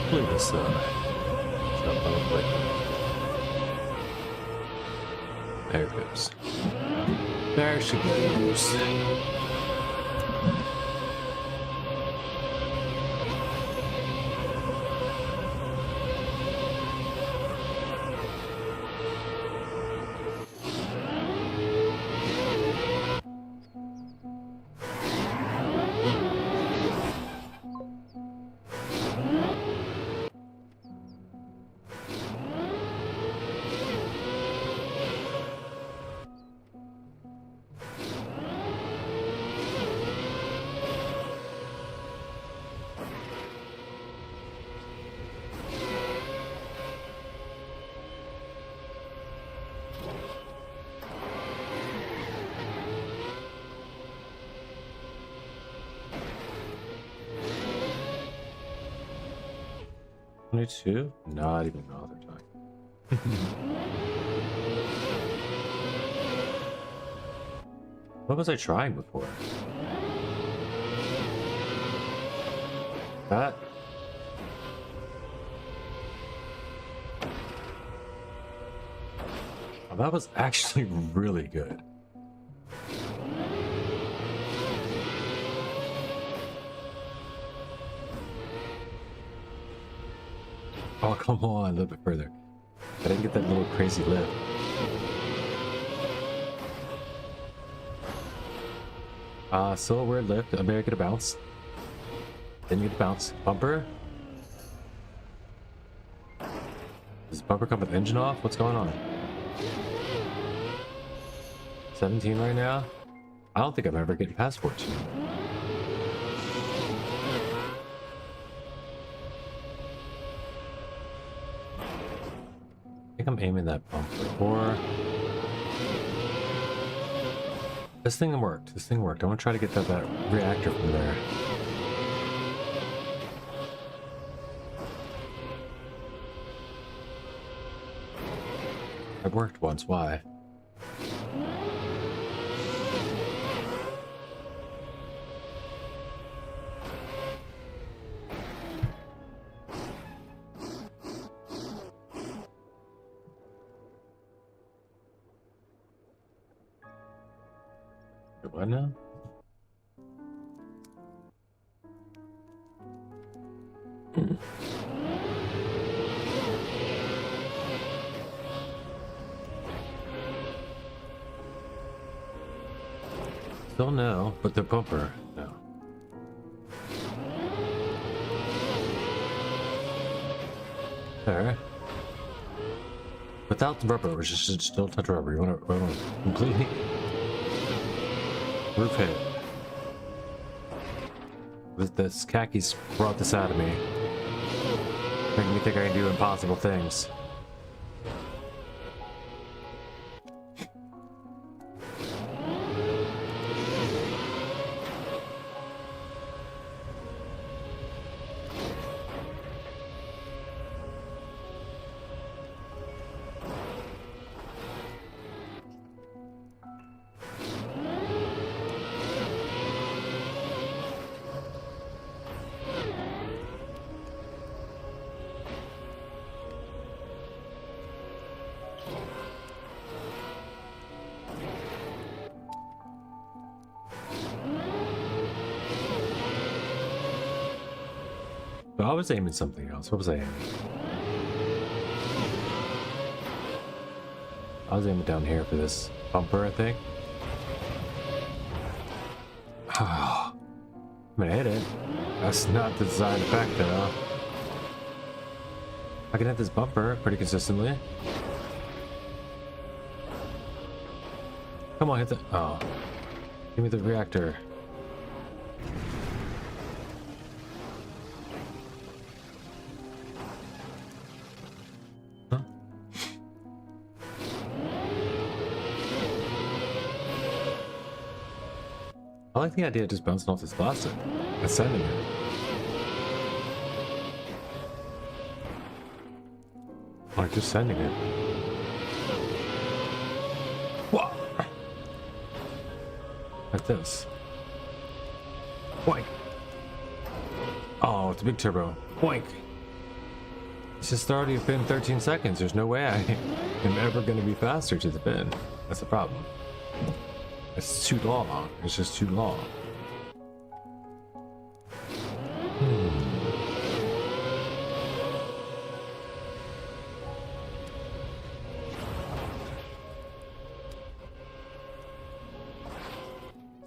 Hopefully this stuff on quick. There it goes. There she goes. Two? Not even know they're talking. What was I trying before? That? Oh, that was actually really good. Oh, come on, a little bit further. I didn't get that little crazy lift. Still a weird lift. I better get a bounce. Didn't get a bounce. Bumper? Does bumper come with engine off? What's going on? 17 right now? I don't think I'm ever getting past 14. I think I'm aiming that bumper, or this thing worked. This thing worked. I want to try to get that reactor from there. It worked once. Why? What now? Still no, but the bumper, no. There. Without the rubber, it was just still touch rubber. You want to completely roof hit. This khakis brought this out of me, making me think I can do impossible things. But I was aiming something else. What was I aiming? I was aiming down here for this bumper, I think. Oh, I'm gonna hit it. That's not the design effect, though. I can hit this bumper pretty consistently. Come on, hit the... Oh. Give me the reactor. I like the idea of just bouncing off this plastic and sending it. Like just sending it. Whoa! Like this. Boink! Oh, it's a big turbo. Boink! It's just already been 13 seconds. There's no way I am ever going to be faster to the bin. That's the problem. It's too long. It's just too long. I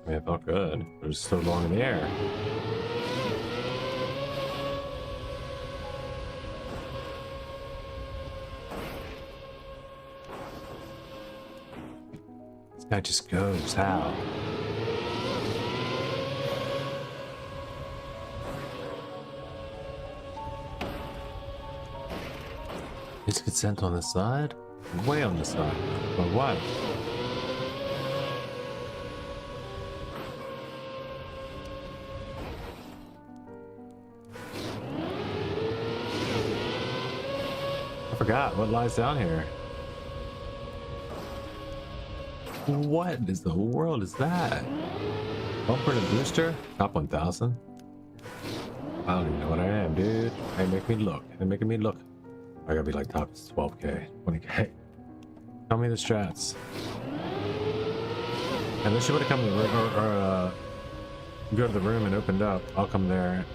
mean, it felt good. It was so long in the air. This guy just goes. How? His consent on the side? Way on the side. But what? I forgot what lies down here. What is the world is that? Bumper to booster? Top 1000? I don't even know what I am, dude. They make me look. They're making me look. I gotta be like top 12k, 20k. Tell me the strats. And then she would have come to the room or go to the room and opened up. I'll come there.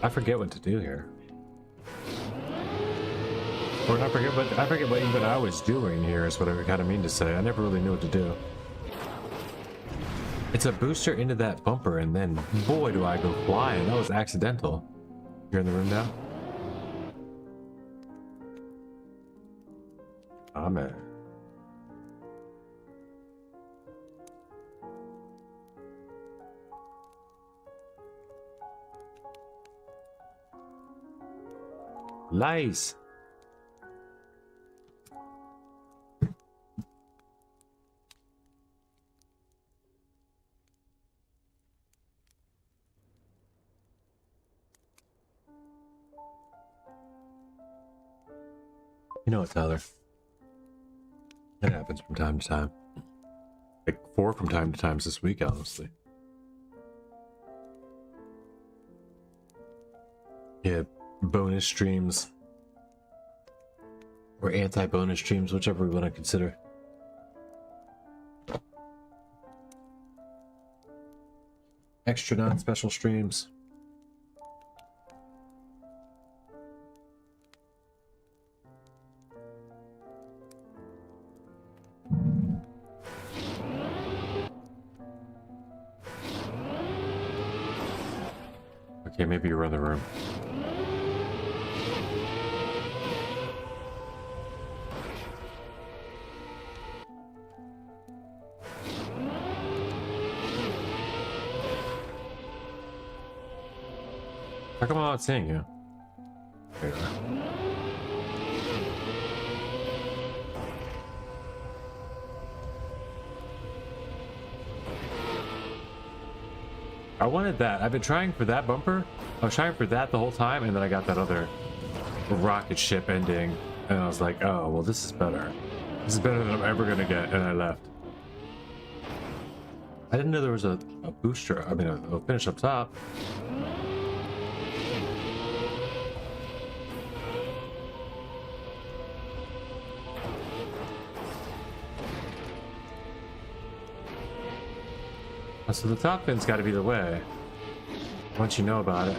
I forget what to do here. Or I forget what even I was doing here is what I kind of mean to say. I never really knew what to do. It's a booster into that bumper, and then boy do I go flying. That was accidental. You're in the room now? Amen. Nice. You know what, Tyler? That happens from time to time. Like 4 from time to time this week, honestly. Yeah, bonus streams. Or anti-bonus streams, whichever we want to consider. Extra non-special streams. Okay, maybe you run the room. How come I'm not seeing you? There you are. I wanted that. I've been trying for that bumper. I was trying for that the whole time, and then I got that other rocket ship ending, and I was like, oh, well, this is better. This is better than I'm ever gonna get, and I left. I didn't know there was a booster. I mean, a finish up top. So the top pin's got to be the way. Once you know about it.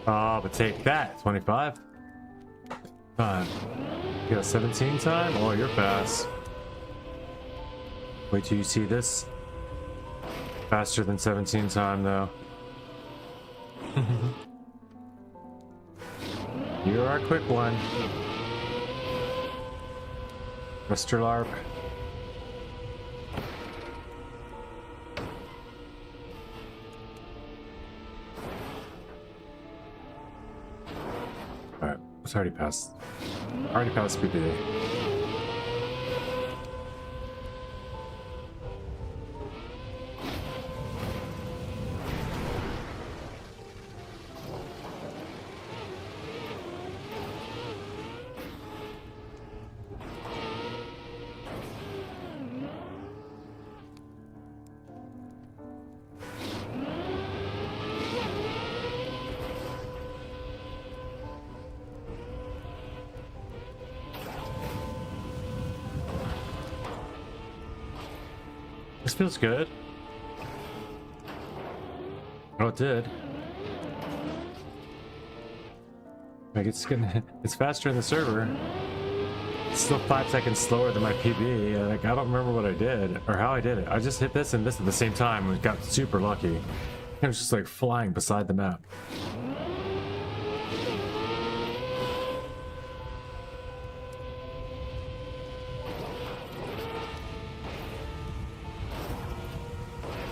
Oh, but take that, 25. Time. You got a 17 time? Oh, you're fast. Wait till you see this. Faster than 17 time, though. You're our quick one. Mr. Larp. It's already passed. Already passed PPA. This feels good. Oh, it did. Like it's faster in the server. It's still 5 seconds slower than my PB. Like I don't remember what I did or how I did it. I just hit this and this at the same time and got super lucky. It was just like flying beside the map.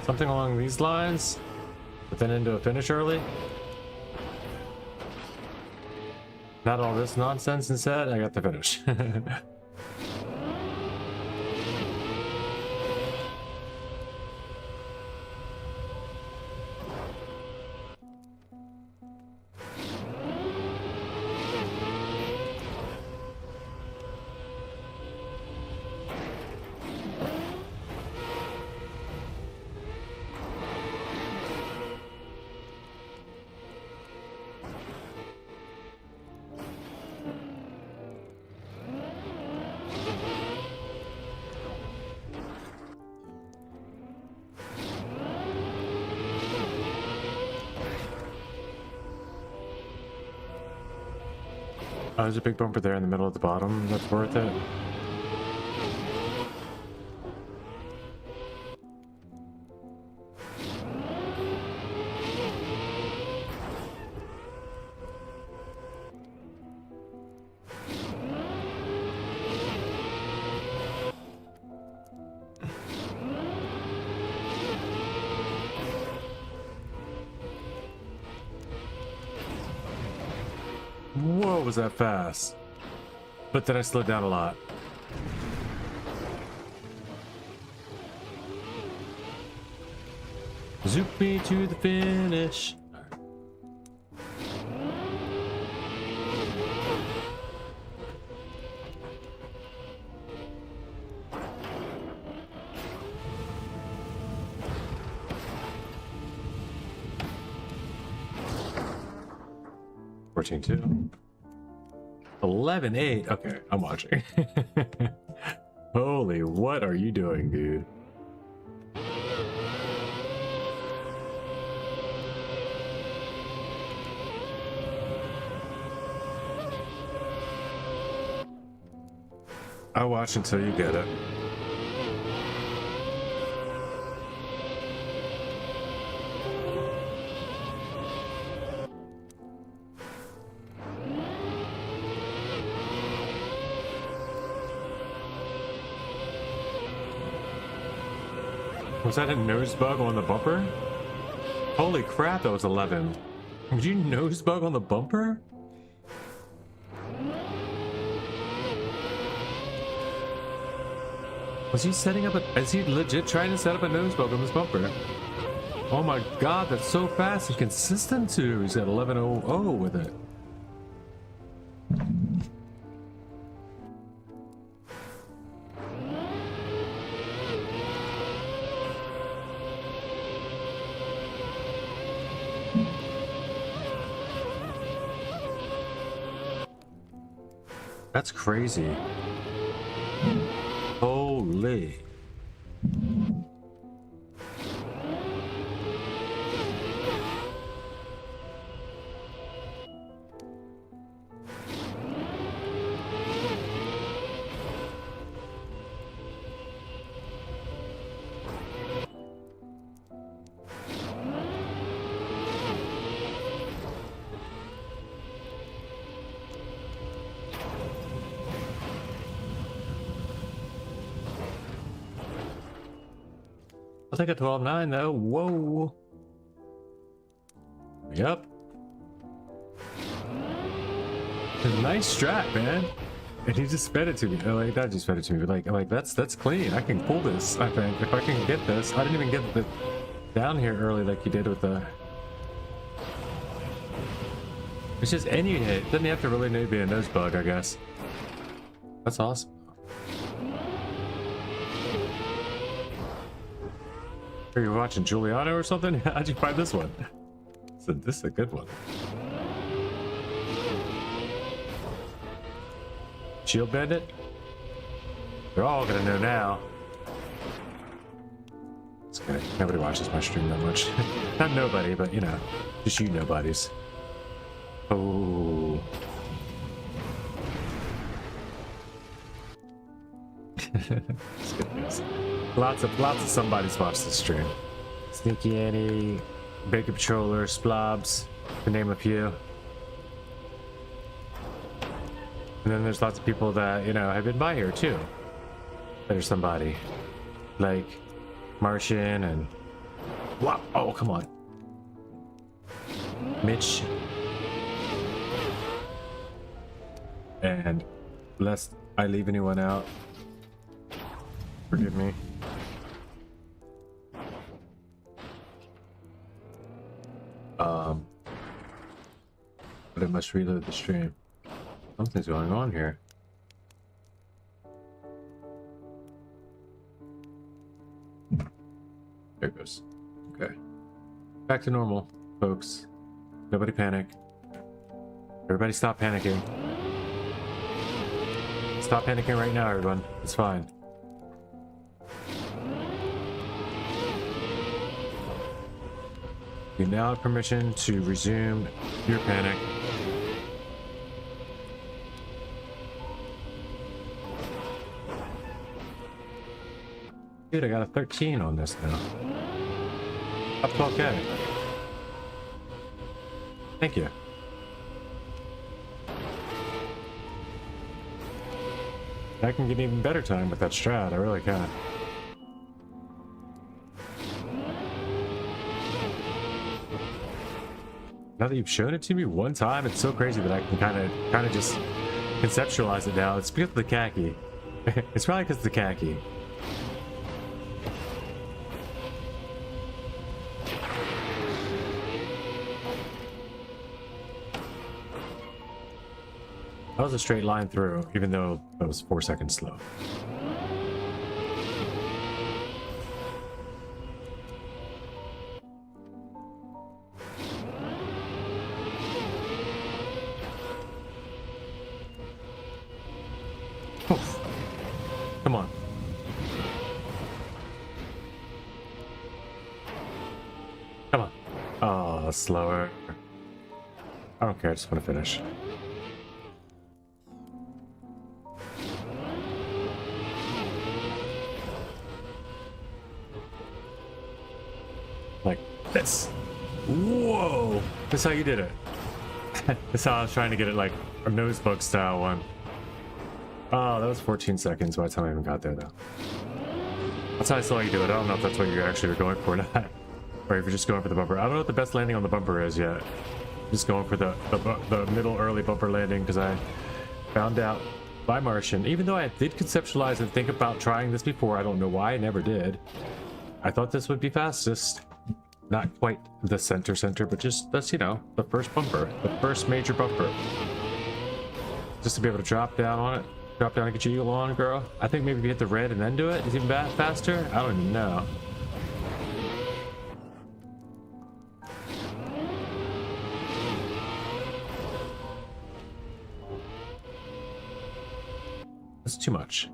Something along these lines, but then into a finish early. Not all this nonsense instead, I got the finish. Oh, there's a big bumper there in the middle at the bottom. That's worth it. Whoa, was that fast? But then I slowed down a lot. Zoop me to the finish. Two. 11-8. Okay, I'm watching. Holy, what are you doing, dude? I'll watch until you get it. Was that a nose bug on the bumper? Holy crap, that was 11. Did you nose bug on the bumper? Was he setting up a... Is he legit trying to set up a nose bug on this bumper? Oh my god, that's so fast and consistent too. He's at 11.00 with it. That's crazy. Holy. I'll take a 12.9 though. Whoa. Yep. Nice strat, man. And he just fed it to me. Like, not just fed it to me, but like that's clean. I can pull this, I think. If I can get this. I didn't even get the down here early like you did with the... It's just any hit. Doesn't have to really need to be a nose bug, I guess. That's awesome. Are you watching Giuliano or something? How'd you find this one? So this is a good one. Shield Bandit? They're all gonna know now. It's okay. Nobody watches my stream that much. Not nobody, but you know, just you nobodies. Oh. It's good news. Lots of somebody's watched this stream. Sneaky Annie, Big Patroller, Splobs, to name a few. And then there's lots of people that, you know, have been by here too. There's somebody like Martian and... Wow. Oh, come on. Mitch. And lest I leave anyone out, forgive me. But I must reload the stream. Something's going on here. There it goes. Okay. Back to normal, folks. Nobody panic. Everybody stop panicking. Stop panicking right now, everyone. It's fine. You now have permission to resume your panic. Dude, I got a 13 on this now. Up 12K. Thank you. I can get even better time with that strat. I really can. Now that you've shown it to me one time, it's so crazy that I can kind of just conceptualize it now. It's because of the khaki. It's probably because of the khaki. That was a straight line through, even though that was 4 seconds slow. Oof. Come on. Come on. Oh, slower. I don't care, I just want to finish. Like this. Whoa! That's how you did it. That's how I was trying to get it, like a nose bug style one. Oh, that was 14 seconds by the time I even got there, though. That's how I saw you do it. I don't know if that's what you actually were going for or not. Or if you're just going for the bumper. I don't know what the best landing on the bumper is yet. Just going for the middle early bumper landing because I found out by Martian. Even though I did conceptualize and think about trying this before, I don't know why I never did. I thought this would be fastest. Not quite the center, but just that's, you know, the first bumper, the first major bumper. Just to be able to drop down on it, drop down and get your eagle on, girl. I think maybe if you hit the red and then do it, is even faster. I don't even know. That's too much.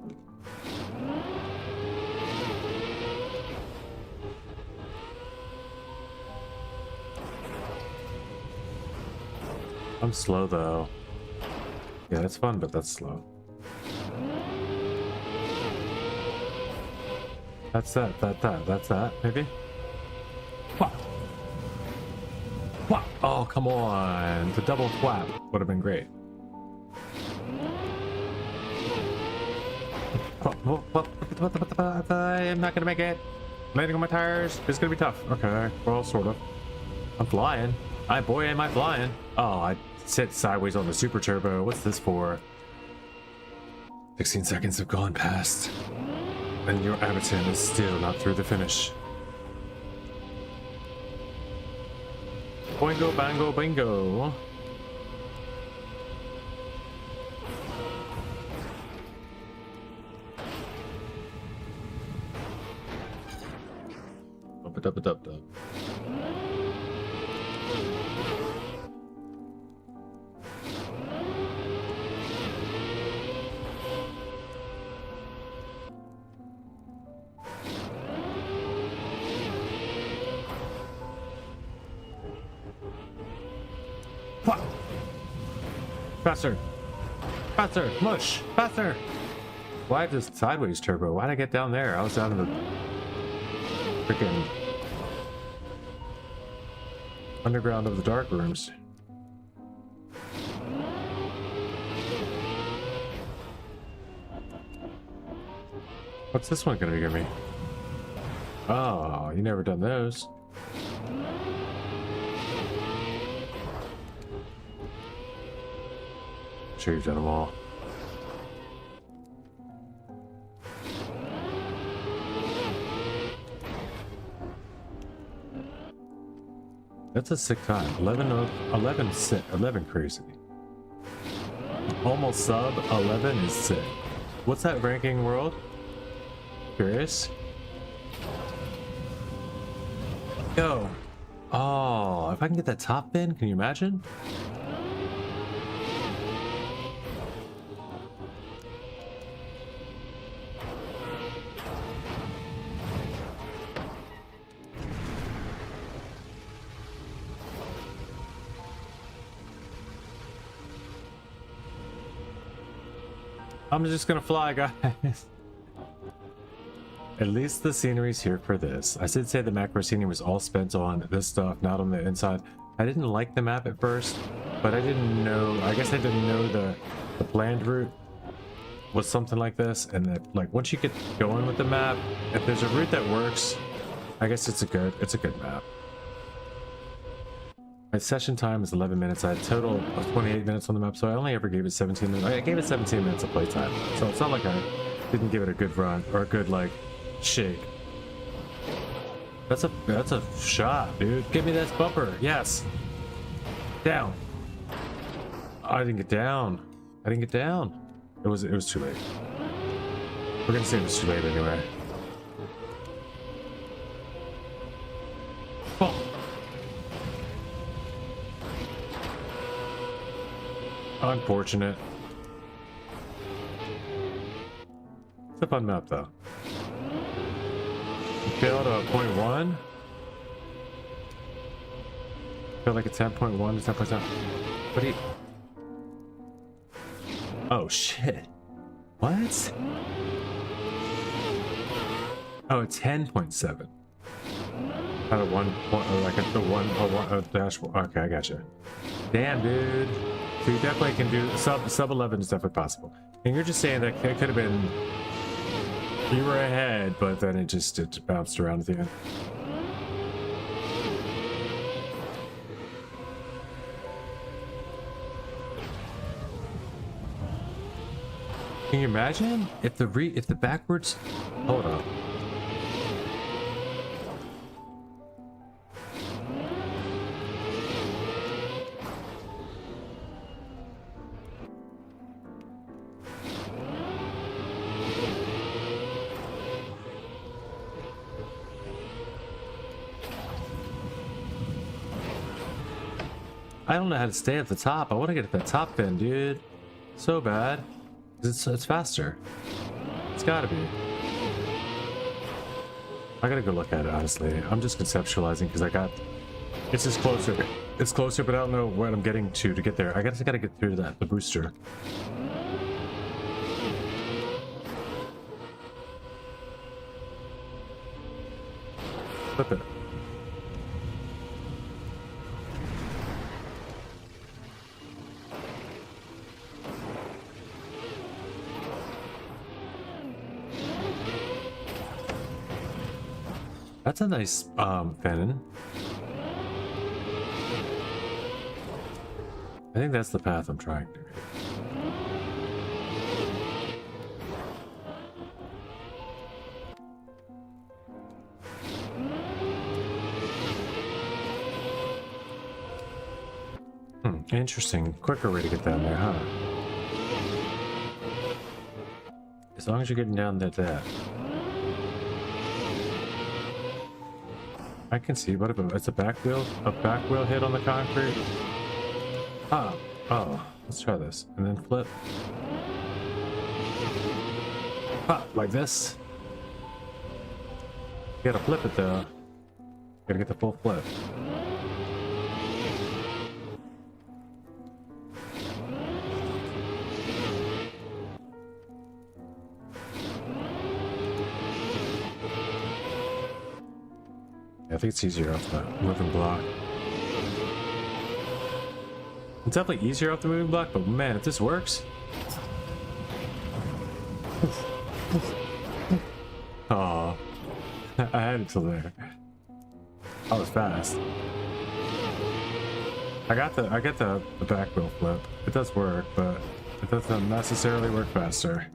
I'm slow though. Yeah, that's fun, but that's slow. That's that, maybe? Whap! Whap! Oh, come on! The double whap would have been great. I'm not gonna make it. Landing on my tires. It's gonna be tough. Okay, well, sort of. I'm flying. Hi, boy, am I flying? Oh, I sit sideways on the super turbo. What's this for? 16 seconds have gone past, and your Abaton is still not through the finish. Boingo, bango, bingo. Up. What? Faster! Faster! Mush! Faster! Why just sideways turbo? Why'd I get down there? I was down in the freaking underground of the dark rooms. What's this one gonna give me? Oh, you never done those. Sure you've done them all. That's a sick time. 11 crazy. Almost sub 11 is sick. What's that ranking world? Curious. Yo. Oh, if I can get that top bin, can you imagine? I'm just gonna fly, guys. At least the scenery's here for this. I did say the macro scenery was all spent on this stuff, not on the inside. I didn't like the map at first, but I didn't know, I guess I didn't know the planned route was something like this, and that like once you get going with the map, if there's a route that works, I guess it's a good map. My session time is 11 minutes. I had a total of 28 minutes on the map, so I only ever gave it 17 minutes. I gave it 17 minutes of playtime, so it's not like I didn't give it a good run or a good like shake. That's a shot, dude. Give me this bumper. Yes. Down. I didn't get down. I didn't get down. It was too late. We're gonna say it was too late anyway. Oh. Unfortunate. It's a fun map though. Failed a 0.1. Feel like it's 10.1 to 10%. What do you? Oh shit. What? Oh, 10.7. Out of 1 point, or like a one dash. Okay, I gotcha. Damn, dude. So you definitely can do sub 11 is definitely possible. And you're just saying that it could have been you were ahead, but then it bounced around at the end. Can you imagine if the backwards? Hold up. I don't know how to stay at the top. I want to get at the top then, dude. So bad. It's faster. It's gotta be. I gotta go look at it, honestly. I'm just conceptualizing because it's just closer. It's closer, but I don't know what I'm getting to get there. I guess I gotta get through the booster. Flip it. That's a nice Fennon. I think that's the path I'm trying to. Interesting. Quicker way to get down there, huh? As long as you're getting down there, that. I can see, what if it's a back wheel hit on the concrete? Ah, oh, let's try this. And then flip. Ah, like this. You gotta flip it though. You gotta get the full flip. I think it's easier off the moving block. It's definitely easier off the moving block, but man, if this works. Oh, I had it till there. I was fast. I get the back wheel flip. It does work, but it doesn't necessarily work faster.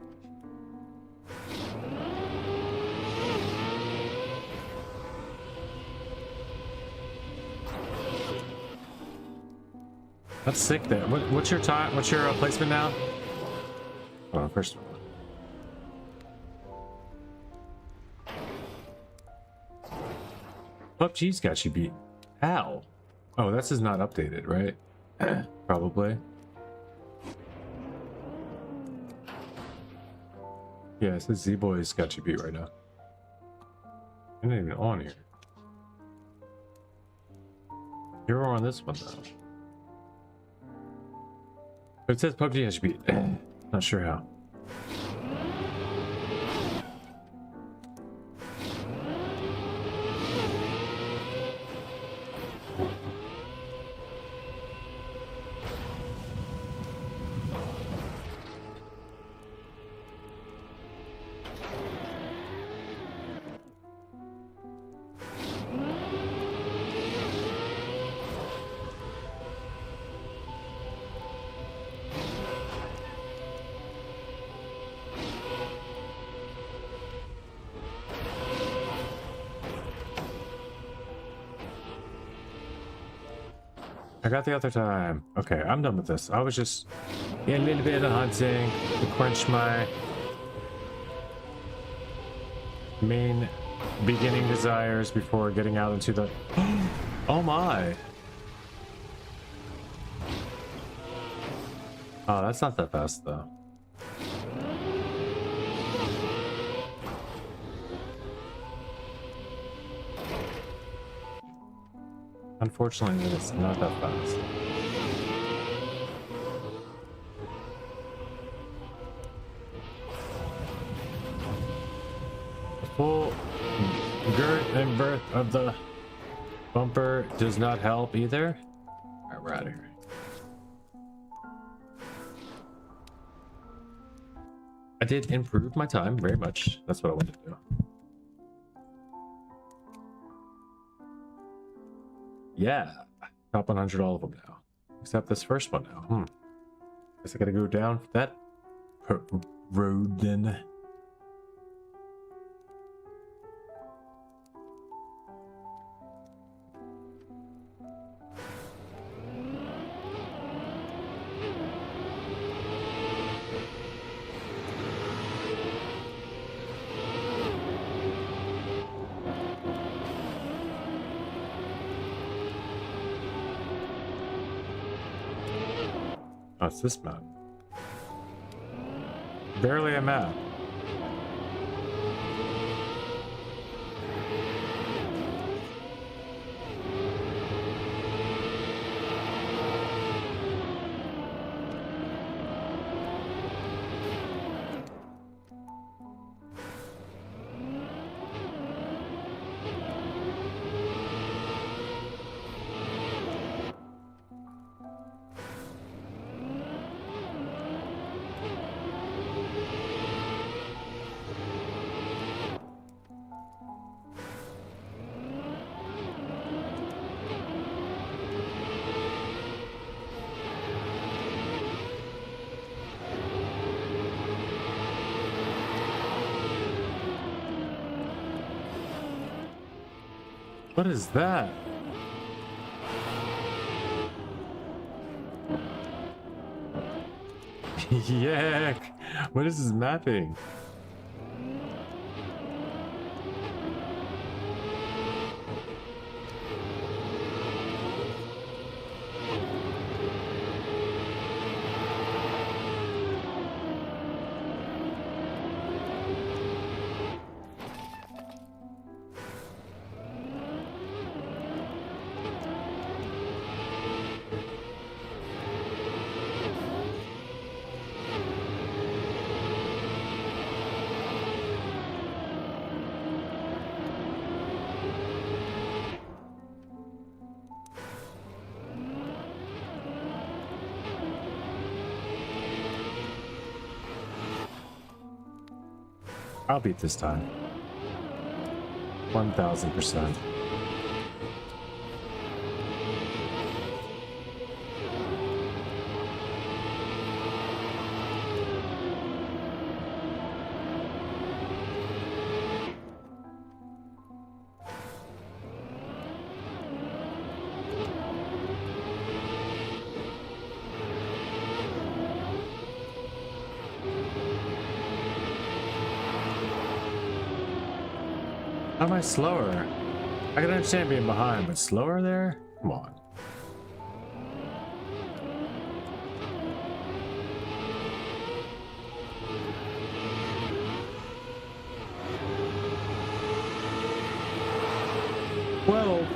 That's sick there. What's your time? What's your placement now? Oh, first one. PUBG's got you beat. How? Oh, this is not updated, right? Probably. Yeah, it says Z-Boy's got you beat right now. You're not even on here. You're on this one though. But it says PUBG has you beat. Not sure how. I got the other time. Okay, I'm done with this. I was just getting a little bit of hunting to quench my main beginning desires before getting out into the... Oh my! Oh, that's not that fast though. Unfortunately, it's not that fast. The full girth and birth of the bumper does not help either. Alright, we're out of here. I did improve my time very much. That's what I wanted to do. Yeah, top 100 all of them now, except this first one now. Guess I gotta go down that road then. Oh, it's this map. Barely a map. What is that? Yeah. What is this mapping? I'll beat this time. 1000%. How am I slower? I can understand being behind, but slower there? Come on. Well,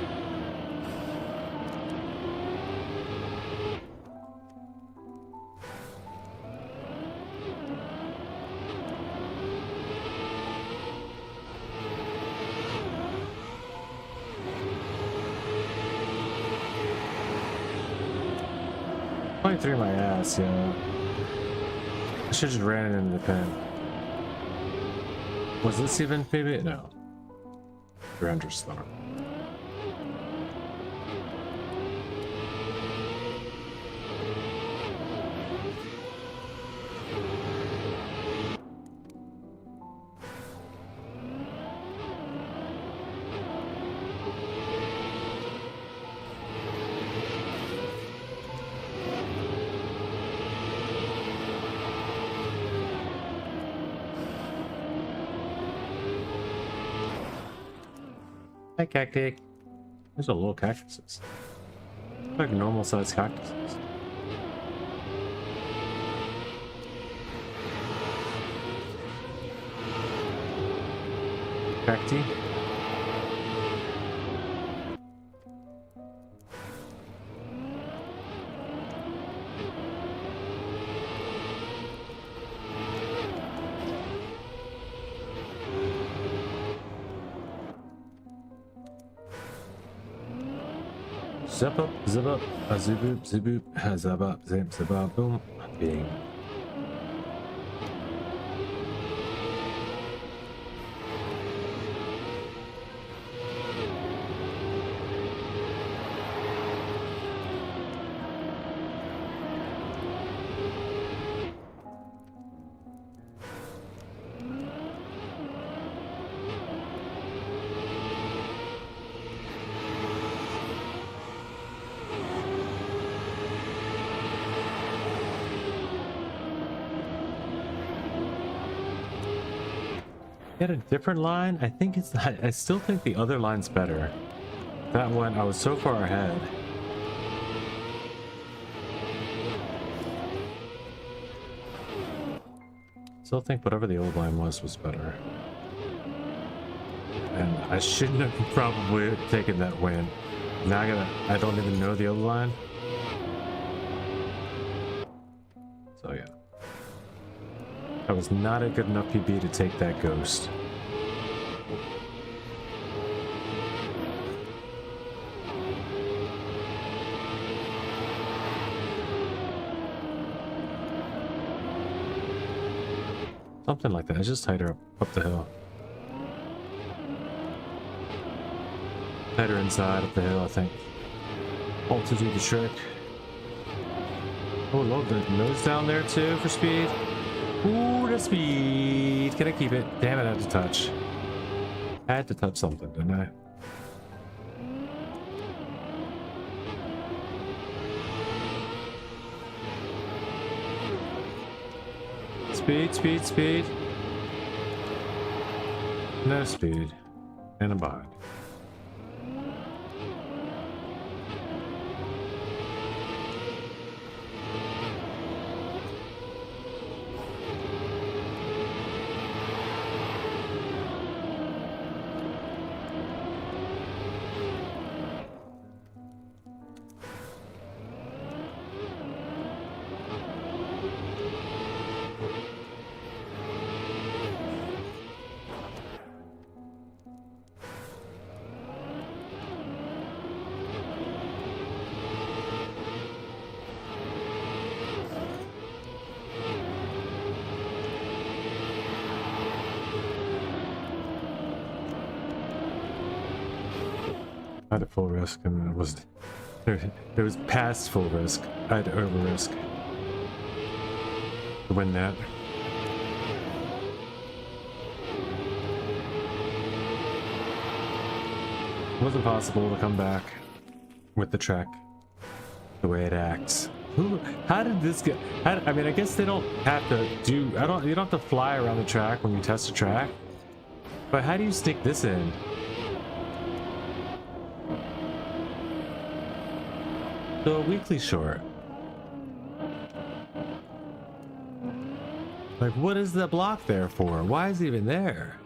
through my ass, yeah. I should just ran it into the pen. Was this even maybe? No. 300 slower. Hi, cacti. These are little cactuses. Like normal sized cactuses. Cacti. Zip up, a ziboop, ziboop, zap up, zip, zip up, boom, bing. Get a different line? I think it's I still think the other line's better. That one, I was so far ahead. Still think whatever the old line was better. And I shouldn't have probably taken that win. Now I don't even know the old line. So yeah. That was not a good enough PB to take that ghost. Something like that. It's just tighter up the hill. Tighter inside up the hill, I think. Alt to do the trick. Oh, look, the nose down there too for speed. Ooh, the speed. Can I keep it? Damn it, I had to touch. I had to touch something, didn't I? Speed, speed, speed. No speed. And a bind. I had a full risk and it was past full risk. I had to over risk to win that. It wasn't possible to come back with the track the way it acts. How did this get? I mean, I guess they don't have to do. You don't have to fly around the track when you test the track. But how do you sneak this in? So a weekly short. Like, what is the block there for? Why is it even there?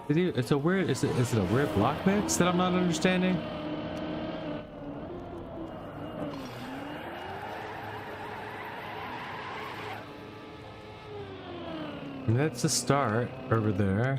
It's a weird. Is it a weird block mix that I'm not understanding? And that's a start over there.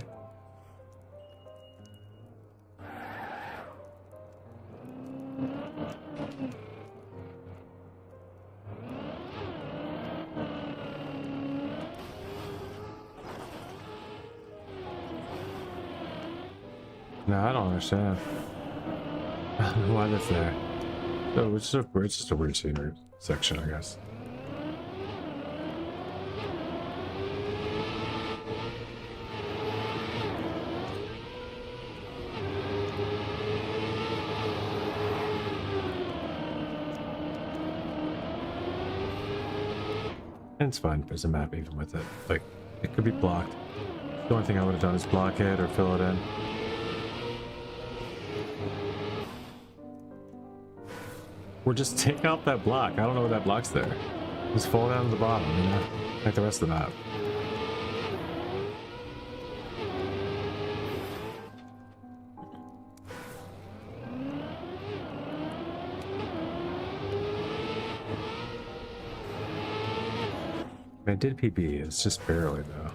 No, I don't understand. I don't know why that's there. So it's just a weird scenery section, I guess. And it's fine. There's a map even with it. Like, it could be blocked. The only thing I would have done is block it or fill it in. Or just take out that block. I don't know where that block's there. Just fall down to the bottom, you know? Like the rest of the map. I did PB, it's just barely though.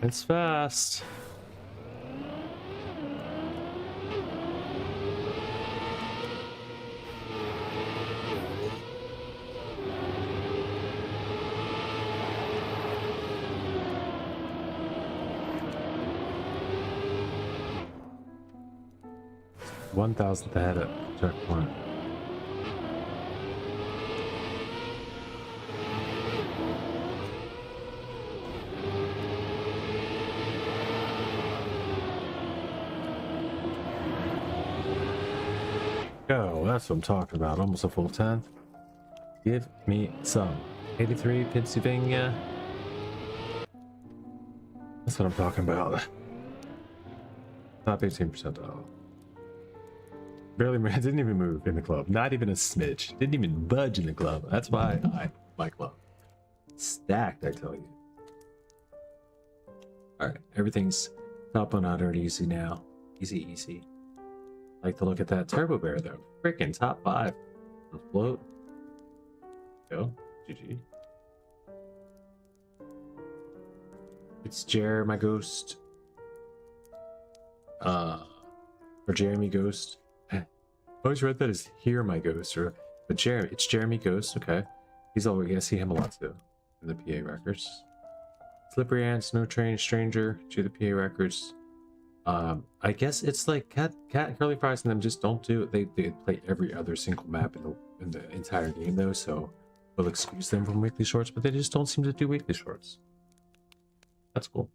It's fast. $1,000 ahead at checkpoint. Go, that's what I'm talking about. Almost a full 10. Give me some. 83 Pennsylvania. That's what I'm talking about. Top 18% off. Barely, it didn't even move in the club. Not even a smidge. Didn't even budge in the club. That's why I my club. Stacked, I tell you. Alright, everything's top 100 easy now. Easy, easy. Like to look at that Turbo Bear though. Freaking top 5 on float. Go. GG. It's Jer, my ghost. Or Jeremy Ghost. I always read that as Here My Ghost, but Jeremy, it's Jeremy Ghost, okay. He's always gonna see him a lot too in the PA records. Slippery Ant, Snow Train, Stranger, to the PA records. I guess it's like Cat, Curly Fries, and them just don't do it. They play every other single map in the entire game though, so we'll excuse them from weekly shorts, but they just don't seem to do weekly shorts. That's cool.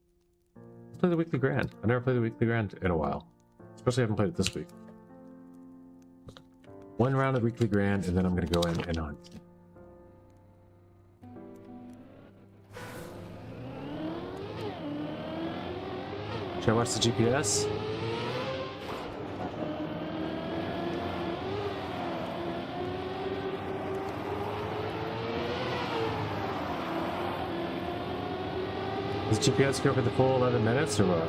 Let's play the weekly grand. I never played the weekly grand in a while. Especially I haven't played it this week. One round of weekly grand, and then I'm gonna go in and hunt. Should I watch the GPS? Does GPS go for the full 11 minutes or what?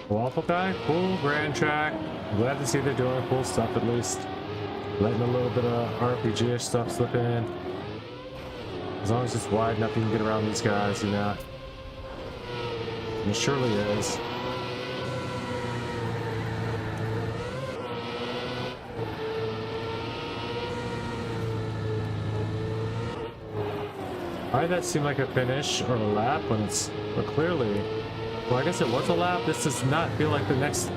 Waffle guy, cool grand track. I'm glad to see they're doing cool stuff at least. Letting a little bit of RPG-ish stuff slip in. As long as it's wide enough you can get around these guys, you know. And it surely is. Why did that seem like a finish or a lap when it's clearly... Well, I guess it was a lap. This does not feel like the next...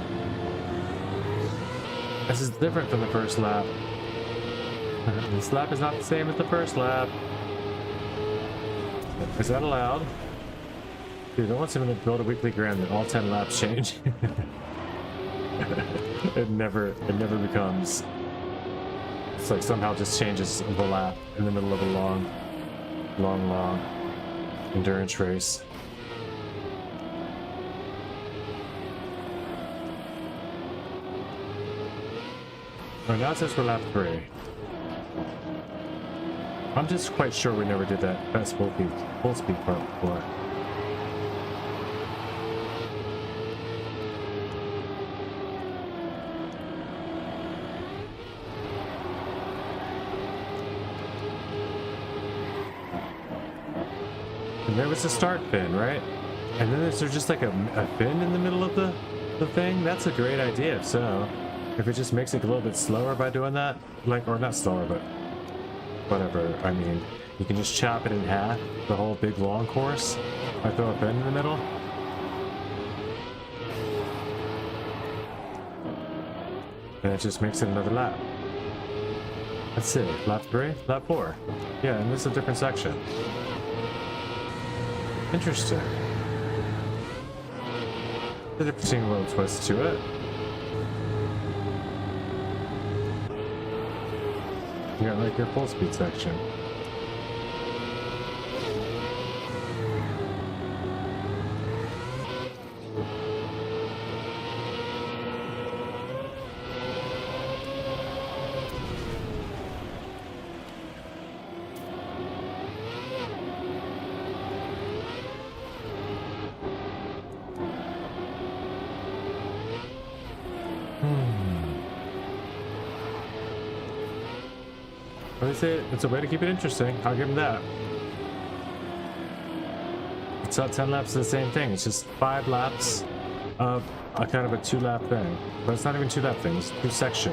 This is different from the first lap. This lap is not the same as the first lap. Is that allowed? Dude, I want someone to build a weekly grand that all 10 laps change. It never becomes... It's like somehow just changes the lap in the middle of a long endurance race. Alright, now it says for lap 3. I'm just quite sure we never did that fast full speed part before. And there was the start fin, right? And then is there just like a fin in the middle of the thing? That's a great idea, if so. If it just makes it a little bit slower by doing that, like, or not slower, but whatever. I mean, you can just chop it in half, the whole big long course. I throw a fin in the middle. And it just makes it another lap. That's it. Lap 3? Lap 4. Yeah, and this is a different section. Interesting. There's a interesting little twist to it. You got like your full speed section. It's a way to keep it interesting. I'll give him that. It's not 10 laps of the same thing. It's just 5 laps of a kind of a 2-lap thing. But it's not even 2-lap thing. It's 2 section.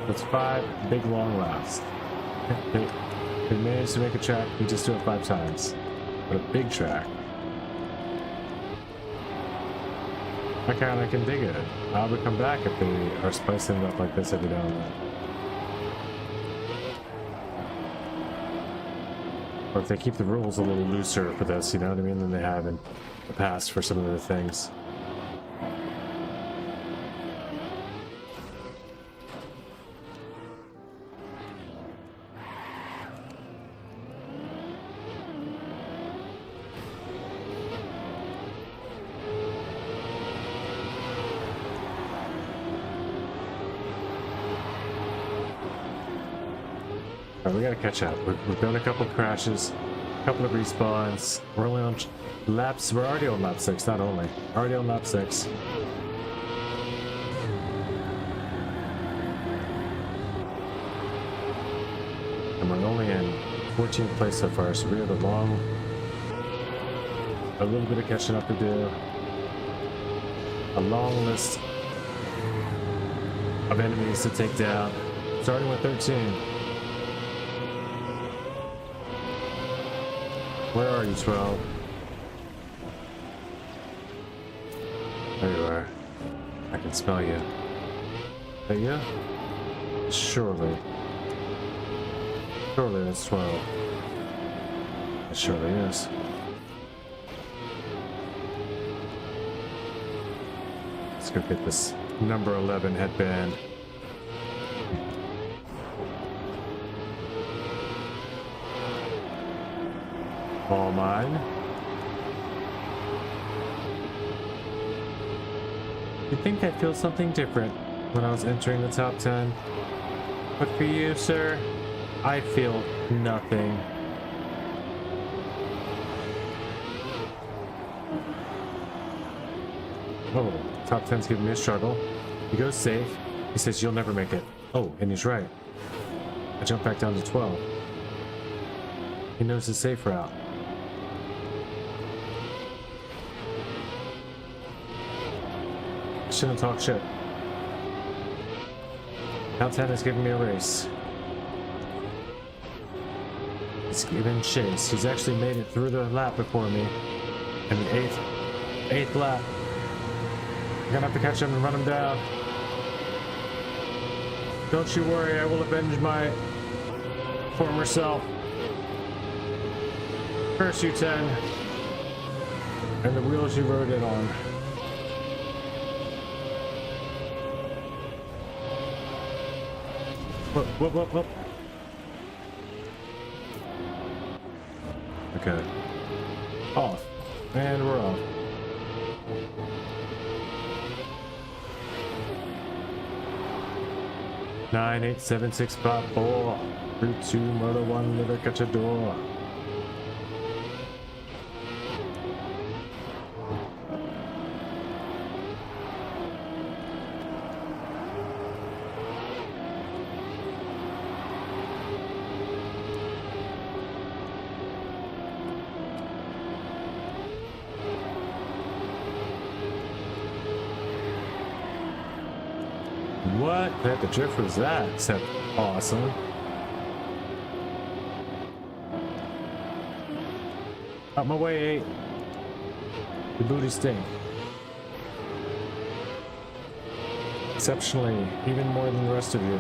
It's 5 big long laps. They managed to make a track. You just do it 5 times. But a big track. I kind of can dig it. I would come back if they are spicing it up like this every now and then. Or if they keep the rules a little looser for this, you know what I mean, than they have in the past for some of the things. Alright, we gotta catch up. We've done a couple of crashes, a couple of respawns. We're only on laps. We're already on lap 6, not only. Already on lap 6. And we're only in 14th place so far, so we have a little bit of catching up to do. A long list of enemies to take down, starting with 13. Where are you, 12? There you are. I can smell you. There you? Surely. Surely that's 12. It surely is. Let's go get this number 11 headband. All mine. You'd think I'd feel something different when I was entering the top 10. But for you, sir, I feel nothing. Oh, top 10's giving me a struggle. He goes safe. He says you'll never make it. Oh, and he's right. I jump back down to 12. He knows his safe route. Shouldn't talk shit. Now 10 is giving me a race. He's giving chase. He's actually made it through the lap before me. And the eighth lap. I'm gonna have to catch him and run him down. Don't you worry, I will avenge my former self. Curse you, 10. And the wheels you rode it on. Whoop. Okay. Off. And we're off. Nine, 8, 7, 6, 5, 4. 3, 2, murder 1, live at your door. What type of drift was that? Except awesome. Out my way, 8. The booty stink. Exceptionally, even more than the rest of you.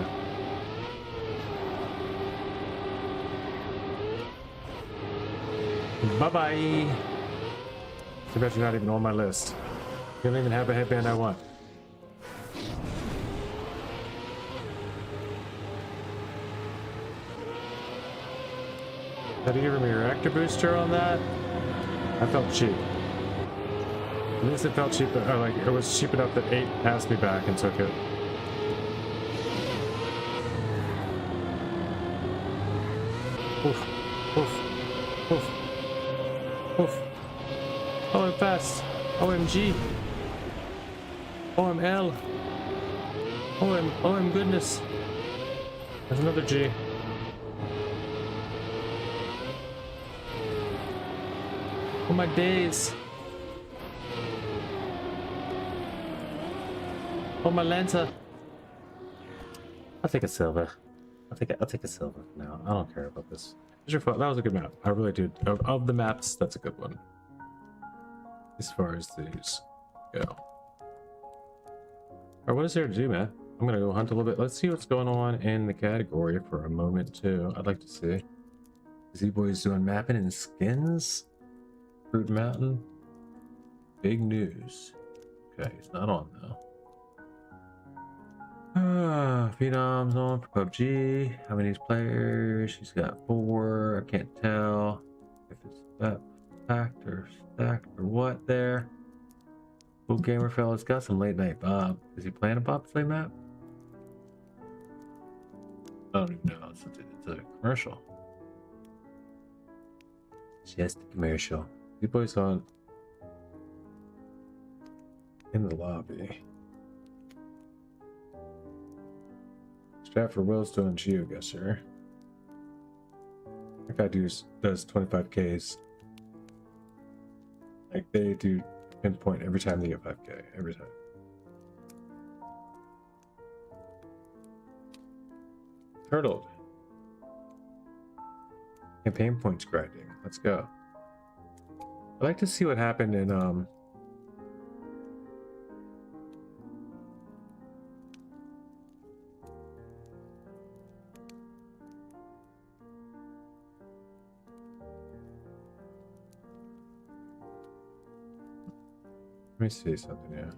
Bye-bye. I bet you're not even on my list. You don't even have a headband I want. Did he give me a reactor booster on that? I felt cheap. At least it felt cheap, like it was cheap enough that 8 passed me back and took it. Oof, oof, oof, oof. Oh, I'm fast. OMG. OML. OM goodness. There's another G. Oh my days. Oh my Lanta. I'll take a silver. I'll take a silver for now. I don't care about this. That was a good map. I really do. Of the maps, that's a good one. As far as these go. Alright, what is there to do, man? I'm gonna go hunt a little bit. Let's see what's going on in the category for a moment too. I'd like to see. Z-Boy's doing mapping and skins. Fruit Mountain. Big news. Okay, he's not on though. Phenoms on for PUBG. How many players? She's got 4. I can't tell if it's that packed or stacked or what there. Cool gamer fella's got some late night Bob. Is he playing a Bobsleigh map? I don't even know. It's a commercial. Just a commercial. You boys on in the lobby. Stratford Willstone GeoGuessr. That guy does 25Ks. Like they do pinpoint every time they get 5K. Every time. Turtled. Campaign points grinding. Let's go. I'd like to see what happened in let me see something here.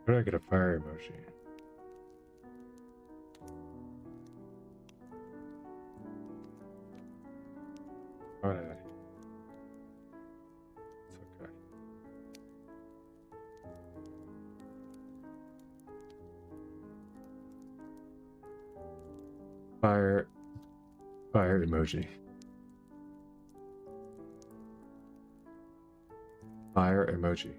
Where do I get a fire emoji? How did I? It's okay. Fire emoji. Fire emoji.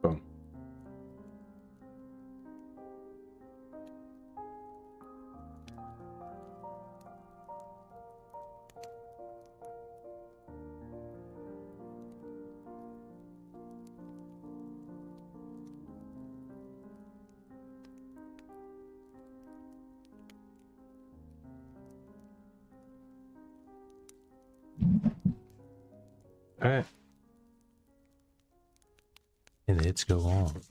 Boom. All right. And the hits go on.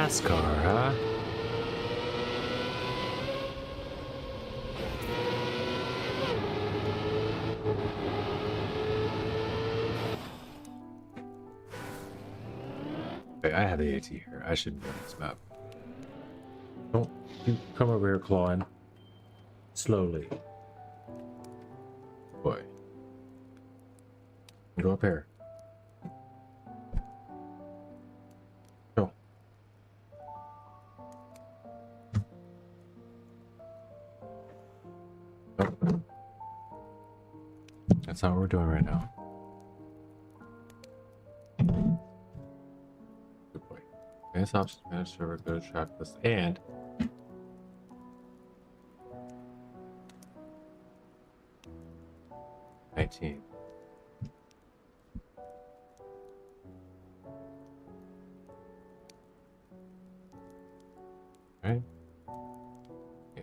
NASCAR, huh? Okay, I have the AT here. I should know this map. Don't you come over here, clawing. Slowly. Boy. Go up here. Go. Nope. That's not what we're doing right now. Good boy. Advanced options, manage server, go to track list, and $19. Right? Yeah.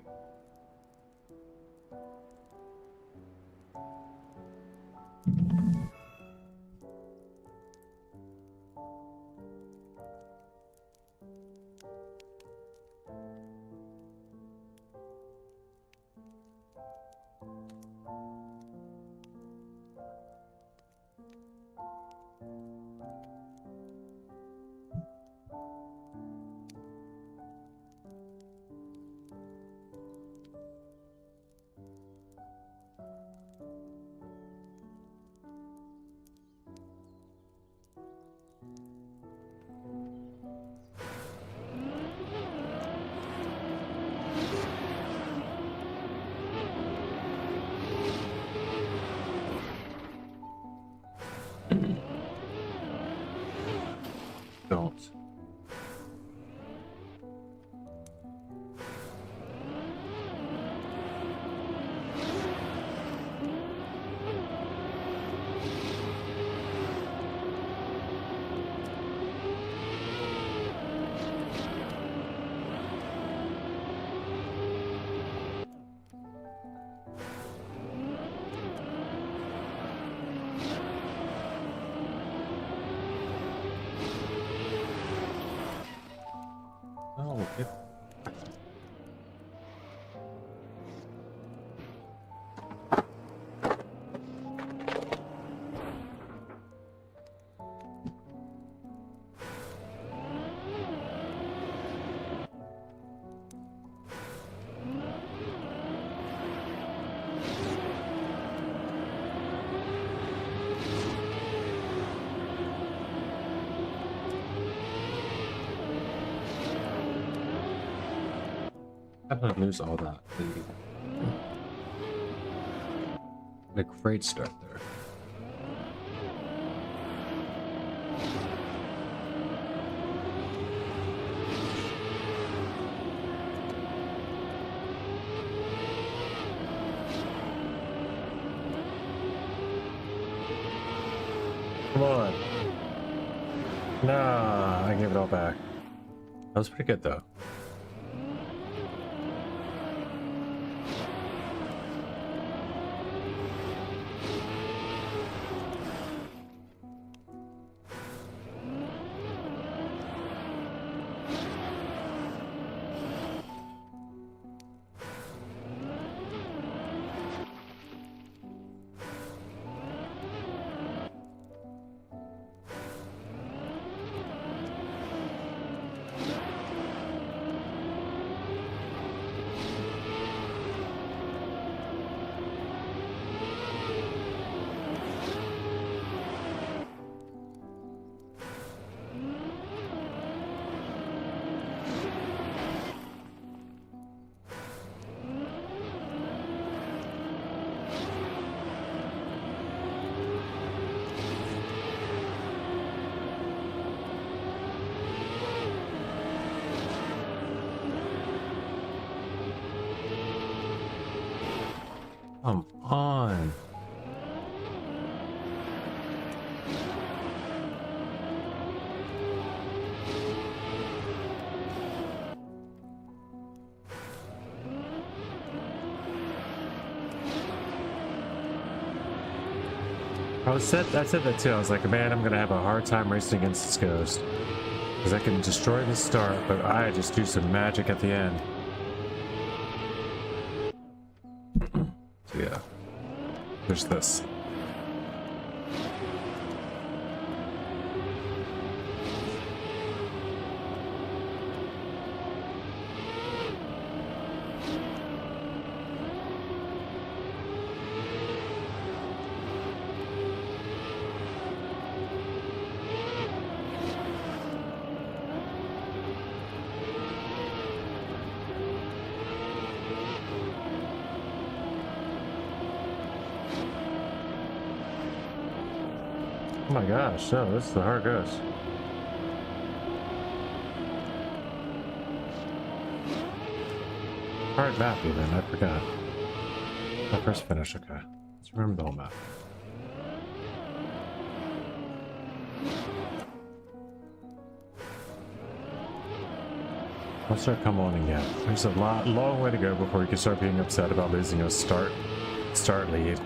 Don't. Oh, it. I'm gonna lose all that. The great start there. Come on. Nah, I gave it all back. That was pretty good though. Come on. I said that too. I was like, man, I'm gonna have a hard time racing against this ghost. Because I can destroy the start, but I just do some magic at the end. So yeah, there's this. Oh my gosh, no, this is how it goes. Hard map even, I forgot. My first finish, okay. Let's remember the whole map. I'll start come on again. There's a long way to go before you can start being upset about losing a start lead.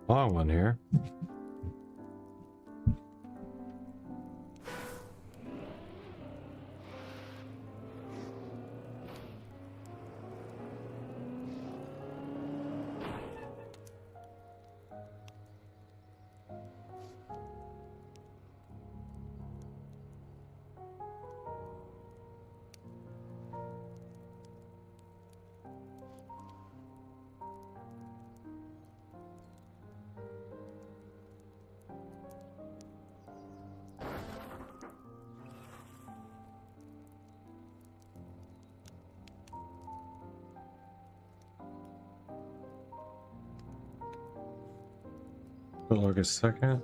Long one here. August 2nd.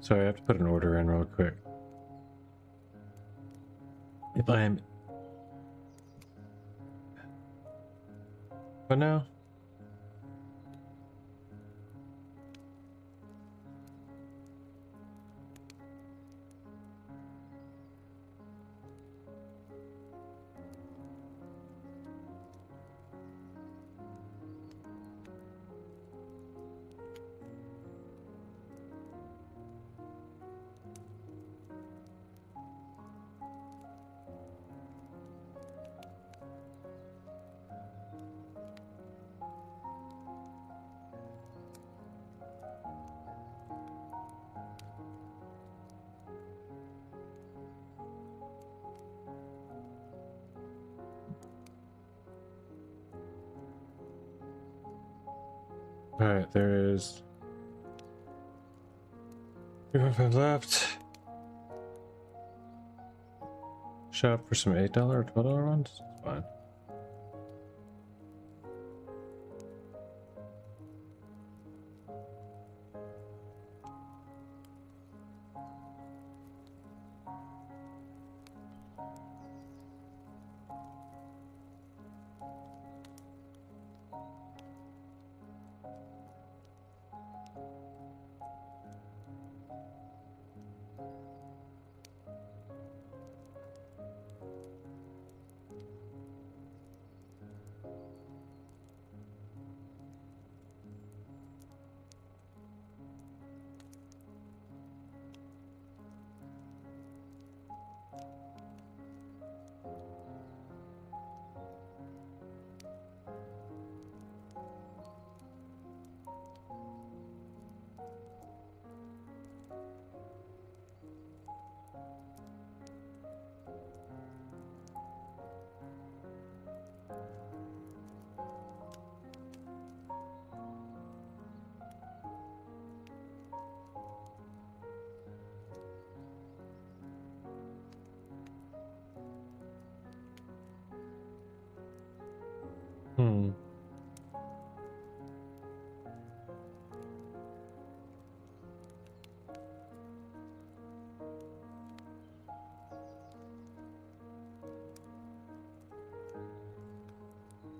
Sorry, I have to put an order in real quick. If I am... But now? Alright, there is 3.5 left. Shop for some $8 or $12 ones? It's fine.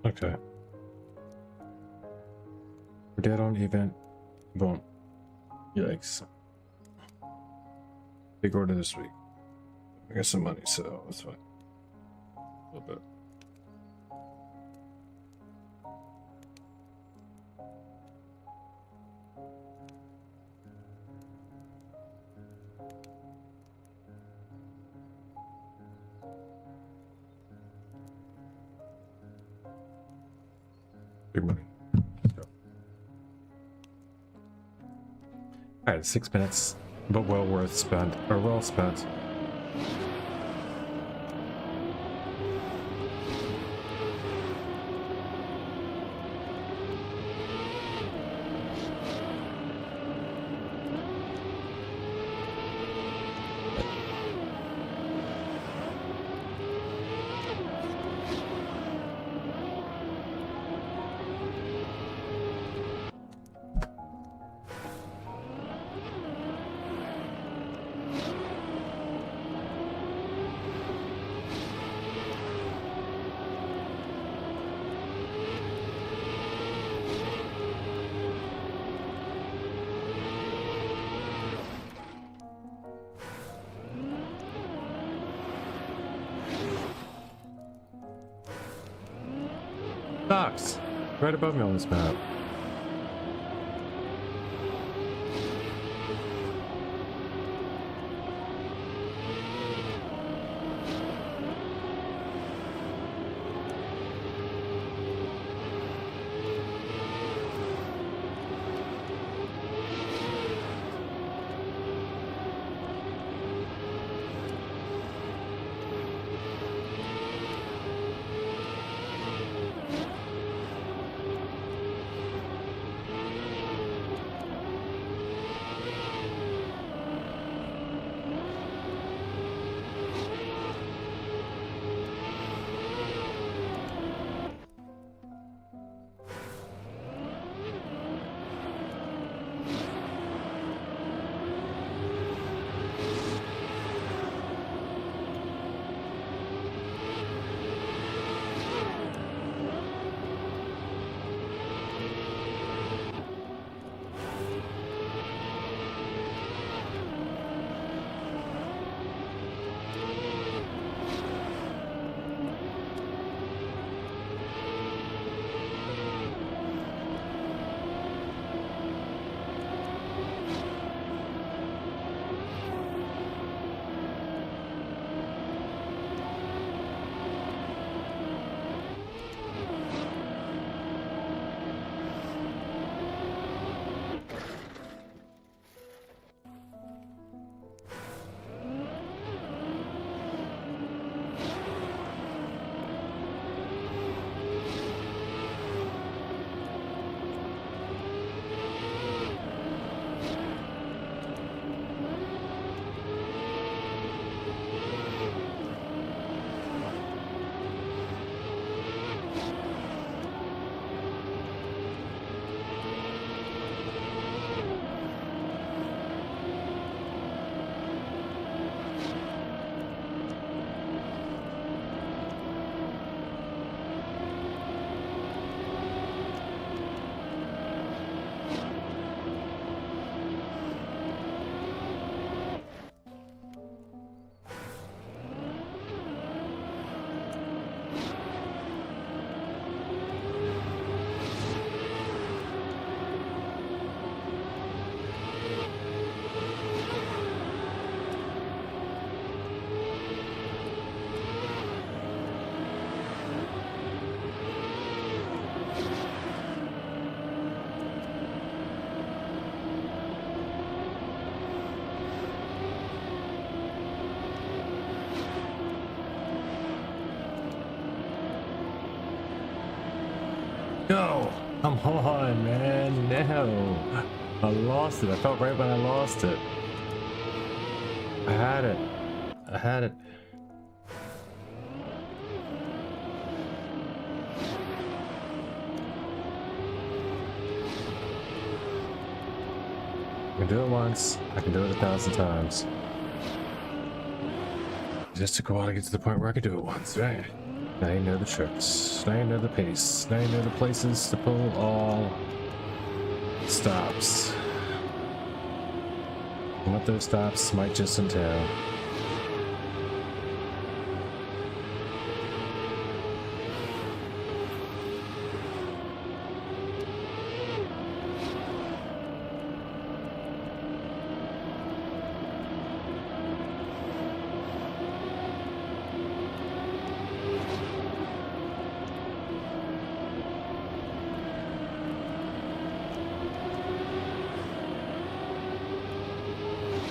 Okay. We're dead on event. Boom. Yikes. Big order this week. I got some money, so that's fine. A little bit. Big money. Let's go. Alright, 6 minutes, but well worth spent, or well spent. Docks! Right above me on this map. No! Come on, man. No. I lost it. I felt right when I lost it. I had it. I had it. I can do it once. I can do it 1,000 times. It just took a while to get to the point where I could do it once, right? Now you know the tricks. Now you know the pace. Now you know the places to pull all stops. And what those stops might just entail.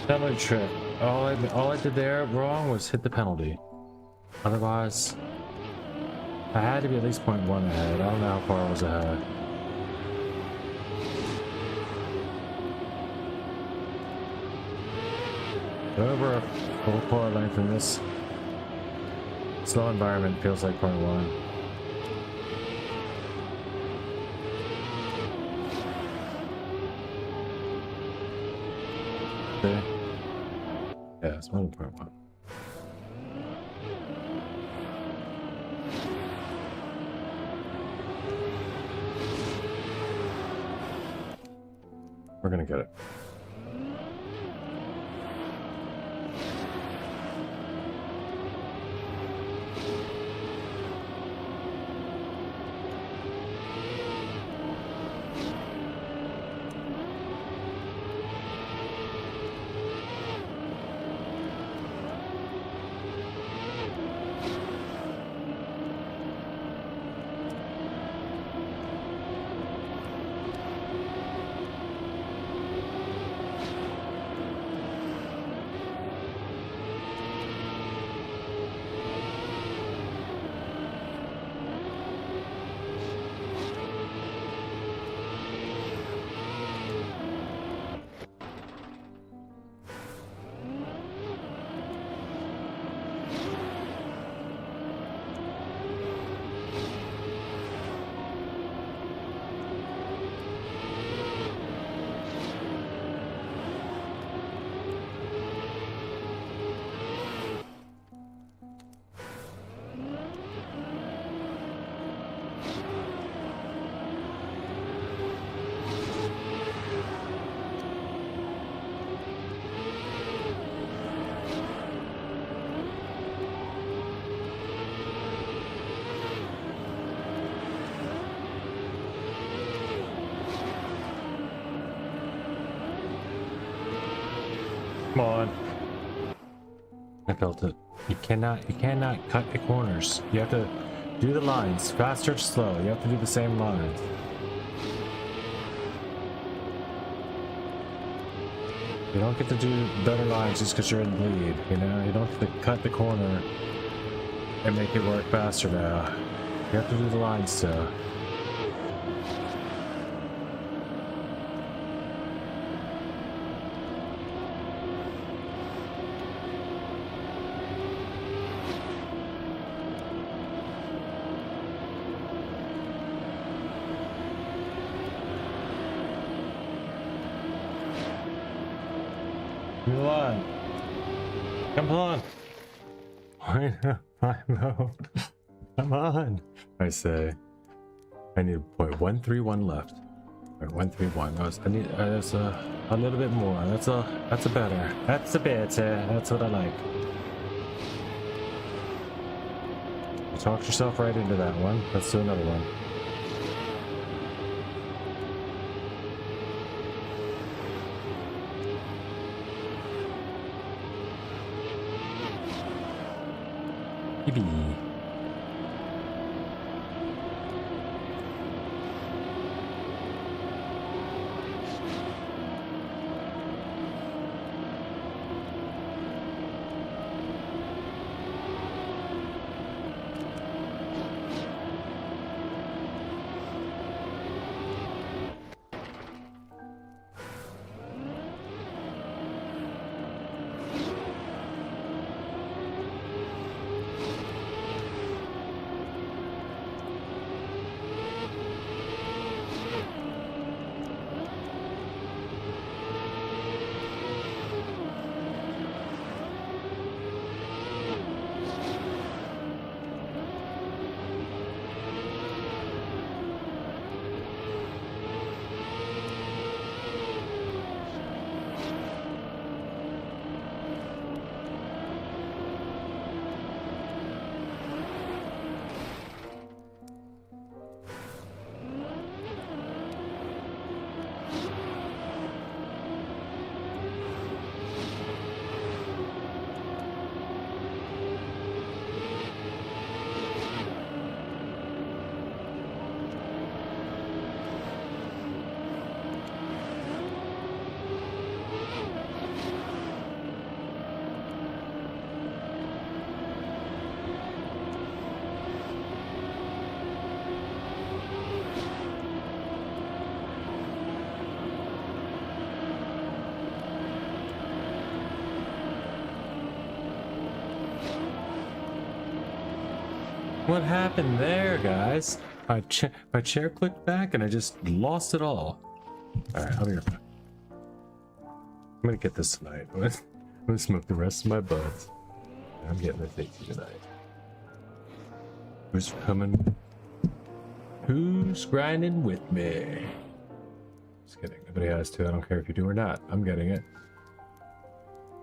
Penalty trick. All I did there wrong was hit the penalty. Otherwise, I had to be at least 0.1 ahead. I don't know how far I was ahead. Over a full car length in this slow environment feels like 0.1. Okay. Yeah, it's more than 0.1. We're gonna get it. Come on. I felt it. You cannot cut the corners. You have to do the lines, fast or slow. You have to do the same lines. You don't get to do better lines just because you're in the lead, you know? You don't have to cut the corner and make it work faster now. You have to do the lines too. Come on. Come on. Come on. I say. I need 0.131 left. 0.131. I need that's a little bit more. That's a better. That's a better. That's what I like. You talked yourself right into that one. Let's do another one. Yippee. What happened there, guys? My chair clicked back and I just lost it all. Alright, I'll be right back. I'm gonna get this tonight. I'm gonna smoke the rest of my buds. I'm getting this 80 tonight. Who's coming? Who's grinding with me? Just kidding. Nobody has to. I don't care if you do or not. I'm getting it.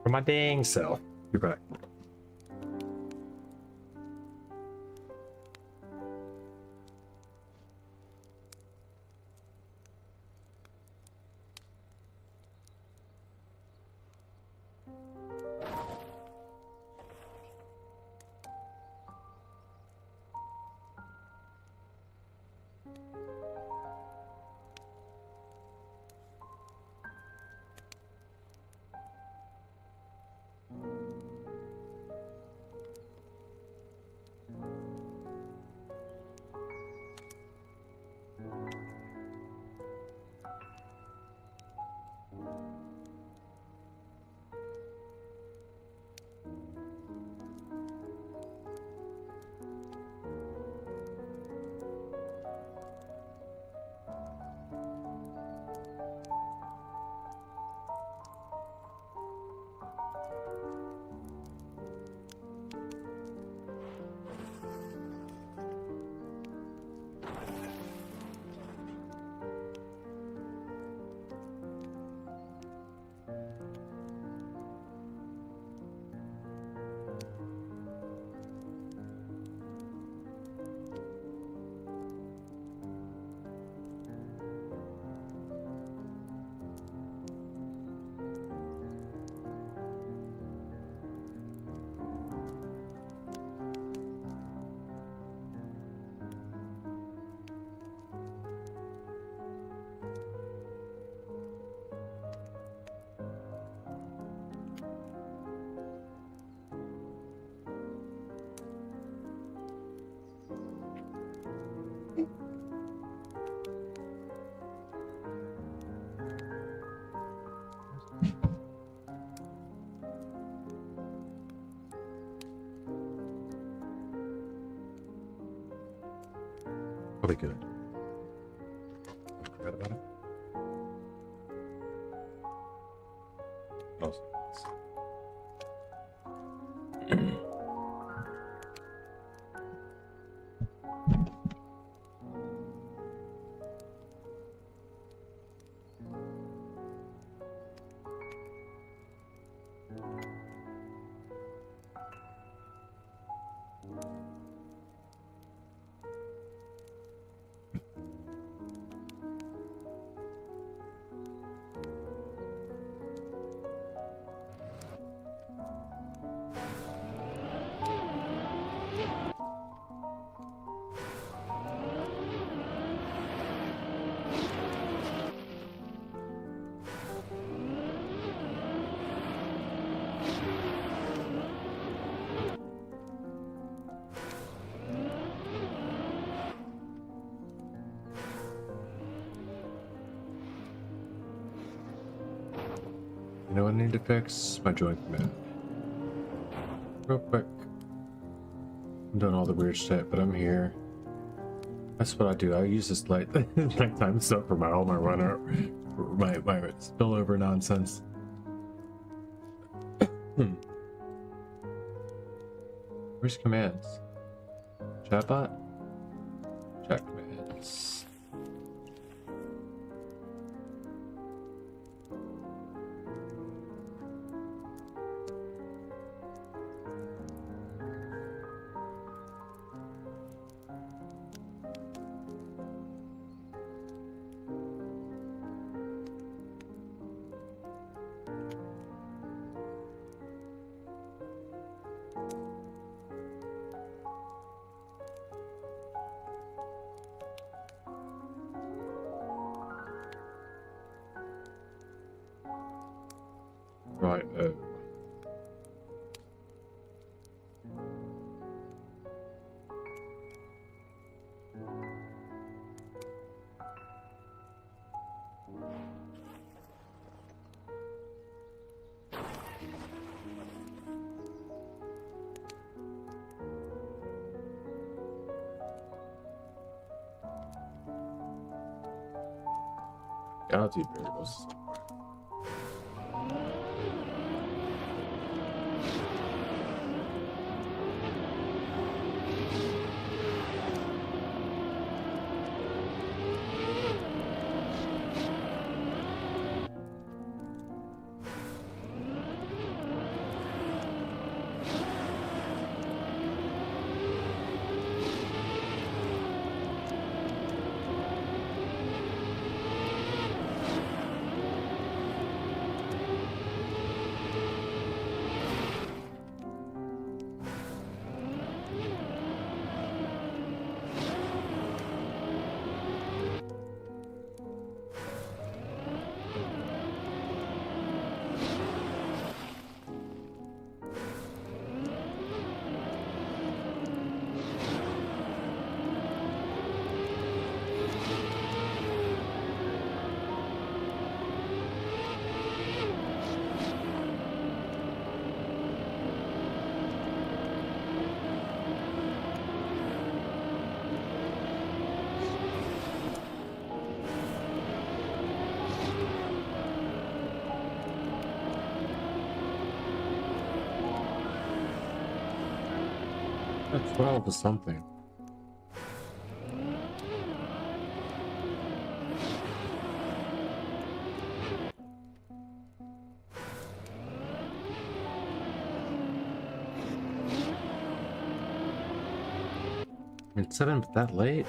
For my dang self. You're back. Probably good. Forgot about it. Awesome. You know what I need to fix? My joint command. Real quick. I'm doing all the weird shit, but I'm here. That's what I do. I use this nighttime stuff for all my runner, my spillover nonsense. Where's commands? Chatbot? Chat commands. Right. Galaxy Burgos. That's 12 or something. And 7 that late?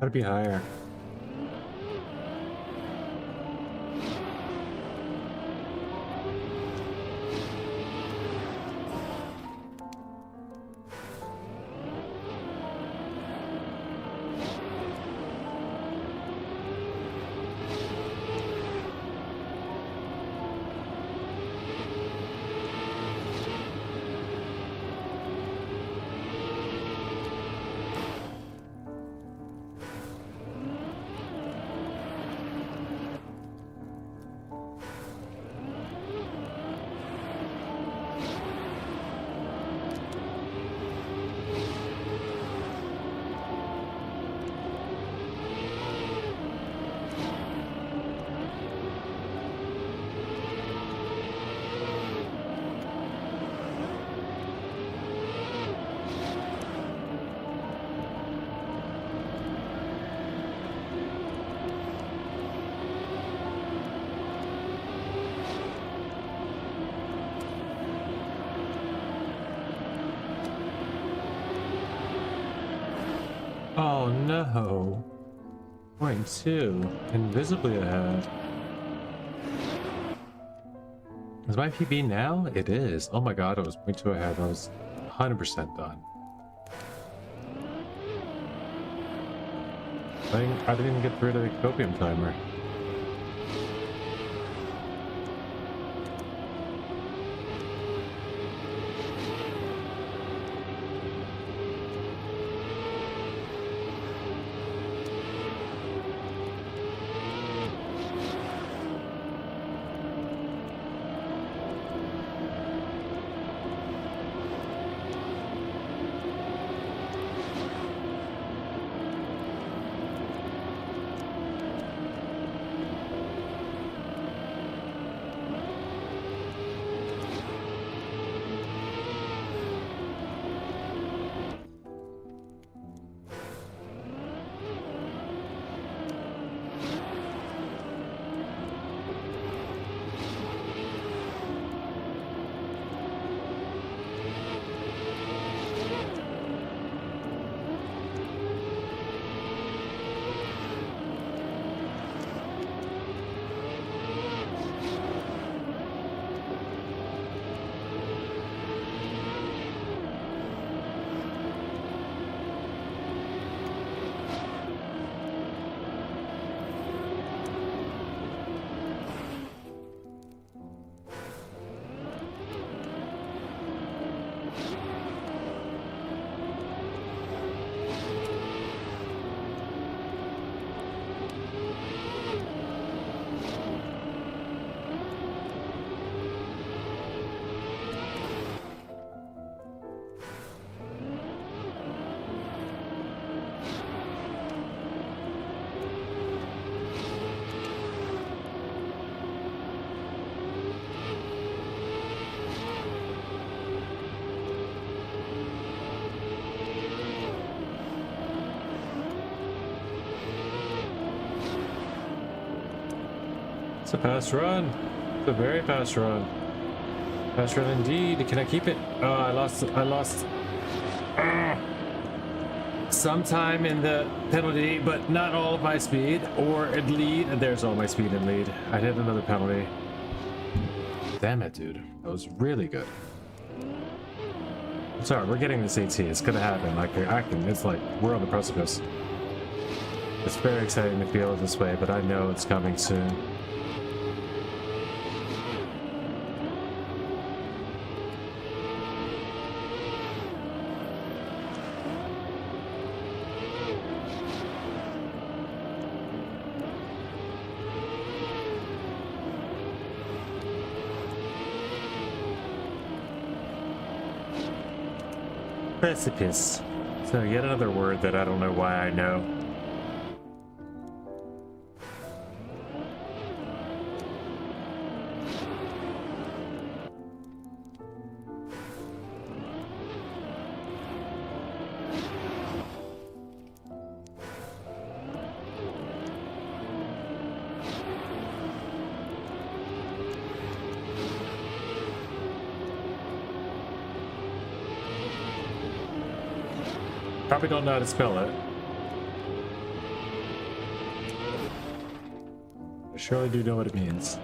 Gotta be higher. Oh no. Point two. Invisibly ahead. Is my PB now? It is. Oh my god, it was point two ahead. I was 100% done. I didn't even get rid of the copium timer. It's a fast run. It's a very fast run. Fast run indeed. Can I keep it? Oh, I lost sometime in the penalty, but not all of my speed or at lead. There's all my speed and lead. I hit another penalty. Damn it, dude. That was really good. I'm sorry, we're getting this AT. It's gonna happen. Like I can. It's like we're on the precipice. It's very exciting to feel it this way, but I know it's coming soon. Precipice. So yet another word that I don't know why I know. Probably don't know how to spell it. I surely do know what it means.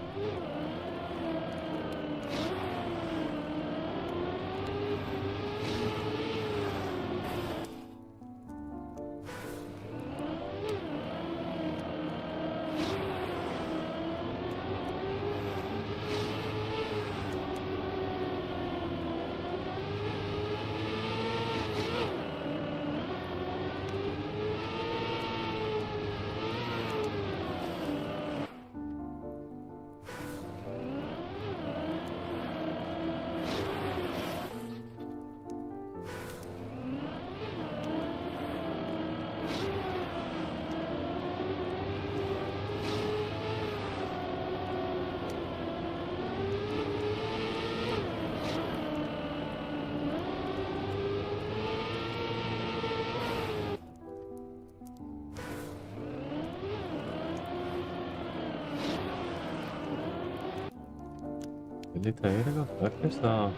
Ele tá aí, go fuck yourself.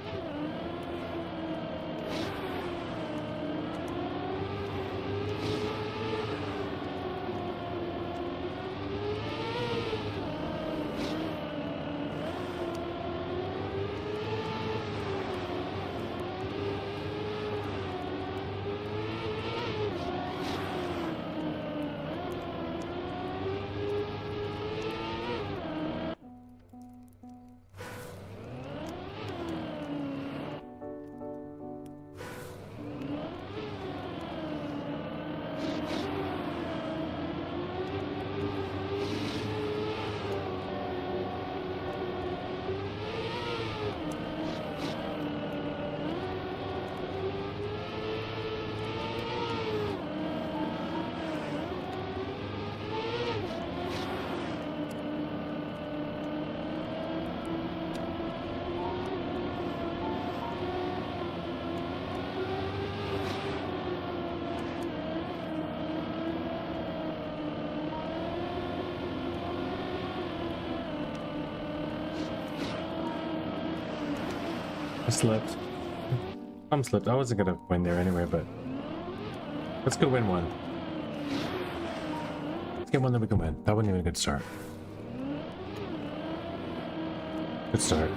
slipped. I'm slipped. I wasn't gonna win there anyway, but let's go win one. Let's get one that we can win. That wasn't even a good start. Good start.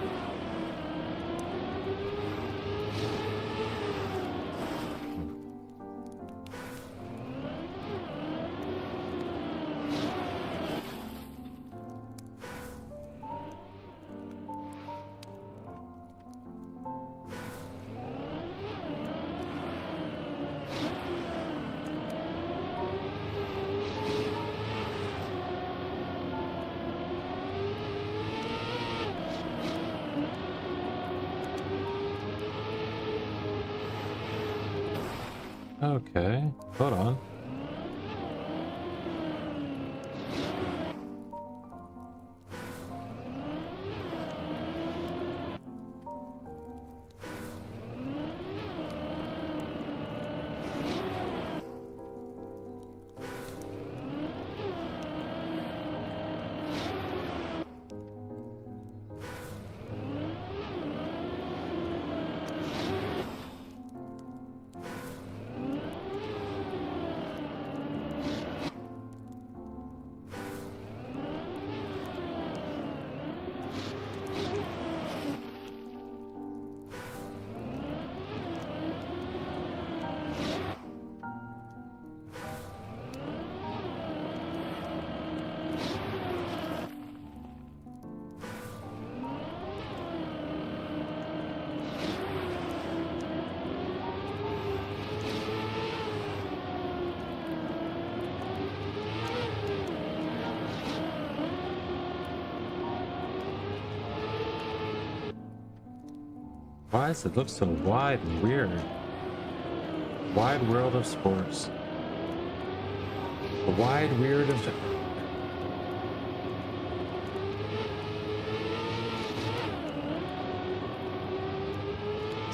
Okay, hold on. Why does it look so wide and weird? Wide world of sports. A wide weird of...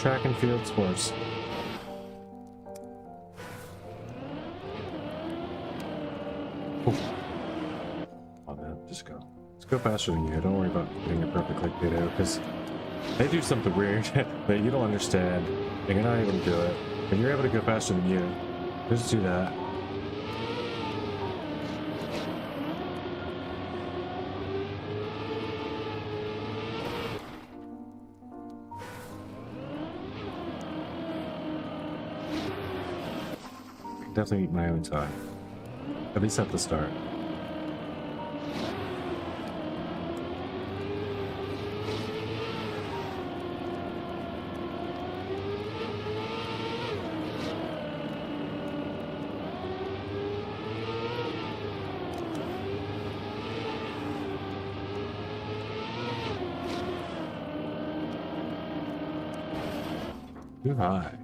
Track and field sports. Oof. Oh man, just go. Let's go faster than you. Don't worry about getting it perfect like they do, because they do something weird that you don't understand, and you're not able to do it, and you're able to go faster than you. Just do that. I can definitely eat my own time. At least at the start. Too high.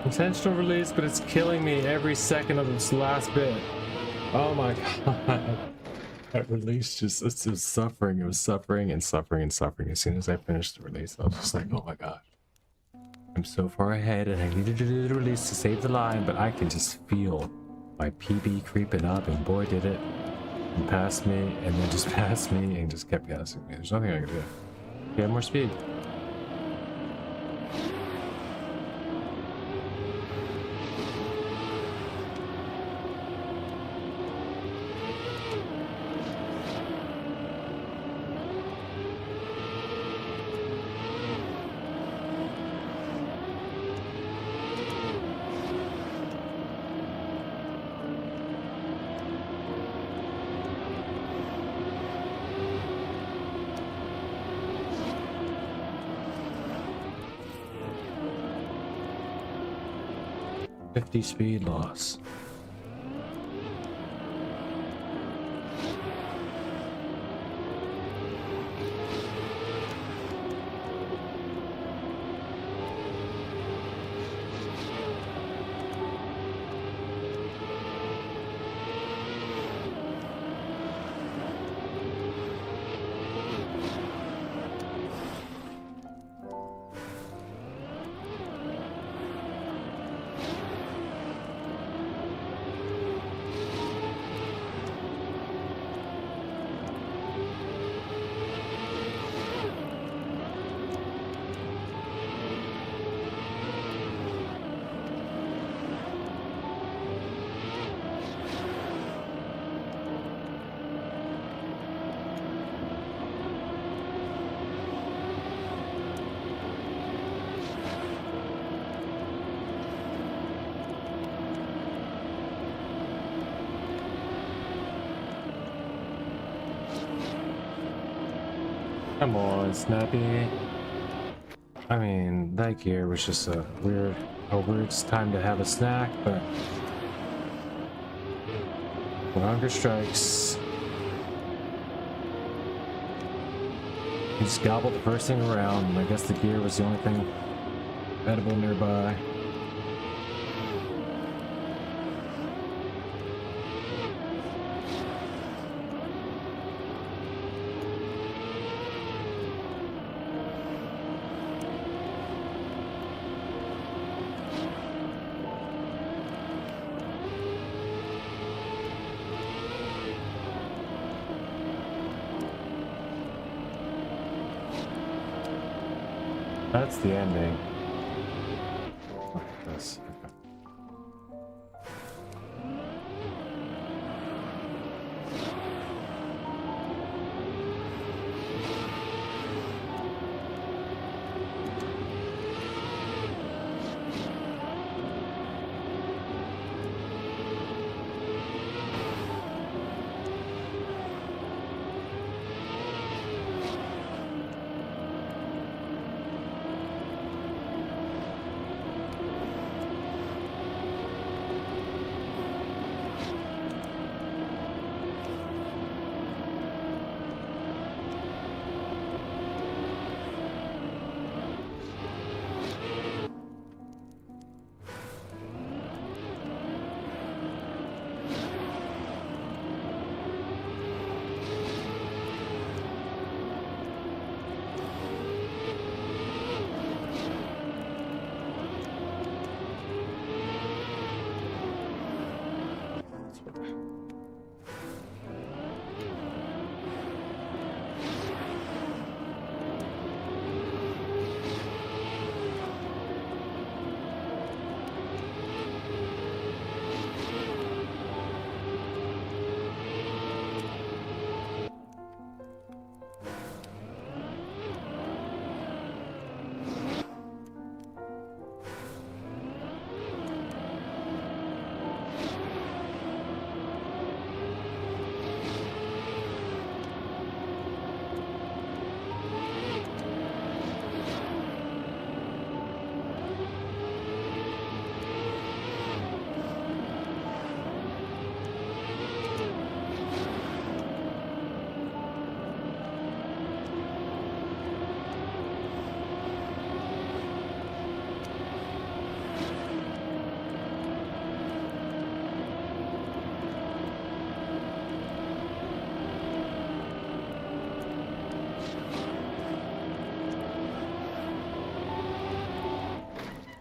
Intentional release, but it's killing me every second of this last bit. Oh my god. That release just, it's just suffering. It was suffering and suffering and suffering. As soon as I finished the release, I was just like, oh my gosh. I'm so far ahead and I needed to do the release to save the line, but I can just feel my PB creeping up, and boy did it. And passed me, and then just passed me, and just kept passing me. There's nothing I can do. Get more speed. Speed loss. Come on, Snappy. I mean, that gear was just a weird time to have a snack, but when hunger strikes, he just gobbled the first thing around, and I guess the gear was the only thing edible nearby. That's the ending. Look at this. Okay.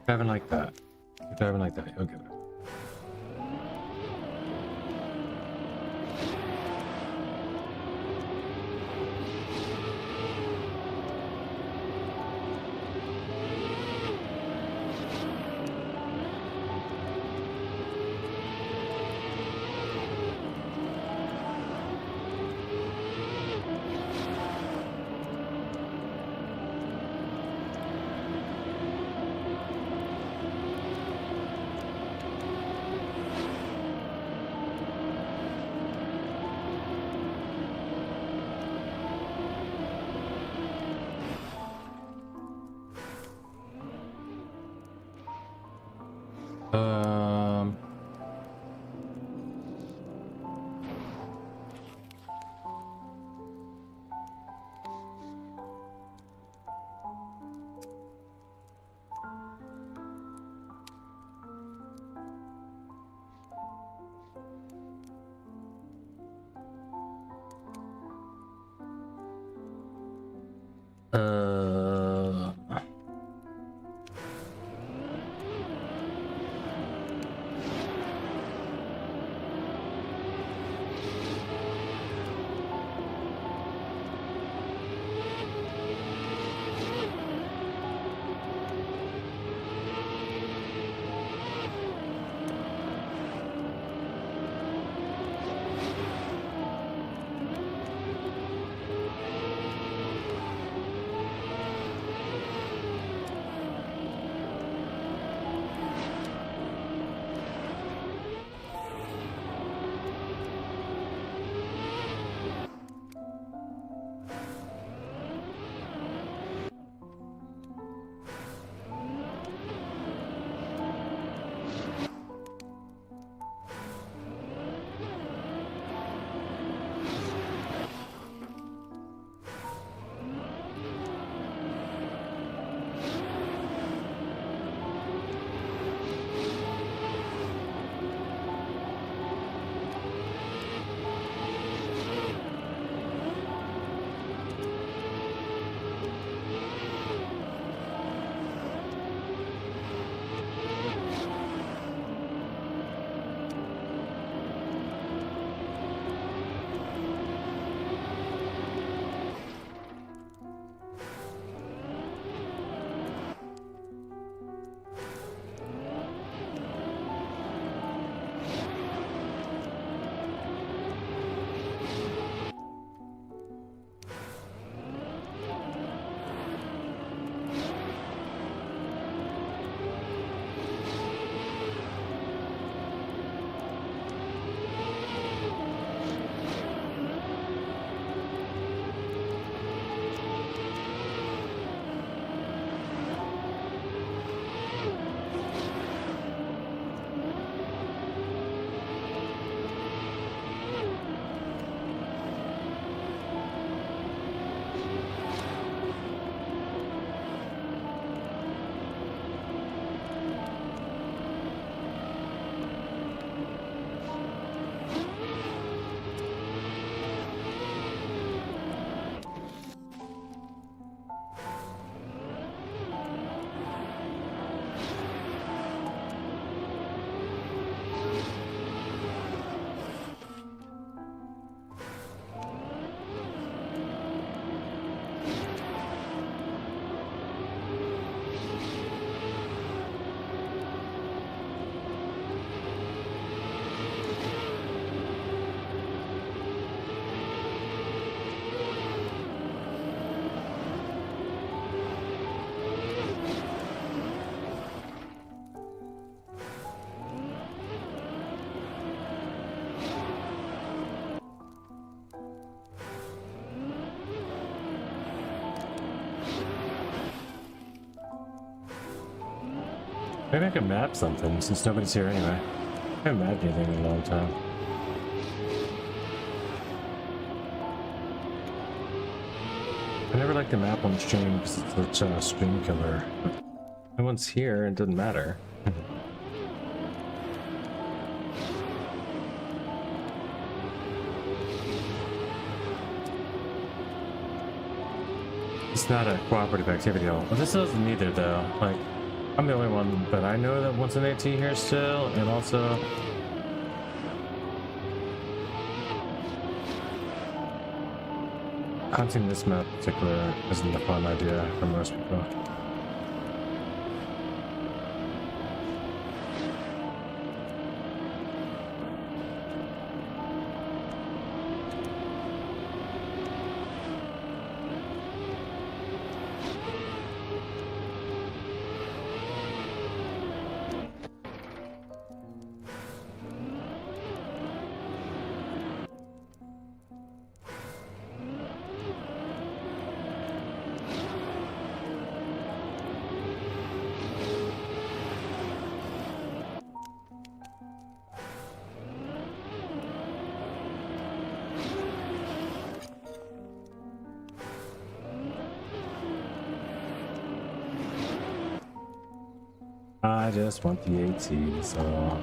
Driving like that. Keep driving like that. You'll get it. Um, uh, maybe I can map something since nobody's here anyway. I haven't mapped anything in a long time. I never liked the map on stream because it's such a stream killer. No one's here, it doesn't matter. It's not a cooperative activity at all. Well, this doesn't either though. Like, I'm the only one that I know that wants an AT here still, and also hunting this map in particular isn't a fun idea for most people. I just want the AT, so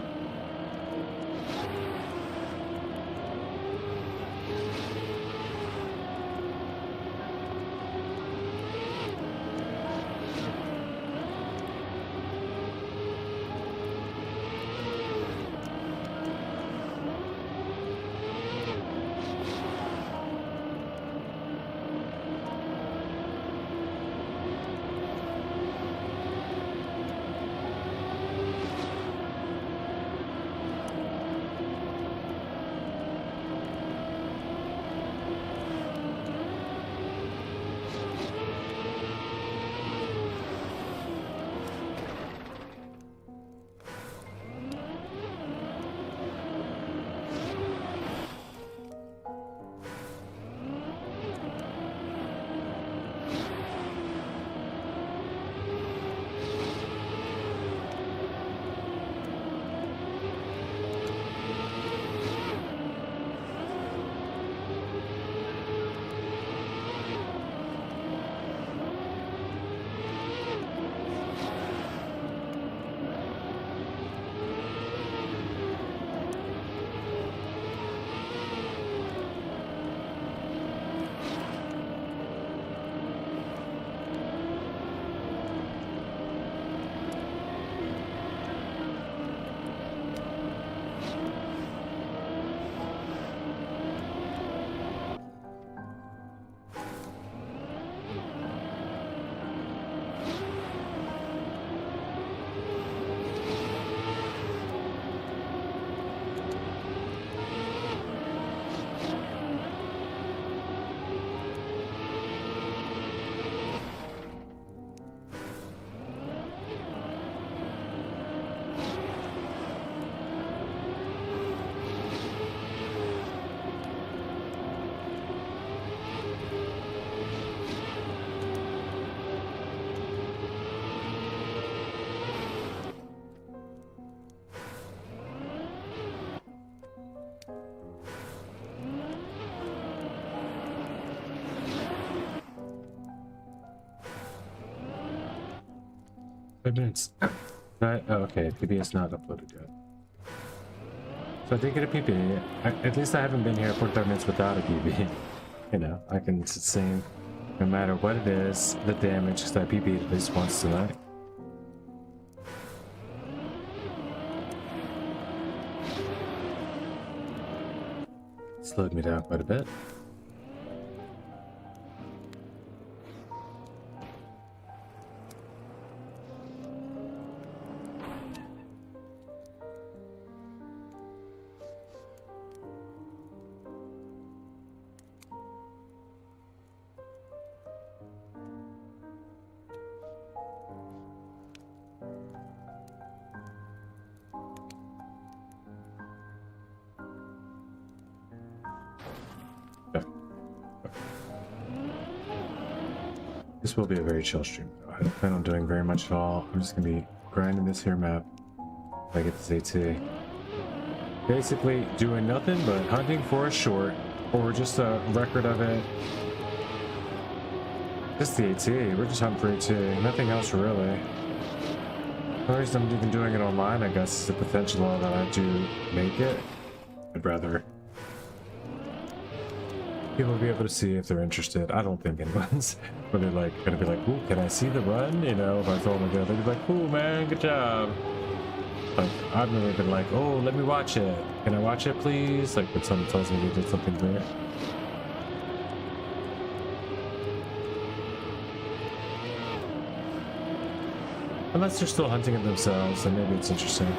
minutes. Oh, okay, PB is not uploaded yet. So I did get a PB. At least I haven't been here 45 minutes without a PB. You know, I can sustain, no matter what it is, the damage, because I PB'd at least once tonight. Slowed me down quite a bit. This will be a very chill stream. I don't plan on doing very much at all. I'm just gonna be grinding this here map if I get this AT. Basically doing nothing but hunting for a short or just a record of it. Just the AT. We're just hunting for AT. Nothing else really. The only reason I'm even doing it online, I guess, is the potential that I do make it. I'd rather People will be able to see if they're interested. I don't think anyone's really like gonna be like, ooh, can I see the run? You know, if I told them to go, they'd be like, ooh, man, good job. Like, I've never been like, oh, let me watch it. Can I watch it, please? Like, when someone tells me they did something great. Unless they're still hunting it themselves, then maybe it's interesting.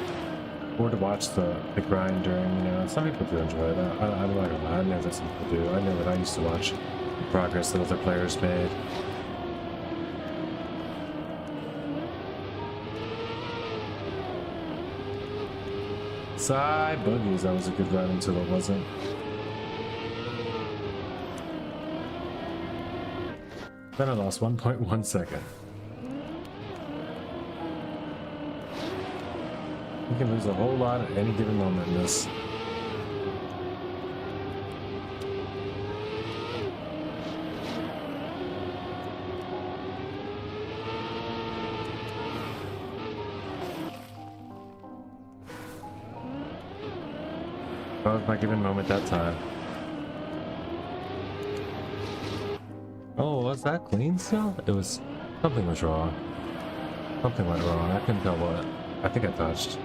Or to watch the grind during, you know, some people do enjoy that. I'm not gonna lie, I know that some people do. I know that I used to watch the progress that other players made. Side buggies, that was a good run until it wasn't. Then I lost 1.1 second. You can lose a whole lot at any given moment in this. That was my given moment that time. Oh, was that clean still? It was... something was wrong. Something went wrong. I couldn't tell what. I think I touched.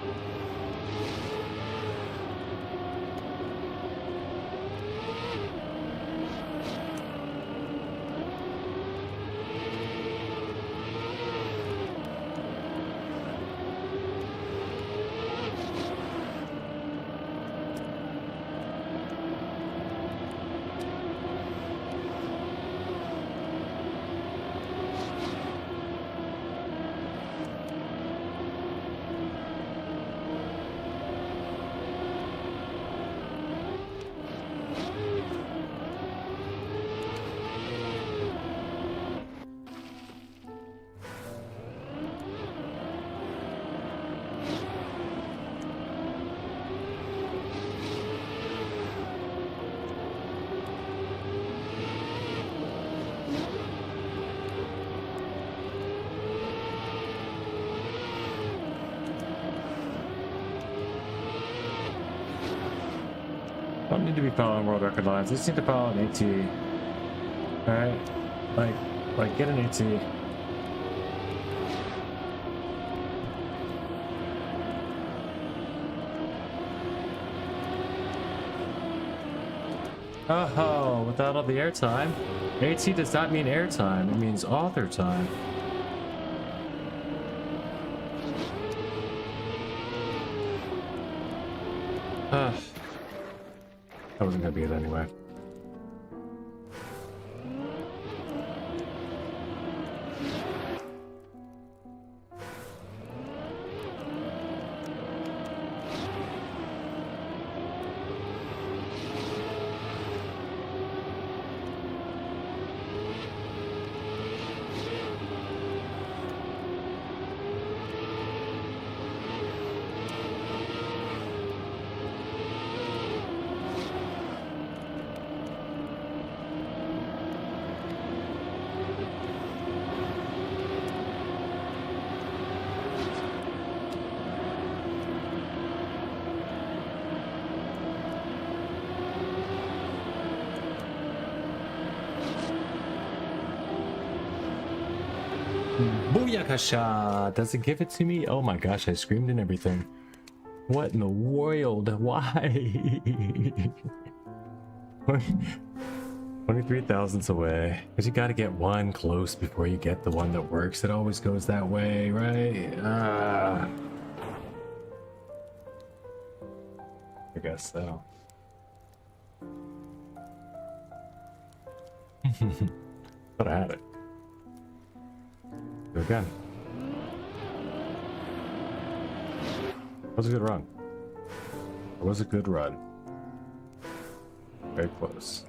Don't need to be following world record lines. They just need to follow an AT. Alright? Like get an AT. Oh, without all the airtime. AT does not mean airtime, it means author time. That wasn't gonna be it anyway. Booyakasha! Does it give it to me? Oh my gosh, I screamed and everything. What in the world? Why? 23 thousandths away. Because you gotta get one close before you get the one that works. It always goes that way, right? I guess so. But I had it. Do it again. That was a good run. It was a good run. Very close.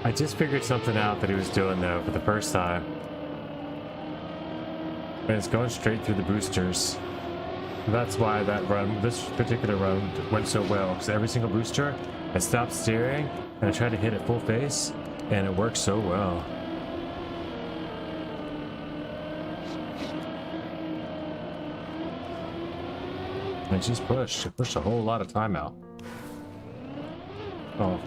I just figured something out that he was doing though for the first time. And it's going straight through the boosters. That's why that run, this particular run, went so well. Because every single booster, I stopped steering and I tried to hit it full face, and it worked so well. And she's pushed. She pushed a whole lot of time out. Oh.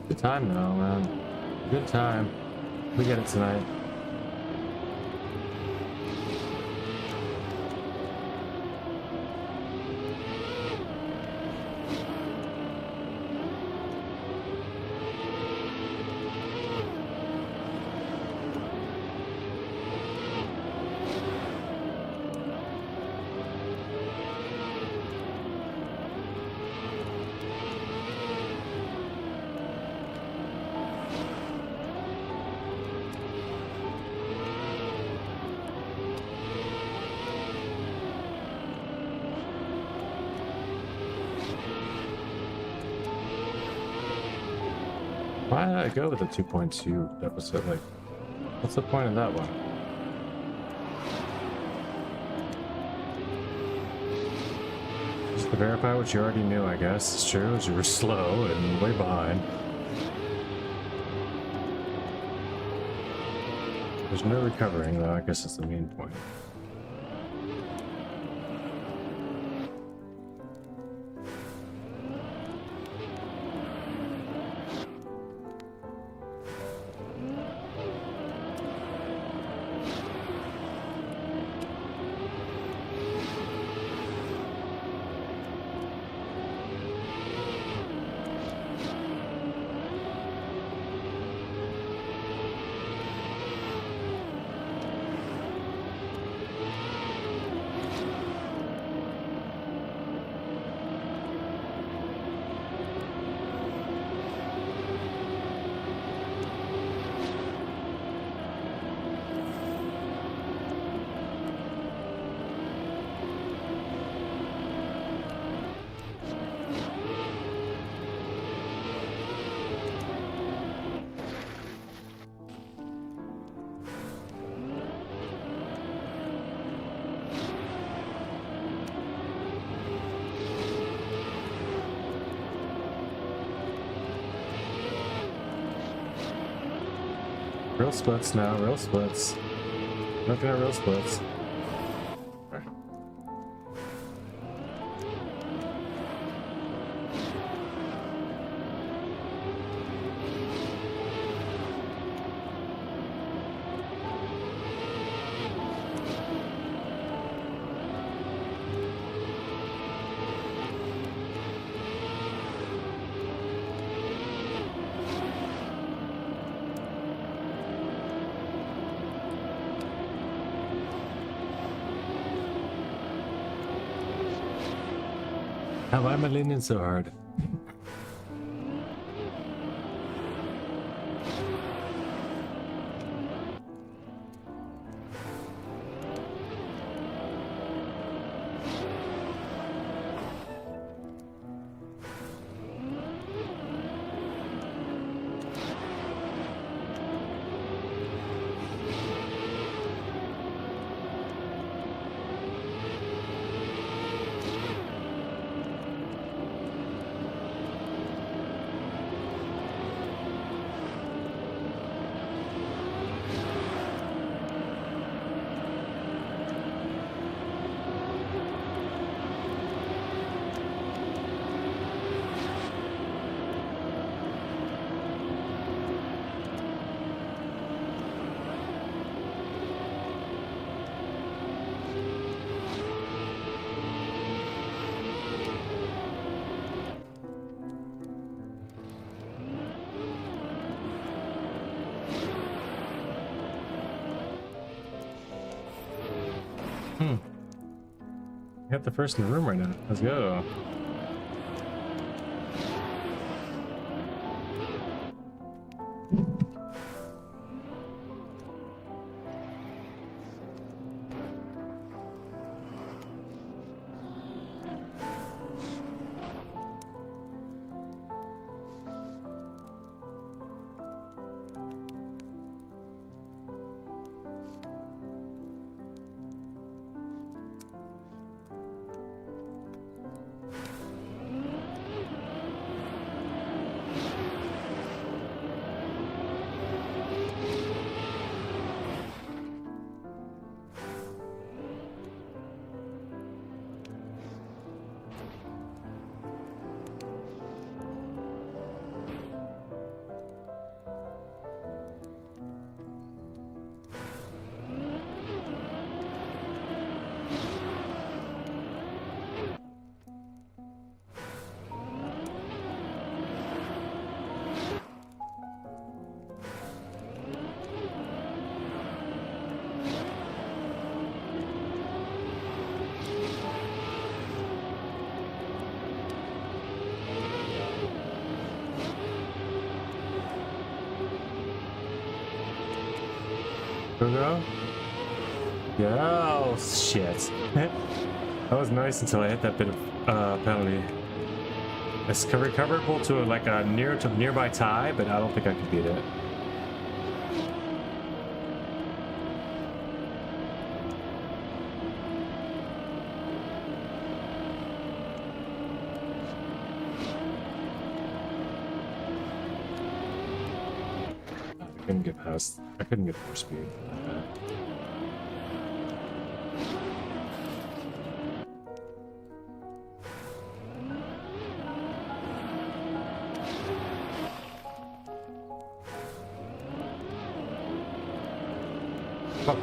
Good time though, man. Good time. We get it tonight. Why did I go with the 2.2 deficit? Like, what's the point of that one? Just to verify what you already knew, I guess. It's true, is you were slow and way behind. There's no recovering, though. I guess that's the main point. Real splits now, real splits. Looking at real splits. Okay. Why am I leaning so hard? Hmm. I got the first in the room right now. Let's go. Go. Oh shit. That was nice until I hit that bit of penalty. It's recoverable to like a nearby tie, but I don't think I can beat it. I couldn't get past. I couldn't get more speed. Oh.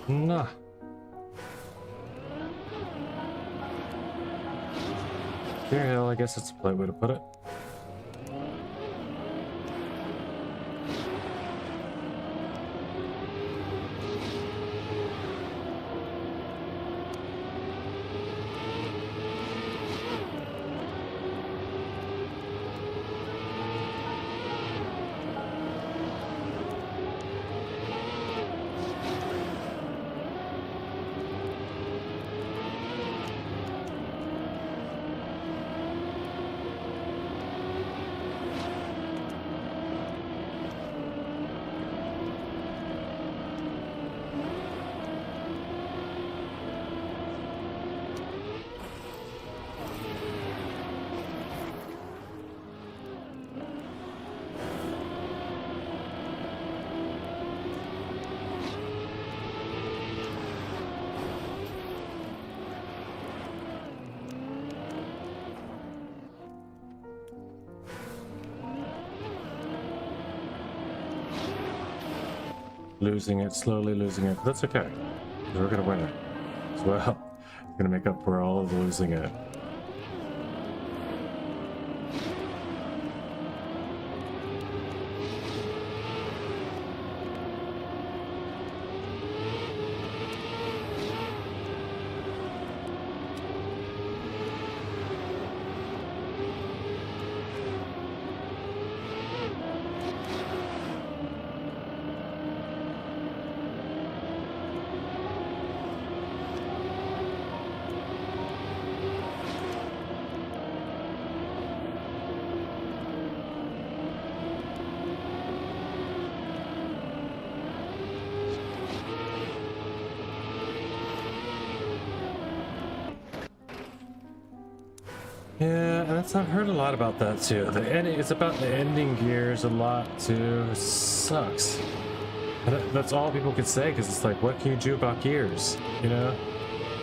Nah. Yeah, hell, I guess that's a polite way to put it. losing it, slowly losing it. But that's okay. 'Cause we're gonna win it as well. It's gonna make up for all of losing it. Yeah, and I've heard a lot about that too. The ending, it's about the ending gears a lot too. It sucks. And that's all people can say, because it's like, what can you do about gears? You know,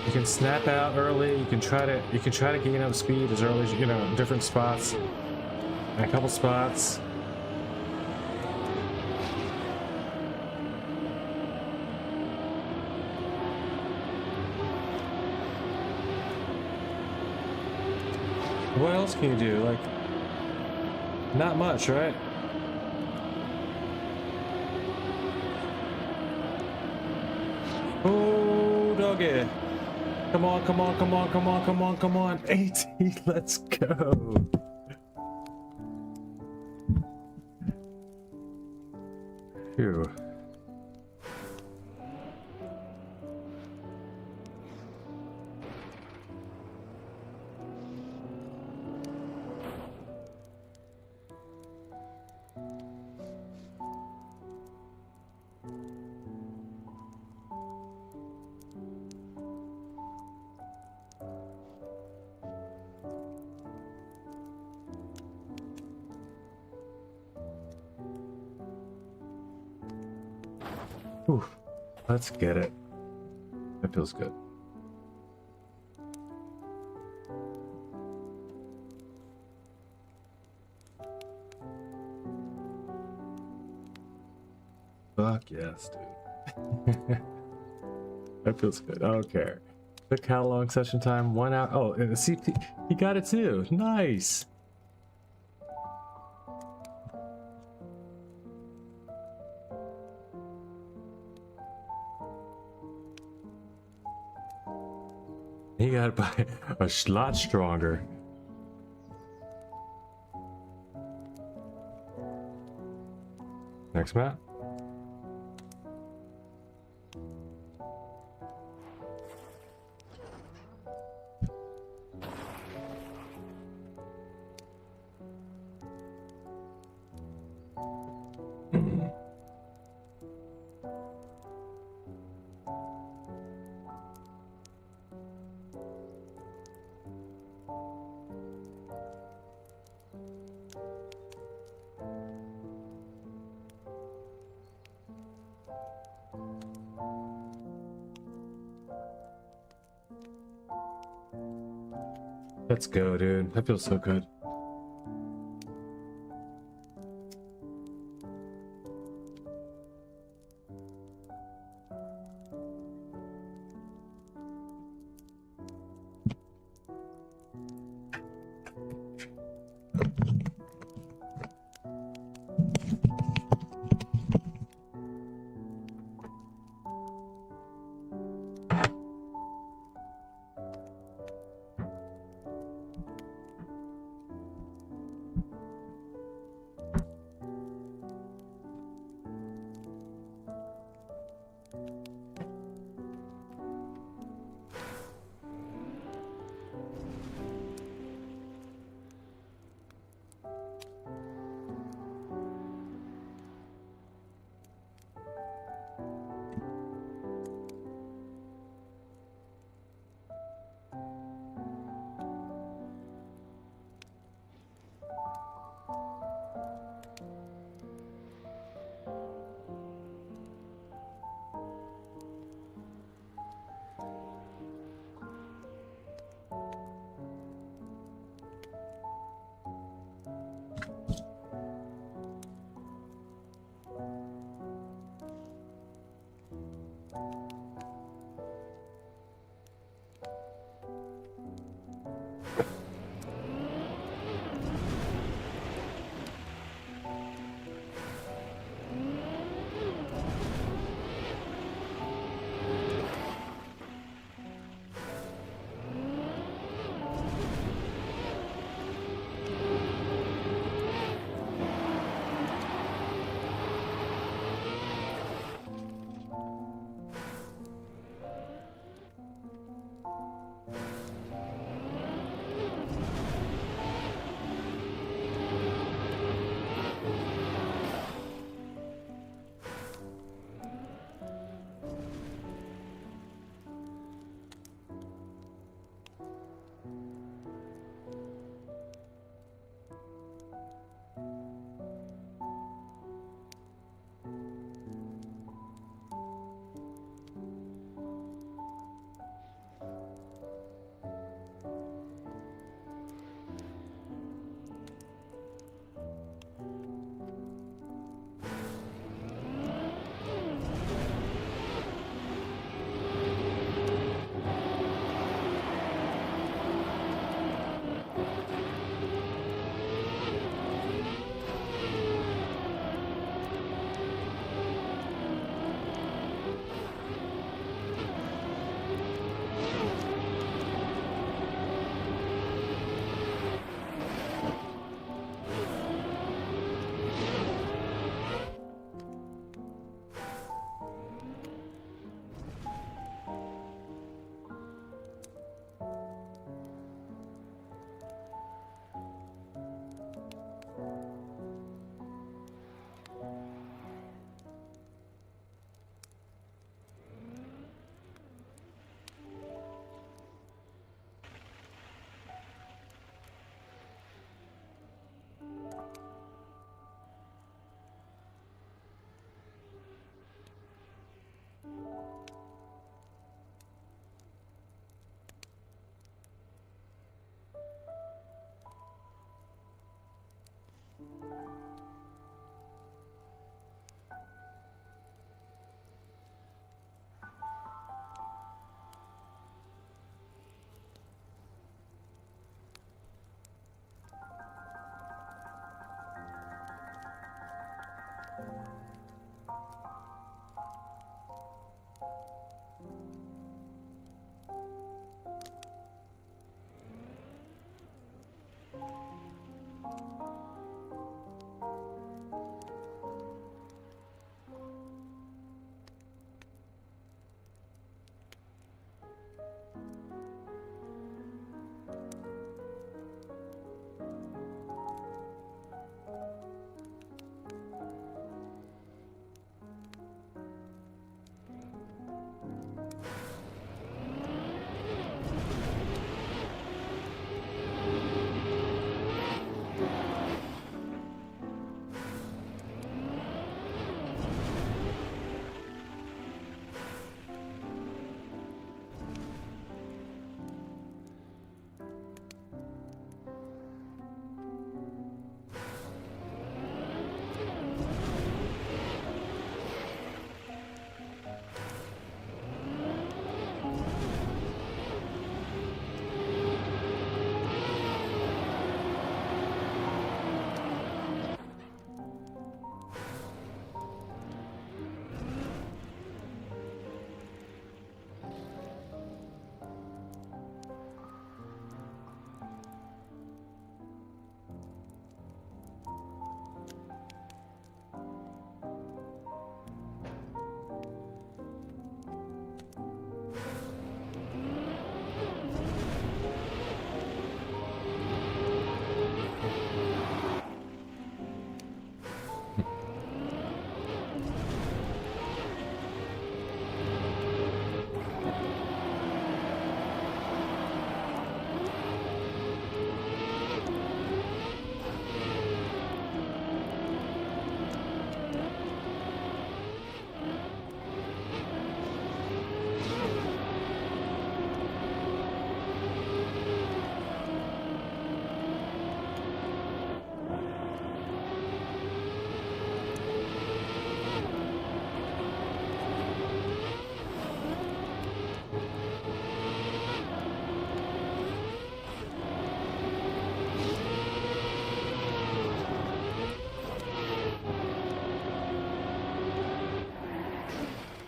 you can snap out early. You can try to gain up speed as early as you know, different spots, and a couple spots. What else can you do? Like, not much, right? Oh, doggy. Come on, come on, come on, come on, come on, come on. 80, let's go. Phew. Ooh, let's get it. That feels good. Fuck yes, dude. That feels good. I don't care. Look how long session time? 1 hour. Oh, and the CP, he got it too. Nice. He got it by a lot stronger. Next map. Let's go, dude. That feels so good.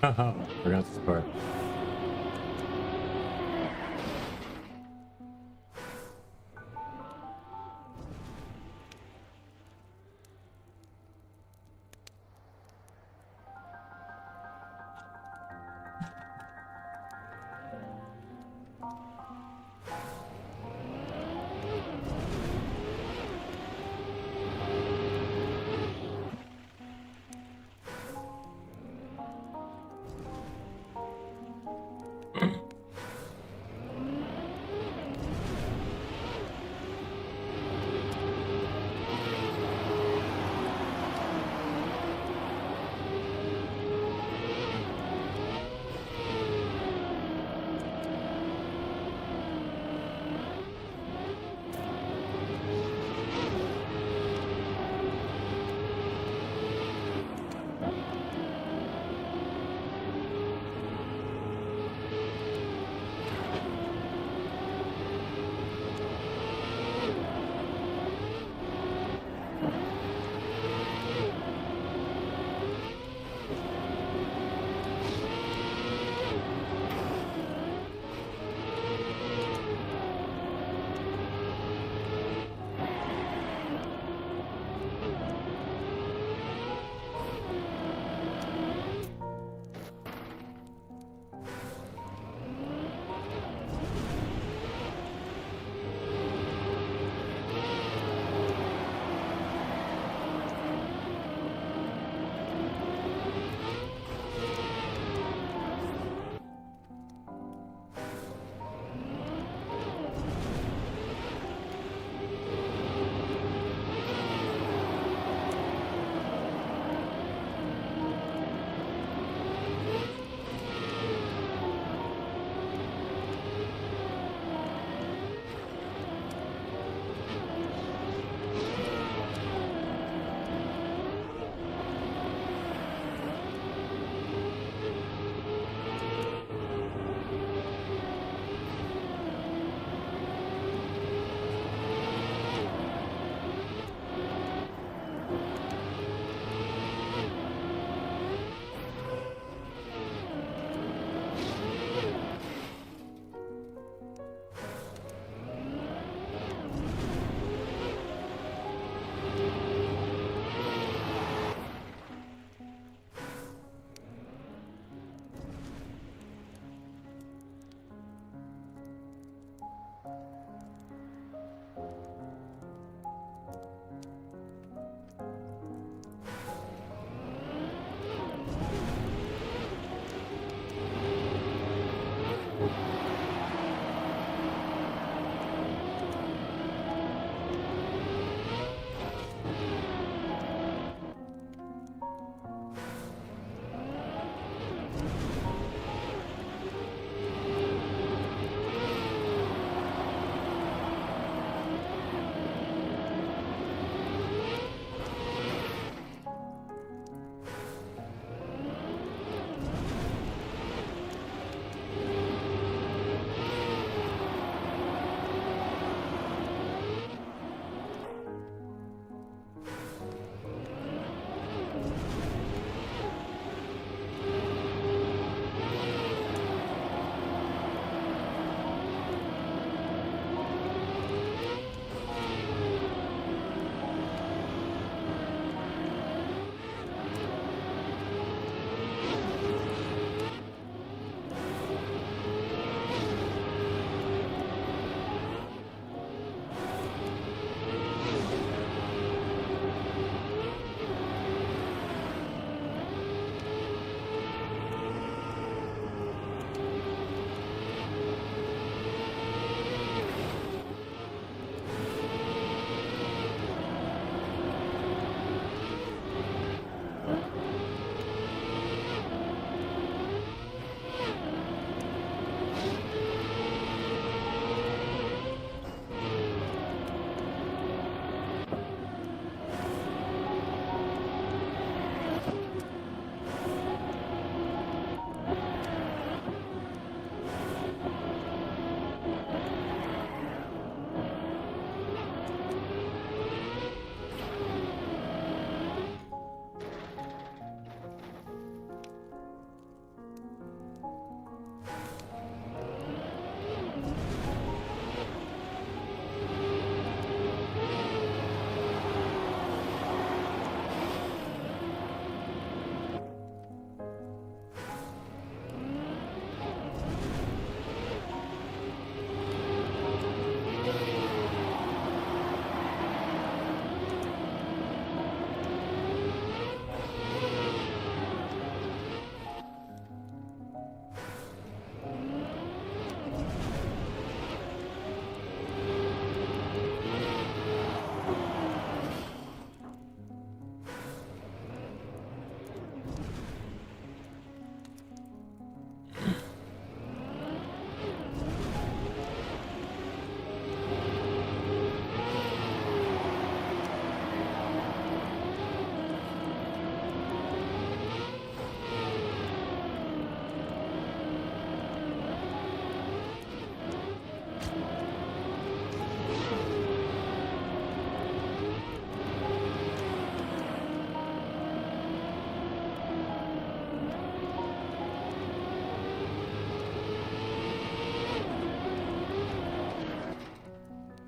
Haha, forgot this part.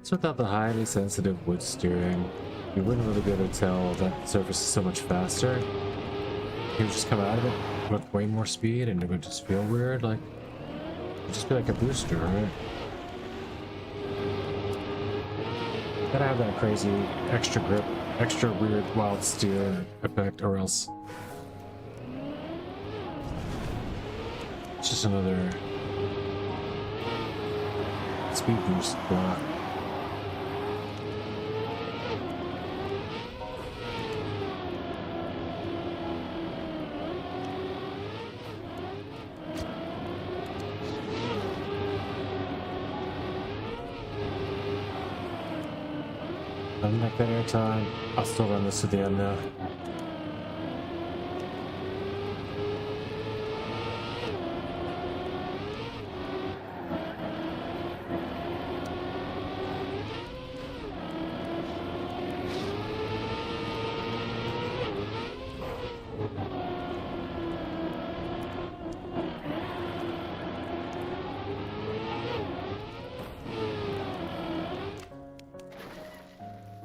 So without the highly sensitive wood steering, you wouldn't really be able to tell that the surface is so much faster. You would just come out of it with way more speed and it would just feel weird, like it'd just be like a booster, right? Gotta have that crazy extra grip, extra weird wild steer effect, or else it's just another speed boost block. I'm not that air time. I'll still run this to the end though.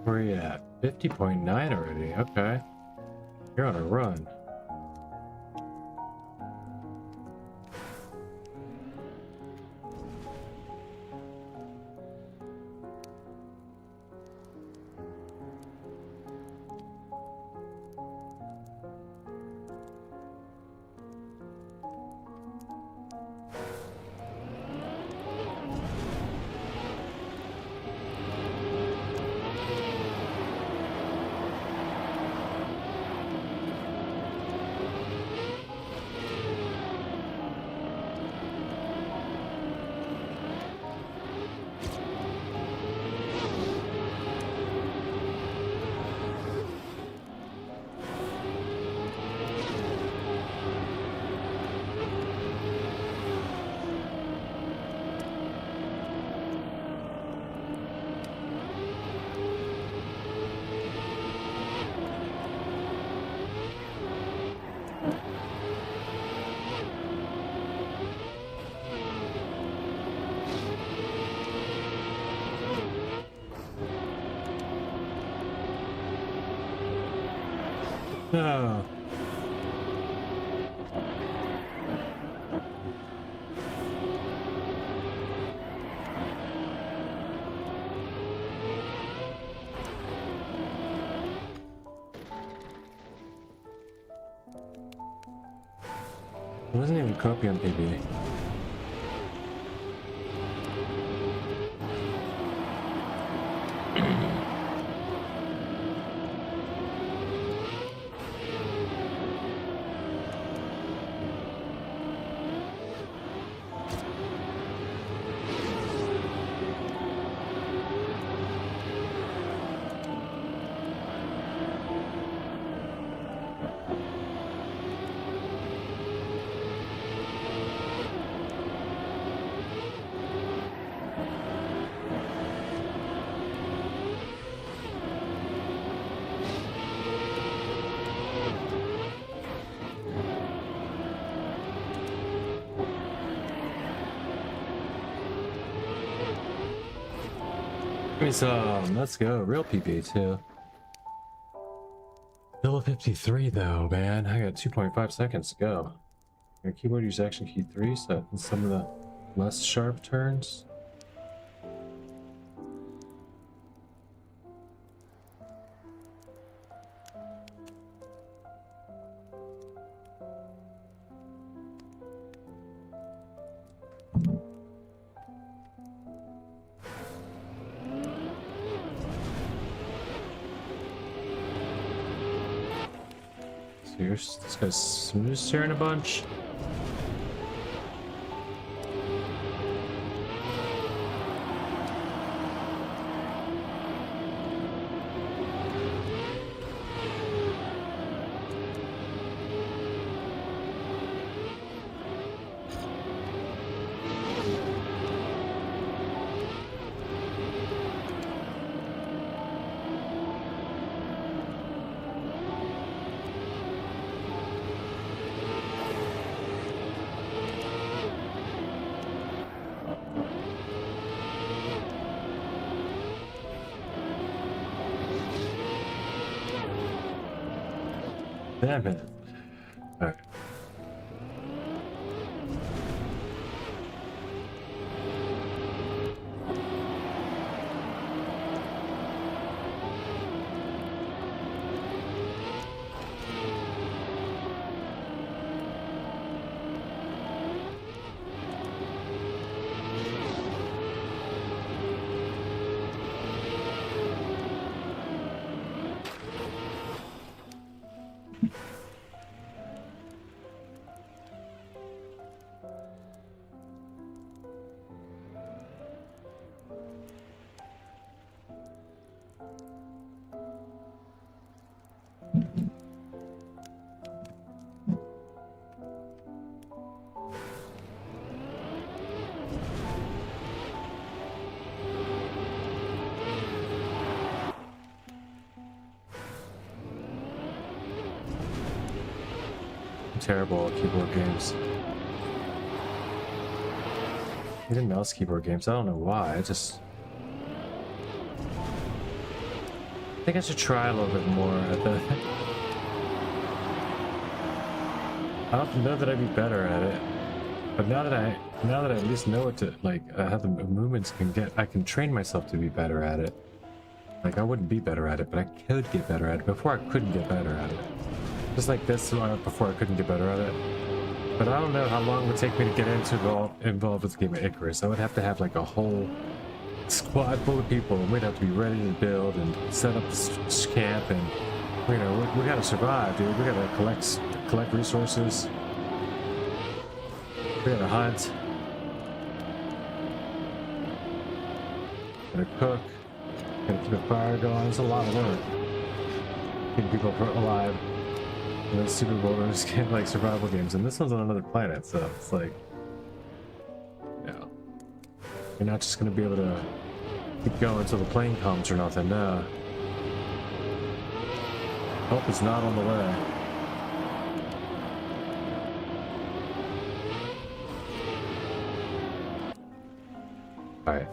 Where are you at? 50.9 already. Okay. You're on a run. No. It wasn't even copy on PB. Give me some. Let's go. Real PP too. Still 53 though, man. I got 2.5 seconds to go. Your keyboard use action key 3 so in some of the less sharp turns. This guy's smooth steering a bunch. Damn it. Alright. Terrible at keyboard games. Even mouse keyboard games, I don't know why. I think I should try a little bit more at the. I don't know that I'd be better at it, but now that I at least know what to like, how the movements can get, I can train myself to be better at it. Like I wouldn't be better at it, but I could get better at it. Before I couldn't get better at it. Just like this, before I couldn't get better at it. But I don't know how long it would take me to get involved with the game of Icarus. I would have to have like a whole squad full of people, and we'd have to be ready to build and set up this camp, and you know, we gotta survive, dude. We gotta collect resources. We gotta hunt. Gotta cook. Gotta keep a fire going. It's a lot of work. Keeping people alive. You know, stupid wilderness game, like survival games, and this one's on another planet, so it's like, you know, you're not just gonna be able to keep going until the plane comes or nothing. No, help is not on the way. All right.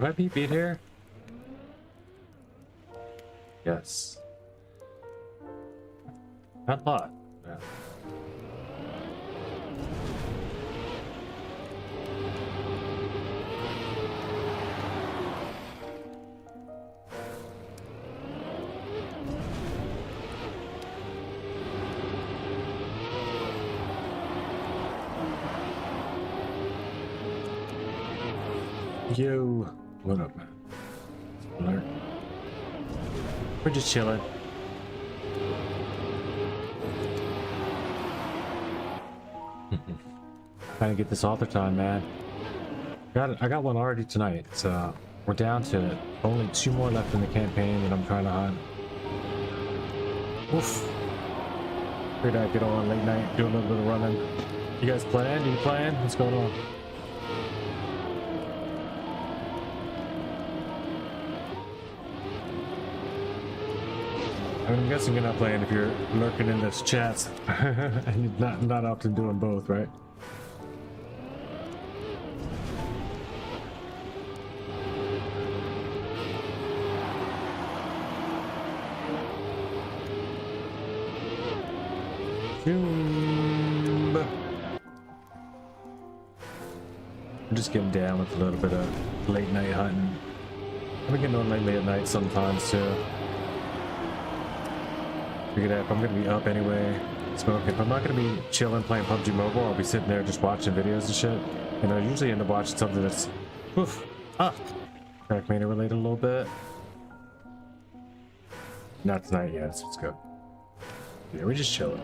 Do I beat here? Yes. Not a lot. Yeah. Yo, what up, man? Alert. We're just chilling. Trying to get this author time, man. I got one already tonight, so we're down to only 2 more left in the campaign that I'm trying to hunt. Oof. Figured I'd get on late night, do a little bit of running. You guys playing? Are you playing? What's going on? I'm guessing you're not playing if you're lurking in this chats and you're not often doing both, right? Zooooomb. I'm just getting down with a little bit of late night hunting. I've been getting on lately at night sometimes too. Figured out if I'm gonna be up anyway, smoking. If I'm not gonna be chilling playing PUBG Mobile, I'll be sitting there just watching videos and shit. And I usually end up watching something that's Trackmania related a little bit. Not tonight yet, so it's good. Yeah, we're just chilling.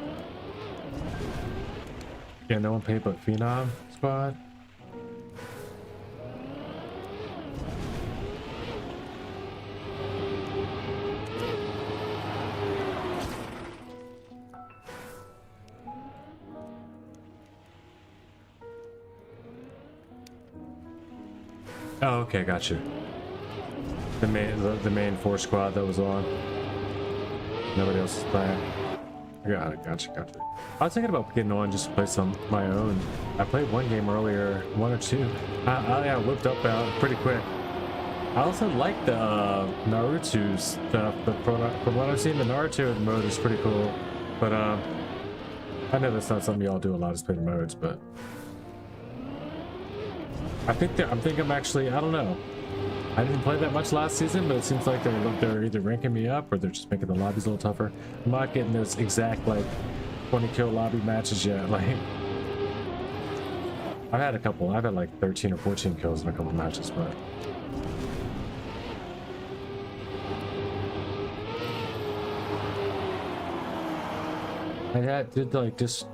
Yeah, no one paid but Phenom Squad. Oh, okay, got you. The main 4 squad that was on. Nobody else is playing. I got it, gotcha. I was thinking about getting on just to play some my own. I played one game earlier, 1 or 2. I whipped up out pretty quick. I also like the Naruto stuff, but from what I've seen, the Naruto mode is pretty cool. But I know that's not something y'all do a lot, is play the modes, but I think I'm actually, I don't know. I didn't play that much last season, but it seems like they're either ranking me up or they're just making the lobbies a little tougher. I'm not getting those exact like 20 kill lobby matches yet. Like I've had a couple. I've had like 13 or 14 kills in a couple matches, but I did like just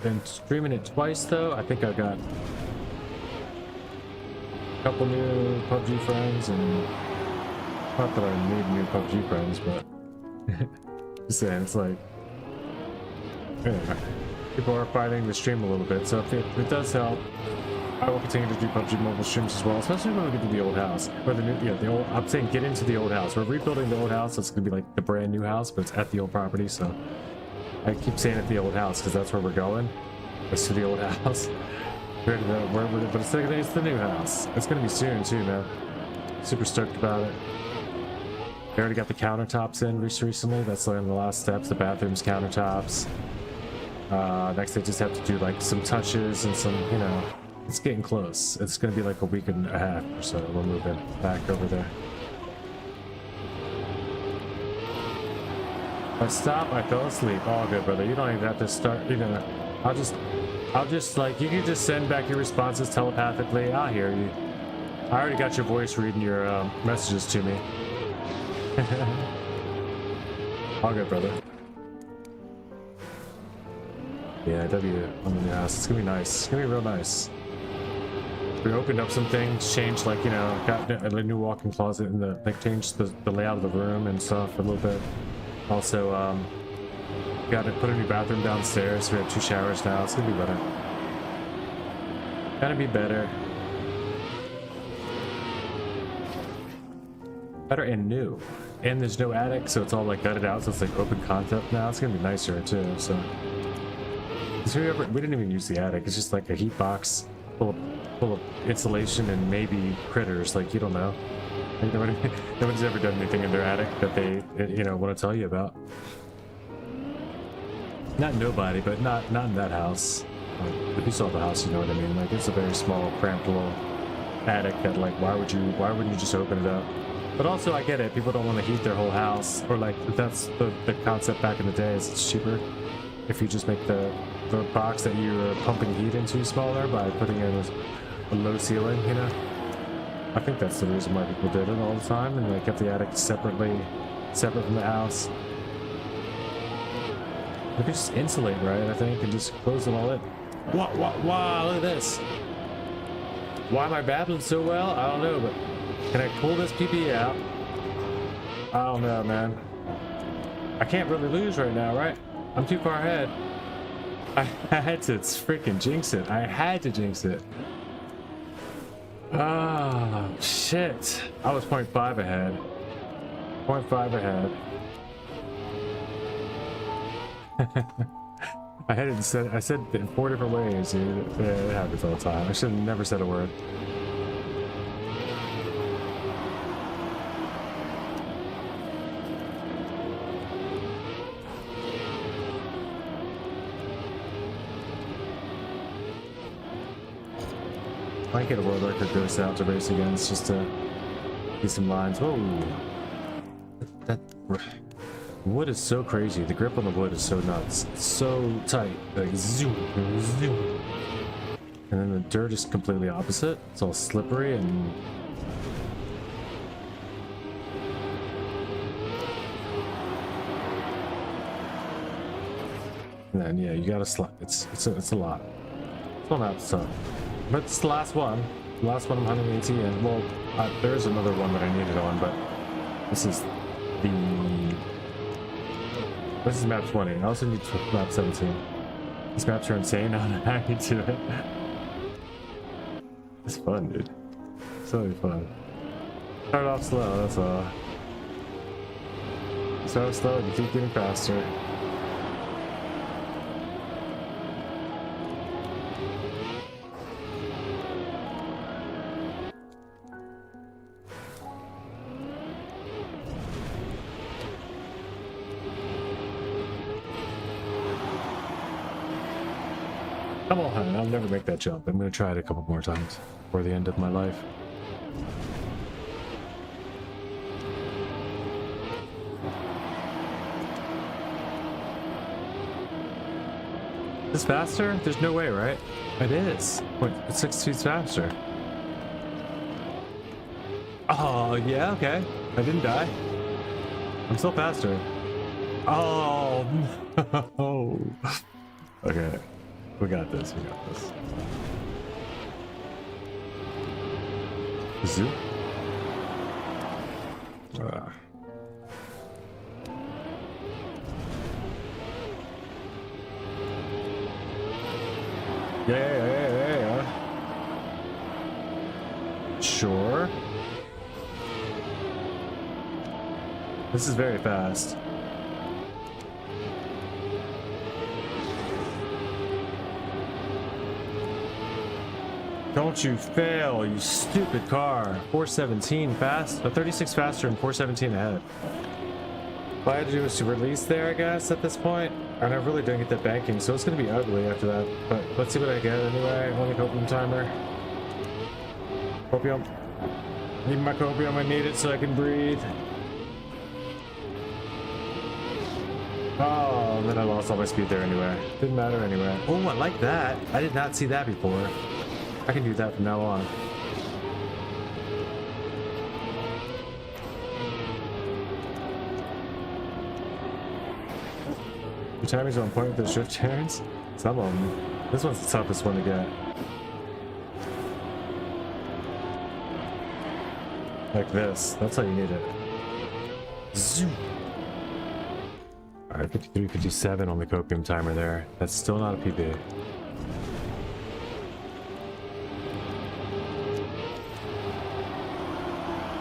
been streaming it twice though. I think I got couple new PUBG friends, and not that I need new PUBG friends, but just saying, it's like anyway, people are fighting the stream a little bit, so if it does help, I will continue to do PUBG mobile streams as well, especially when we get to the old house, or the new, yeah, the old. I'm saying get into the old house. We're rebuilding the old house, so it's gonna be like the brand new house, but it's at the old property. So I keep saying at the old house because that's where we're going. It's to the old house. But it's the new house. It's gonna be soon too, man. Super stoked about it. They already got the countertops in recently. That's like the last steps. The bathrooms, countertops. Next they just have to do like some touches and some, you know, it's getting close. It's gonna be like a week and a half or so. We're moving back over there. If I stop, I fell asleep. All good, brother. You don't even have to start. You know, I'll just like, you can just send back your responses telepathically. I'll hear you. I already got your voice reading your messages to me. All good, brother. Yeah, W on the new house. It's gonna be nice. It's gonna be real nice. We opened up some things, changed like, you know, got a new walk-in closet and like changed the layout of the room and stuff a little bit. Also, got to put a new bathroom downstairs. We have 2 showers now. It's gonna be better. Gotta be better. Better and new. And there's no attic, so it's all like gutted out, so it's like open concept now. It's gonna be nicer too. So we didn't even use the attic. It's just like a heat box full of insulation and maybe critters. Like, you don't know. Like, nobody's ever done anything in their attic that they, you know, want to tell you about. Not nobody, but not in that house. Like, if you saw the house, you know what I mean. Like, it's a very small, cramped little attic that, like, why wouldn't you just open it up? But also, I get it. People don't want to heat their whole house, or like that's the concept back in the day. Is it's cheaper if you just make the box that you're pumping heat into smaller by putting in a low ceiling. You know, I think that's the reason why people did it all the time, and they kept the attic separate from the house. They could just insulate, right? I think, and just close it all in. Wow! Look at this. Why am I battling so well? I don't know, but can I pull this PP out? I don't know, man. I can't really lose right now, right? I'm too far ahead. I had to freaking jinx it. I had to jinx it. Ah, shit. I was 0.5 ahead. 0.5 ahead. I said it in 4 different ways, dude. Yeah, it happens all the time. I should have never said a word. I might get a world record ghost out to race against just to get some lines. Whoa! That wood is so crazy. The grip on the wood is so nuts. It's so tight. Like zoom, zoom. And then the dirt is completely opposite. It's all slippery and then yeah, you gotta slide. It's a lot. It's one out tough. But it's the last one. The last one I'm hunting AT in. Well, there's another one that I needed on, but this is map 20. I also need map 17. These maps are insane. I need to do it. It's fun, dude. It's really fun. Start off slow, that's all. Start off slow and you keep getting faster. Come on, I'll never make that jump. I'm gonna try it a couple more times before the end of my life. Is this faster? There's no way, right? It is. Wait, it's 6 speeds faster. Oh, yeah, okay. I didn't die. I'm still faster. Oh, no. Okay. We got this, we got this. Zoo? Yeah. Sure. This is very fast. Don't you fail, you stupid car. 417 fast, 36 faster and 417 ahead. All I had to do was to release there, I guess, at this point. And I really didn't get that banking, so it's gonna be ugly after that. But let's see what I get anyway. Only copium timer. Copium. Need my copium, I need it so I can breathe. Oh, and then I lost all my speed there anyway. Didn't matter anyway. Oh, I like that. I did not see that before. I can do that from now on. Your timing's on point with the shift turns? Some of them. This one's the toughest one to get. Like this. That's how you need it. Zoom. Alright, 53, 57 on the copium timer there. That's still not a PB.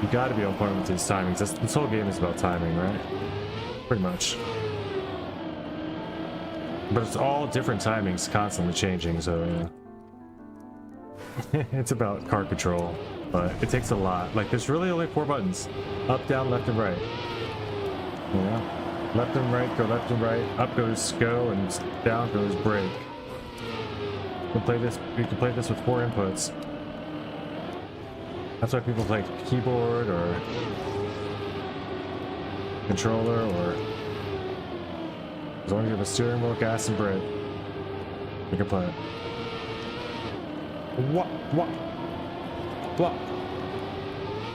You gotta be on point with these timings. This whole game is about timing, right? Pretty much. But it's all different timings, constantly changing, so yeah. It's about car control, but it takes a lot. Like, there's really only 4 buttons: up, down, left, and right. Yeah, left and right go left and right. Up goes go, and down goes brake. You can play this. You can play this with 4 inputs. That's why people play keyboard or controller, or as long as you have a steering wheel, gas, and brake, you can play it. What?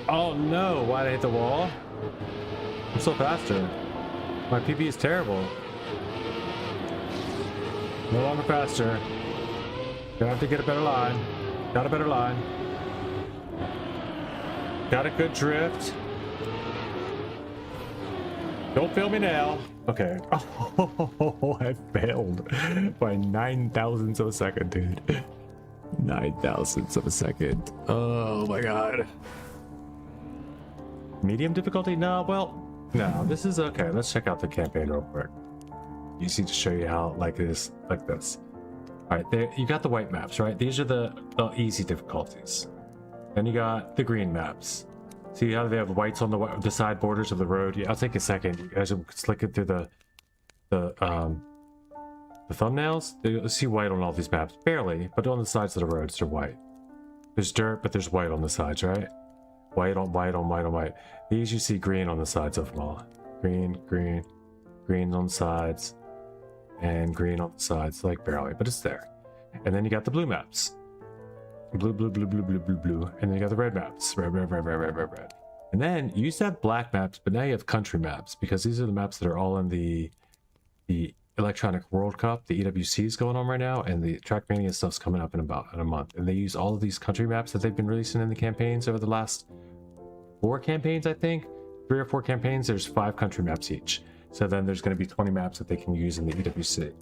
Oh no, why did I hit the wall? I'm so faster. My PB is terrible. No longer faster. Gonna have to get a better line. Got a better line. Got a good drift. Don't fail me now. Okay. Oh, I failed by 9 thousandths of a second, dude. 9 thousandths of a second. Oh my god. Medium difficulty? No, well, no, this is okay. Let's check out the campaign real quick. You see, to show you how like this. All right, there you got the white maps, right? These are the easy difficulties. Then you got the green maps. See how they have whites on the side borders of the road? Yeah, I'll take a second. You guys will click it through the thumbnails. You'll see white on all these maps, barely, but on the sides of the roads they're white. There's dirt, but there's white on the sides, right? White on white on white on white. These you see green on the sides of them all. Green on the sides, and green on the sides, like barely, but it's there. And then you got the blue maps. Blue, and then you got the red maps. Red. And then you used to have black maps, but now you have country maps, because these are the maps that are all in the Electronic World Cup. The EWC is going on right now, and the Trackmania stuff's coming up in a month. And they use all of these country maps that they've been releasing in the campaigns over the last 4 campaigns, I think. 3 or 4 campaigns, there's 5 country maps each. So then there's going to be 20 maps that they can use in the EWC.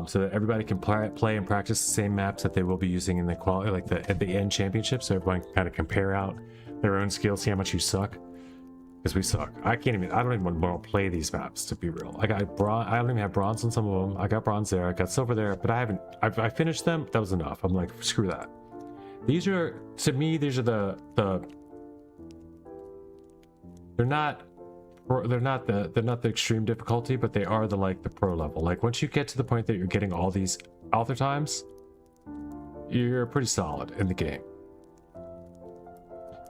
So that everybody can play and practice the same maps that they will be using in the quality, like at the end championships, so everyone can kind of compare out their own skills, see how much you suck. Because we suck. I don't even want to play these maps, to be real. I don't even have bronze on some of them. I got bronze there, I got silver there, but I finished them. That was enough. I'm like, screw that. These are, to me, these are they're not the extreme difficulty, but they are the pro level. Like, once you get to the point that you're getting all these author times, you're pretty solid in the game.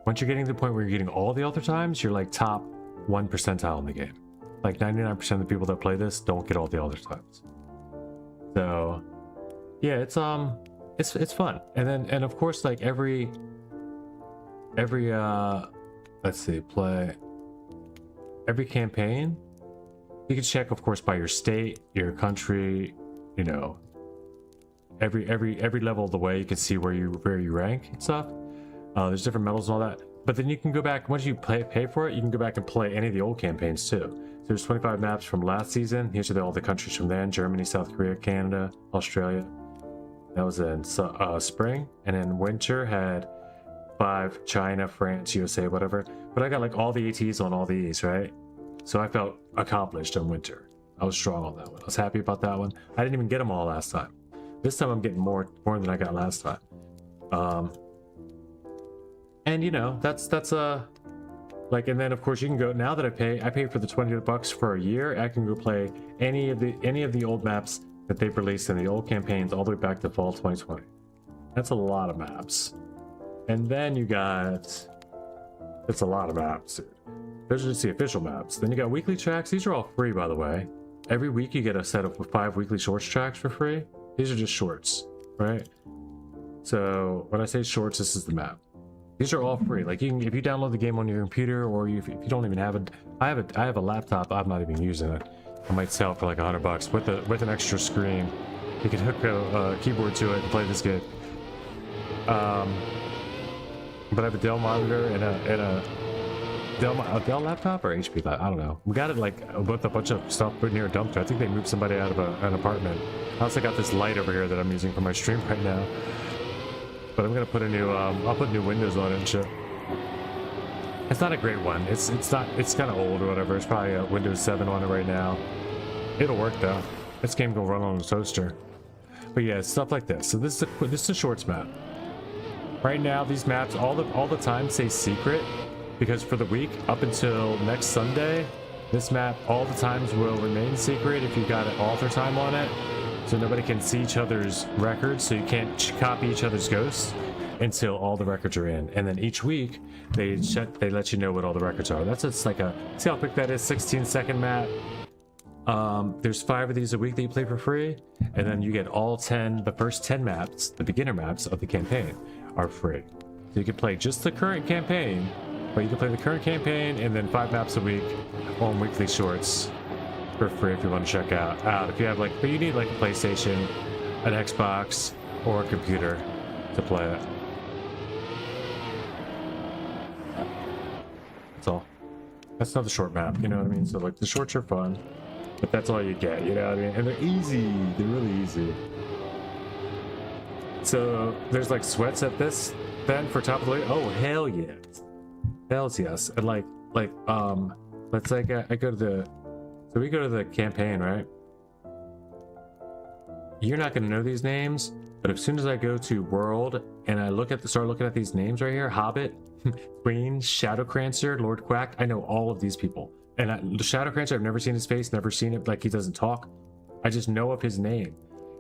Once you're getting to the point where you're getting all the author times, you're like top 1 percentile in the game. Like 99% of the people that play this don't get all the author times. So yeah, it's fun. And of course, like every let's see, every campaign, you can check, of course, by your state, your country, you know, every level of the way. You can see where you rank and stuff. There's different medals and all that. But then you can go back, once you pay for it, you can go back and play any of the old campaigns too. So there's 25 maps from last season. Here's all the countries from then: Germany, South Korea, Canada, Australia. That was in spring. And then winter had 5: China, France, USA, whatever. But I got like all the ATs on all these, right? So I felt accomplished in winter. I was strong on that one. I was happy about that one. I didn't even get them all last time. This time I'm getting more than I got last time. And you know, that's like, and then of course you can go, now that I pay for the $20 for a year, I can go play any of the old maps that they've released in the old campaigns all the way back to fall 2020. That's a lot of maps. And then you got, it's a lot of maps, dude. Those are just the official maps. Then you got weekly tracks. These are all free, by the way. Every week you get a set of 5 weekly shorts tracks for free. These are just shorts, right? So when I say shorts, this is the map. These are all free. Like, you can, if you download the game on your computer, or if you don't even have it, I have a laptop. I'm not even using it. I might sell it for like $100 with an extra screen. You can hook a keyboard to it and play this game. But I have a Dell monitor and a Dell laptop or HP laptop. I don't know. We got it like with a bunch of stuff put near a dumpster. I think they moved somebody out of an apartment. I also got this light over here that I'm using for my stream right now. But I'm gonna put a new I'll put new windows on it and shit. It's not a great one. It's kind of old or whatever. It's probably a Windows 7 on it right now. It'll work though. This game will run on a toaster. But yeah, stuff like this. So this is a shorts map. Right now, these maps all the time say secret, because for the week up until next Sunday, this map all the times will remain secret if you got an author time on it, so nobody can see each other's records, so you can't copy each other's ghosts until all the records are in. And then each week they let you know what all the records are. That's just like a, see how quick that is, 16-second map. There's 5 of these a week that you play for free, and then you get all 10, the first 10 maps, the beginner maps of the campaign are free. So you can play just the current campaign, but you can play the current campaign and then 5 maps a week on weekly shorts for free if you want to check out. If you have like, but you need like a PlayStation, an Xbox, or a computer to play it. That's all. That's not the short map, you know what I mean? So like the shorts are fun, but that's all you get, you know what I mean? And they're easy, they're really easy. So there's like sweats at this then for top of the league. Oh hell yes, hells yes. And like let's say I go to the, so we go to the campaign, right? You're not gonna know these names, but as soon as I go to world and I start looking at these names right here, Hobbit, Queen, Shadowcrancer, Lord Quack, I know all of these people. And the Shadowcrancer, I've never seen his face, never seen it, like he doesn't talk. I just know of his name.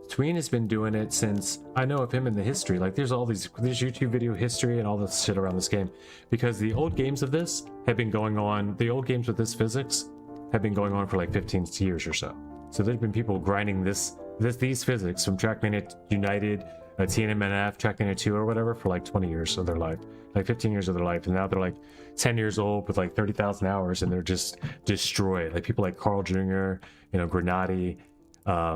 Tween has been doing it since I know of him in the history. Like there's YouTube video history and all this shit around this game, because the old games of this have been going on. The old games with this physics have been going on for like 15 years or so. So there's been people grinding these physics from Trackmania United, TNMNF, Trackmania 2 or whatever for like 20 years of their life, like 15 years of their life, and now they're like 10 years old with like 30,000 hours, and they're just destroyed. Like people like Carl Jr., you know, Granati,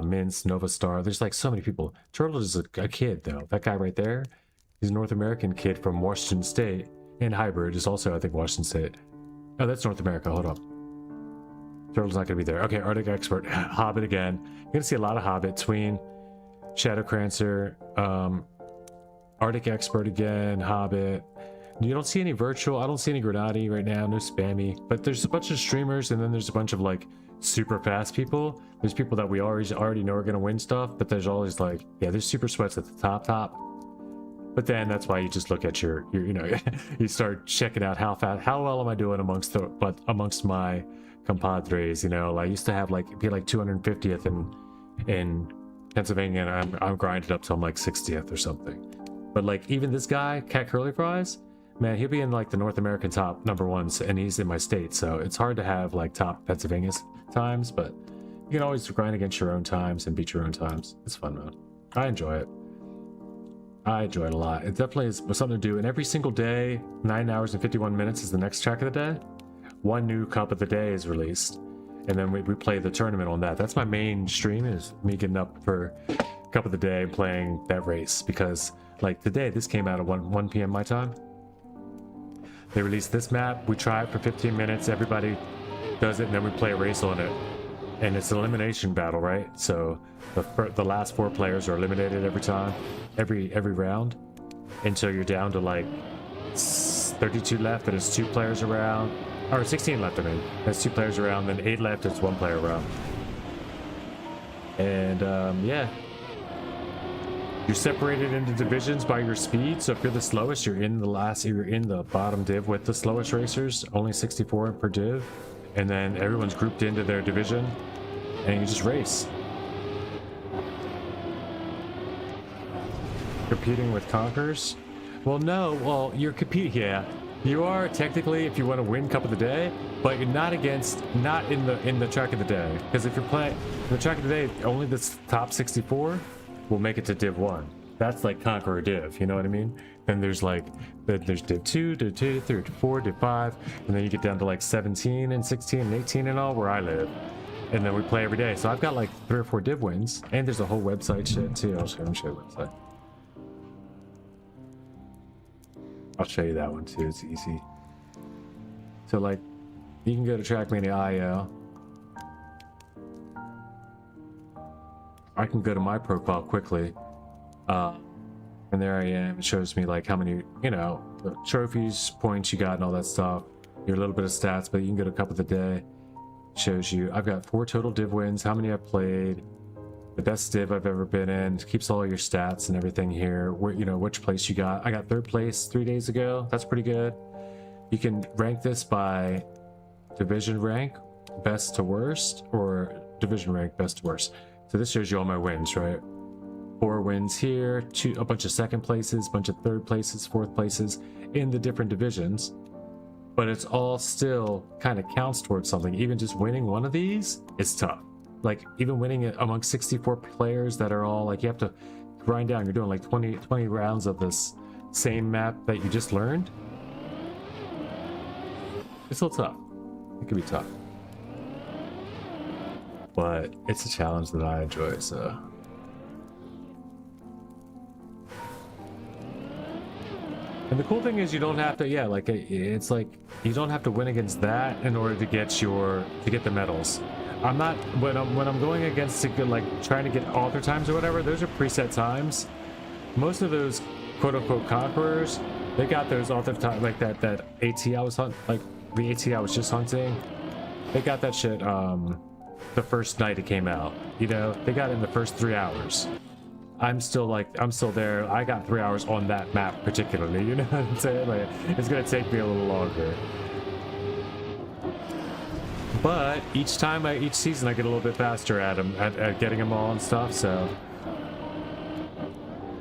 Mince, Nova Star. There's like so many people. Turtle is a kid though. That guy right there, he's a North American kid from Washington State, and Hybrid is also, I think, Washington State. Oh, that's North America. Hold up. Turtle's not gonna be there. Okay, Arctic Expert, Hobbit again. You're gonna see a lot of Hobbit, Tween, Shadowcrancer, Arctic Expert again, Hobbit. You don't see any virtual. I don't see any Granati right now. No spammy. But there's a bunch of streamers, and then there's a bunch of like super fast people. There's people that we already know are gonna win stuff, but there's always like, yeah, there's super sweats at the top. But then that's why you just look at your you know, you start checking out how well am I doing amongst my compadres. You know, I used to have like be like 250th in Pennsylvania, and I'm grinded up till I'm like 60th or something. But like even this guy, Cat Curly Fries, man, he'll be in like the North American top #1s, and he's in my state, so it's hard to have like top Pennsylvania's times, but you can always grind against your own times and beat your own times. It's fun, man. I enjoy it. I enjoy it a lot. It definitely is something to do, and every single day, 9 hours and 51 minutes is the next track of the day. One new cup of the day is released, and then we play the tournament on that. That's my main stream, is me getting up for cup of the day and playing that race, because like today, this came out at 1 p.m. my time. They released this map, we try it for 15 minutes, everybody does it, and then we play a race on it. And it's an elimination battle, right? So the last 4 players are eliminated every time, every round, until you're down to like 32 left, and it's 2 players around, or 16 left, I mean. There's 2 players around, then 8 left, it's 1 player around. And yeah. You're separated into divisions by your speed, so if you're the slowest, you're in the bottom div with the slowest racers, only 64 per div, and then everyone's grouped into their division, and you just race. Competing with Conkers? Well, no, well, you're competing, yeah. You are technically, if you want to win Cup of the Day, but you're not in the track of the day, because if you're playing in the track of the day, only the top 64 will make it to Div 1. That's like Conqueror Div, you know what I mean? Then there's like, there's Div 2, Div 2, 3, 4, Div 5, and then you get down to like 17 and 16 and 18 and all, where I live. And then we play every day. So I've got like 3 or 4 Div wins, and there's a whole website shit too. I'll show you the website. I'll show you that one too, it's easy. So like, you can go to Trackmania IO. I can go to my profile quickly, and there I am. It shows me like how many, you know, trophies, points you got, and all that stuff. Your little bit of stats, but you can get a cup of the day. Shows you I've got 4 total div wins, how many I've played, the best div I've ever been in. It keeps all your stats and everything here. Where, you know, which place you got. I got 3rd place 3 days ago. That's pretty good. You can rank this by division rank, best to worst, or division rank, best to worst. So this shows you all my wins, right? 4 wins here, a bunch of 2nd places, bunch of 3rd places, 4th places in the different divisions. But it's all still kind of counts towards something. Even just winning one of these is tough. Like even winning it among 64 players that are all like, you have to grind down. You're doing like 20 rounds of this same map that you just learned. It's still tough. It can be tough. But it's a challenge that I enjoy, so. And the cool thing is you don't have to, yeah, like it's like you don't have to win against that in order to get the medals. I'm not when I'm going against like trying to get author times or whatever, those are preset times. Most of those quote unquote conquerors, they got those author time like that AT I was hunting, like the AT I was just hunting. They got that shit the first night it came out. You know, they got it in the first 3 hours. I'm still there. I got 3 hours on that map particularly, you know what I'm saying? Like, it's gonna take me a little longer. But each season I get a little bit faster at them, at getting them all and stuff, so.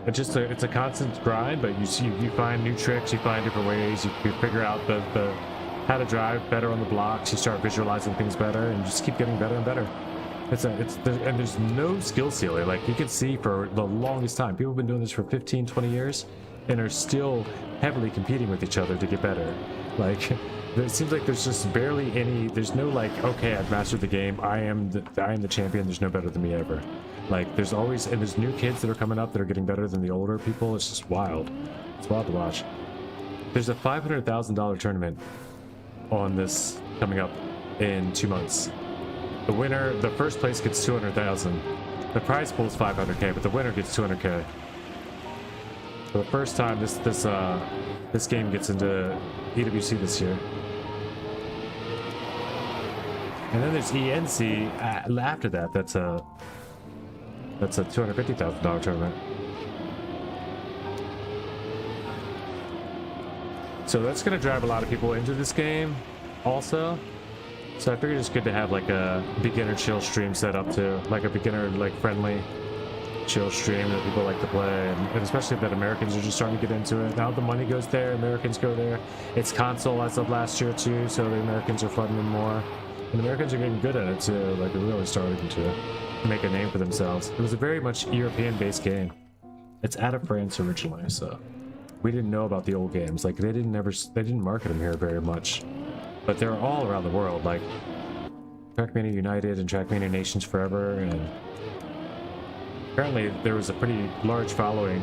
It's a constant grind, but you find new tricks, you find different ways, you figure out the how to drive better on the blocks, you start visualizing things better, and you just keep getting better and better. And there's no skill ceiling. Like you can see for the longest time, people have been doing this for 15, 20 years and are still heavily competing with each other to get better. Like it seems like there's just barely any, there's no like, okay, I've mastered the game. I am the champion. There's no better than me ever. Like there's always, and there's new kids that are coming up that are getting better than the older people. It's just wild. It's wild to watch. There's a $500,000 tournament on this coming up in 2 months. The winner, the first place gets 200,000. The prize pool is 500K, but the winner gets 200K. For the first time, this game gets into EWC this year. And then there's ENC after that. That's a $250,000 tournament. So that's gonna drive a lot of people into this game, also. So I figured it's good to have like a beginner chill stream set up too, like a beginner like friendly chill stream that people like to play, and especially that Americans are just starting to get into it. Now the money goes there, Americans go there. It's console as of last year too, so the Americans are flooding in more. And Americans are getting good at it too, like they're really starting to make a name for themselves. It was a very much European-based game. It's out of France originally, so we didn't know about the old games. Like they didn't market them here very much. But they're all around the world, like Trackmania United and Trackmania Nations Forever, and apparently there was a pretty large following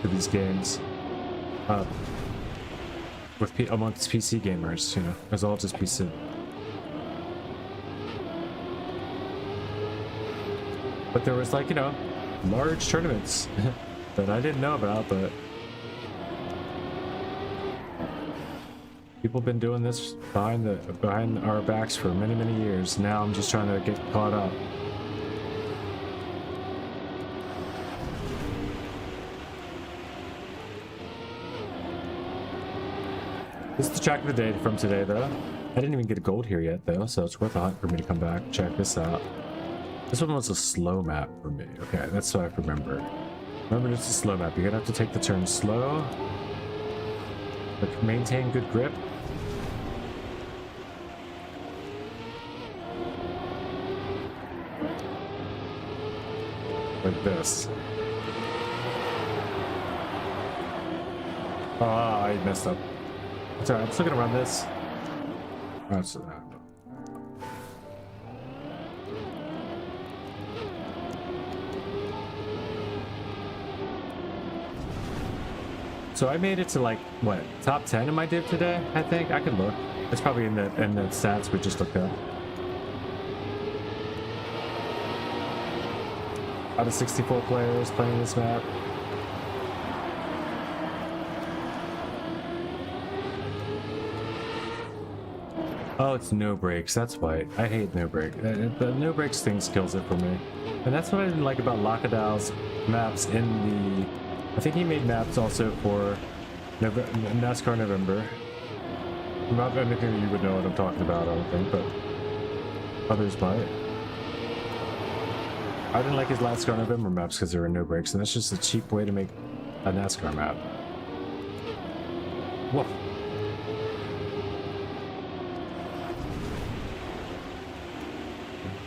for these games amongst PC gamers, you know, it was all just PC. But there was like, you know, large tournaments that I didn't know about, but people have been doing this behind our backs for many, many years. Now I'm just trying to get caught up. This is the track of the day from today, though. I didn't even get a gold here yet, though, so it's worth a hunt for me to come back and check this out. This one was a slow map for me. Okay, that's what I remember. Remember, it's a slow map. You're gonna have to take the turn slow. Like, maintain good grip. Like this. Oh, I messed up. It's alright, I'm still gonna run this. That's So I made it to like what, top 10 in my div today, I think. I could look. It's probably in the stats we just looked up. Out of 64 players playing this map. Oh, it's no brakes. That's why I hate no brake. The no brakes thing kills it for me, and that's what I didn't like about Lakadal's maps in the. I think he made maps also for NASCAR November. Not anything that you would know what I'm talking about, I don't think, but others might. I didn't like his NASCAR November maps because there were no brakes, and that's just a cheap way to make a NASCAR map. Whoa.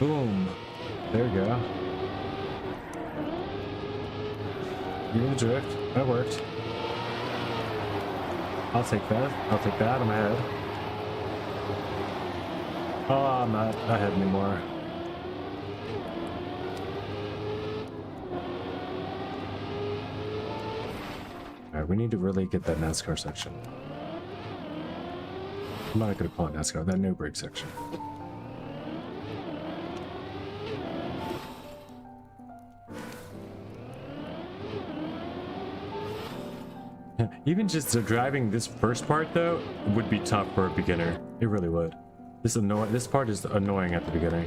Boom. There we go. You're in the drift. That worked. I'll take that. I'll take that. I'm ahead. Oh, I'm not ahead anymore. Alright, we need to really get that NASCAR section. I'm not gonna call it NASCAR, that no brake section. Even just driving this first part though would be tough for a beginner. It really would. This part is annoying at the beginning.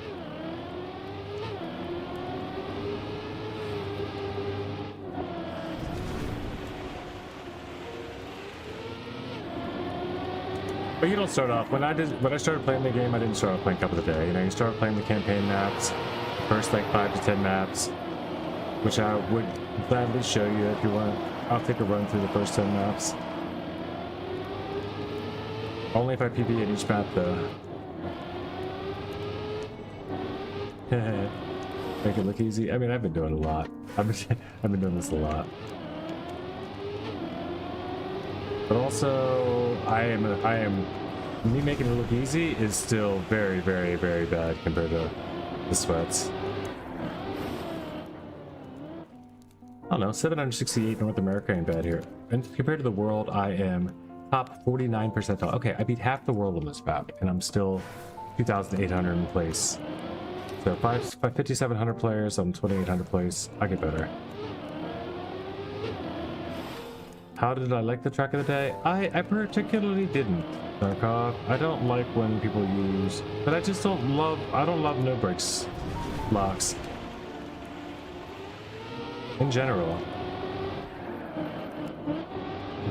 But you don't start off. When I started playing the game, I didn't start off playing Cup of the Day. You know, you start playing the campaign maps, first like 5 to 10 maps, which I would gladly show you if you want. I'll take a run through the first 10 maps. Only if I PB at each map though. Make it look easy. I mean, I've been doing a lot. I've been doing this a lot. But also, me making it look easy is still very, very, very bad compared to the sweats. I don't know, 768 North America ain't bad here. And compared to the world, I am top 49 percentile. Okay, I beat half the world on this map, and I'm still 2,800 in place. So 5,700 players, I'm 2,800 place. I get better. How did I like the track of the day? I particularly didn't, Darkov. I don't like when people use, but I don't love no brakes locks. In general.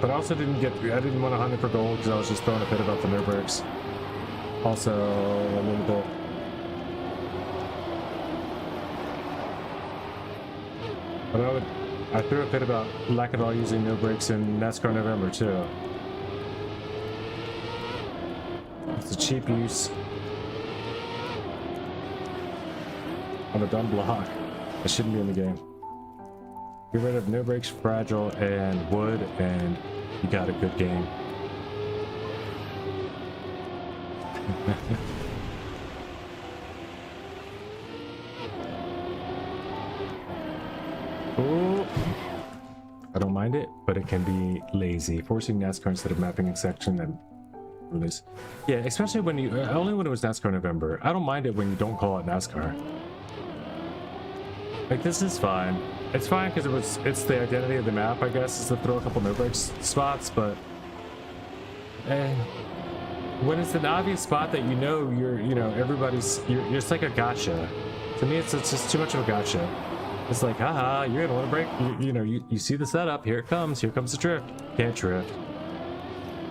But I also I didn't want 100 for gold because I was just throwing a bit about the no brakes. Also, a little bit. But I threw a bit about lack of all using no brakes in NASCAR November too. It's a cheap use on a dumb block. It shouldn't be in the game. Get rid of no brakes, fragile, and wood, and you got a good game. Ooh. I don't mind it, but it can be lazy. Forcing NASCAR instead of mapping a section and release. Yeah, especially when you only when it was NASCAR November. I don't mind it when you don't call it NASCAR. Like, this is fine. It's fine because it's the identity of the map, I guess, is to throw a couple no brakes spots, but when it's an obvious spot that everybody's it's like a gotcha. To me, it's just too much of a gotcha. It's like, haha, you're gonna want to break. You see the setup. Here it comes. Here comes the drift. Can't drift.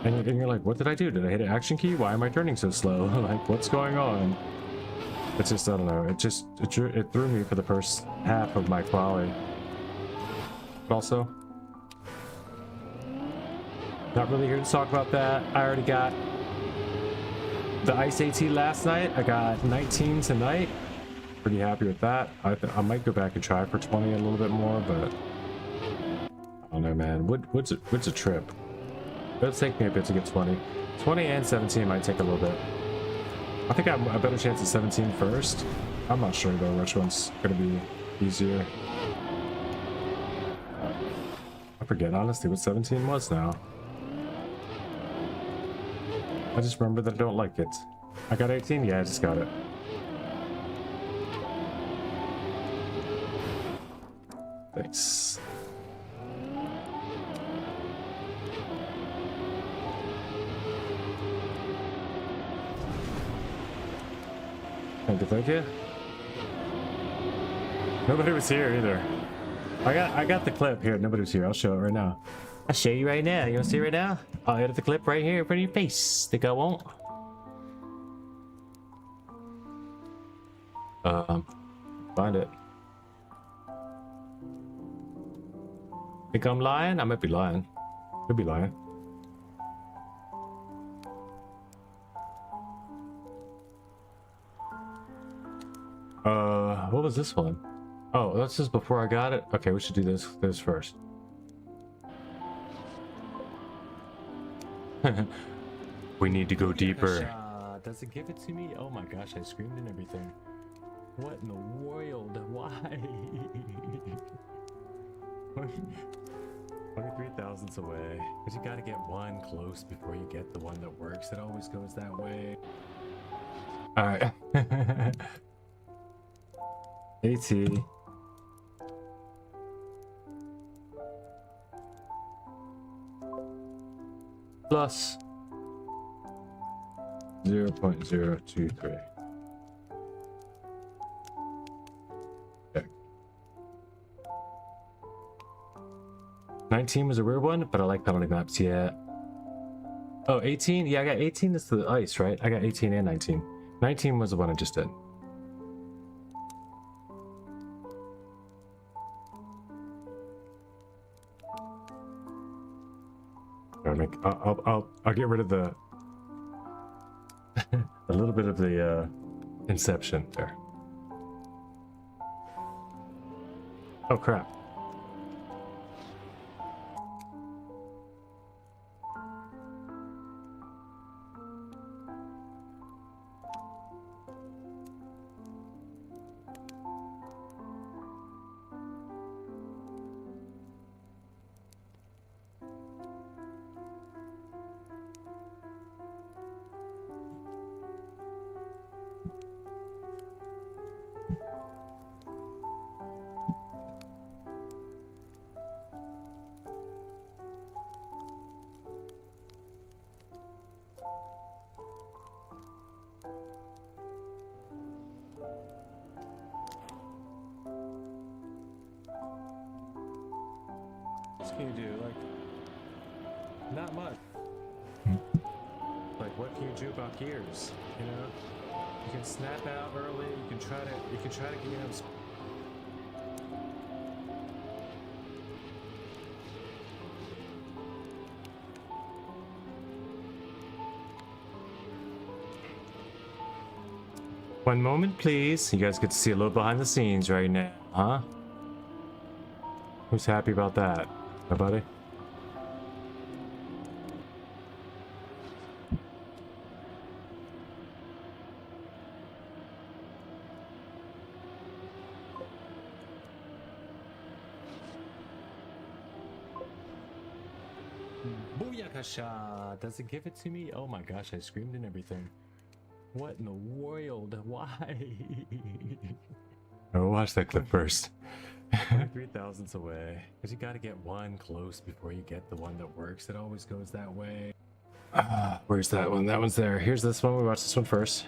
And you're like, what did I do? Did I hit an action key? Why am I turning so slow? Like, what's going on? It's just, I don't know. It threw me for the first half of my quali. But also, not really here to talk about that. I already got the Ice AT last night. I got 19 tonight. Pretty happy with that. I might go back and try for 20 a little bit more, but I don't know, man. What's a trip? It'll take me a bit to get 20. 20 and 17 might take a little bit. I think I have a better chance at 17 first. I'm not sure though which one's gonna be easier. I forget honestly what 17 was now. I just remember that I don't like it. I got 18? Yeah, I just got it. Thanks. Thank you, thank you. Nobody was here either. I got the clip here. Nobody was here. I'll show it right now. I'll show you right now. You want to see it right now? I'll edit the clip right here in front of your face. Think I won't? Find it. Think I'm lying? I might be lying. Could be lying. What was this one? Oh, that's just before I got it. Okay, we should do this first. We need to go deeper. Does it give it to me? Oh my gosh, I screamed and everything. What in the world? Why? 23 thousandths away. Because you gotta get one close before you get the one that works. It always goes that way. Alright. AT. Plus 0.023. Okay. 19 was a weird one, but I like penalty maps, yeah. Oh, 18? Yeah, I got 18 is the ice, right? I got 18 and 19. 19 was the one I just did. I'll get rid of the a little bit of the inception there. Oh crap. What can you do? Like, not much. Like, what can you do about gears? You know, you can snap out early. You can try to get out. One moment, please. You guys get to see a little behind the scenes right now, huh? Who's happy about that? Nobody? Booyakasha! Does it give it to me? Oh my gosh, I screamed and everything. What in the world? Why? Oh, watch that clip first. 23 thousandths away. Because you gotta get one close before you get the one that works. It always goes that way. Where's that one? That one's there. Here's this one. We watch this one first.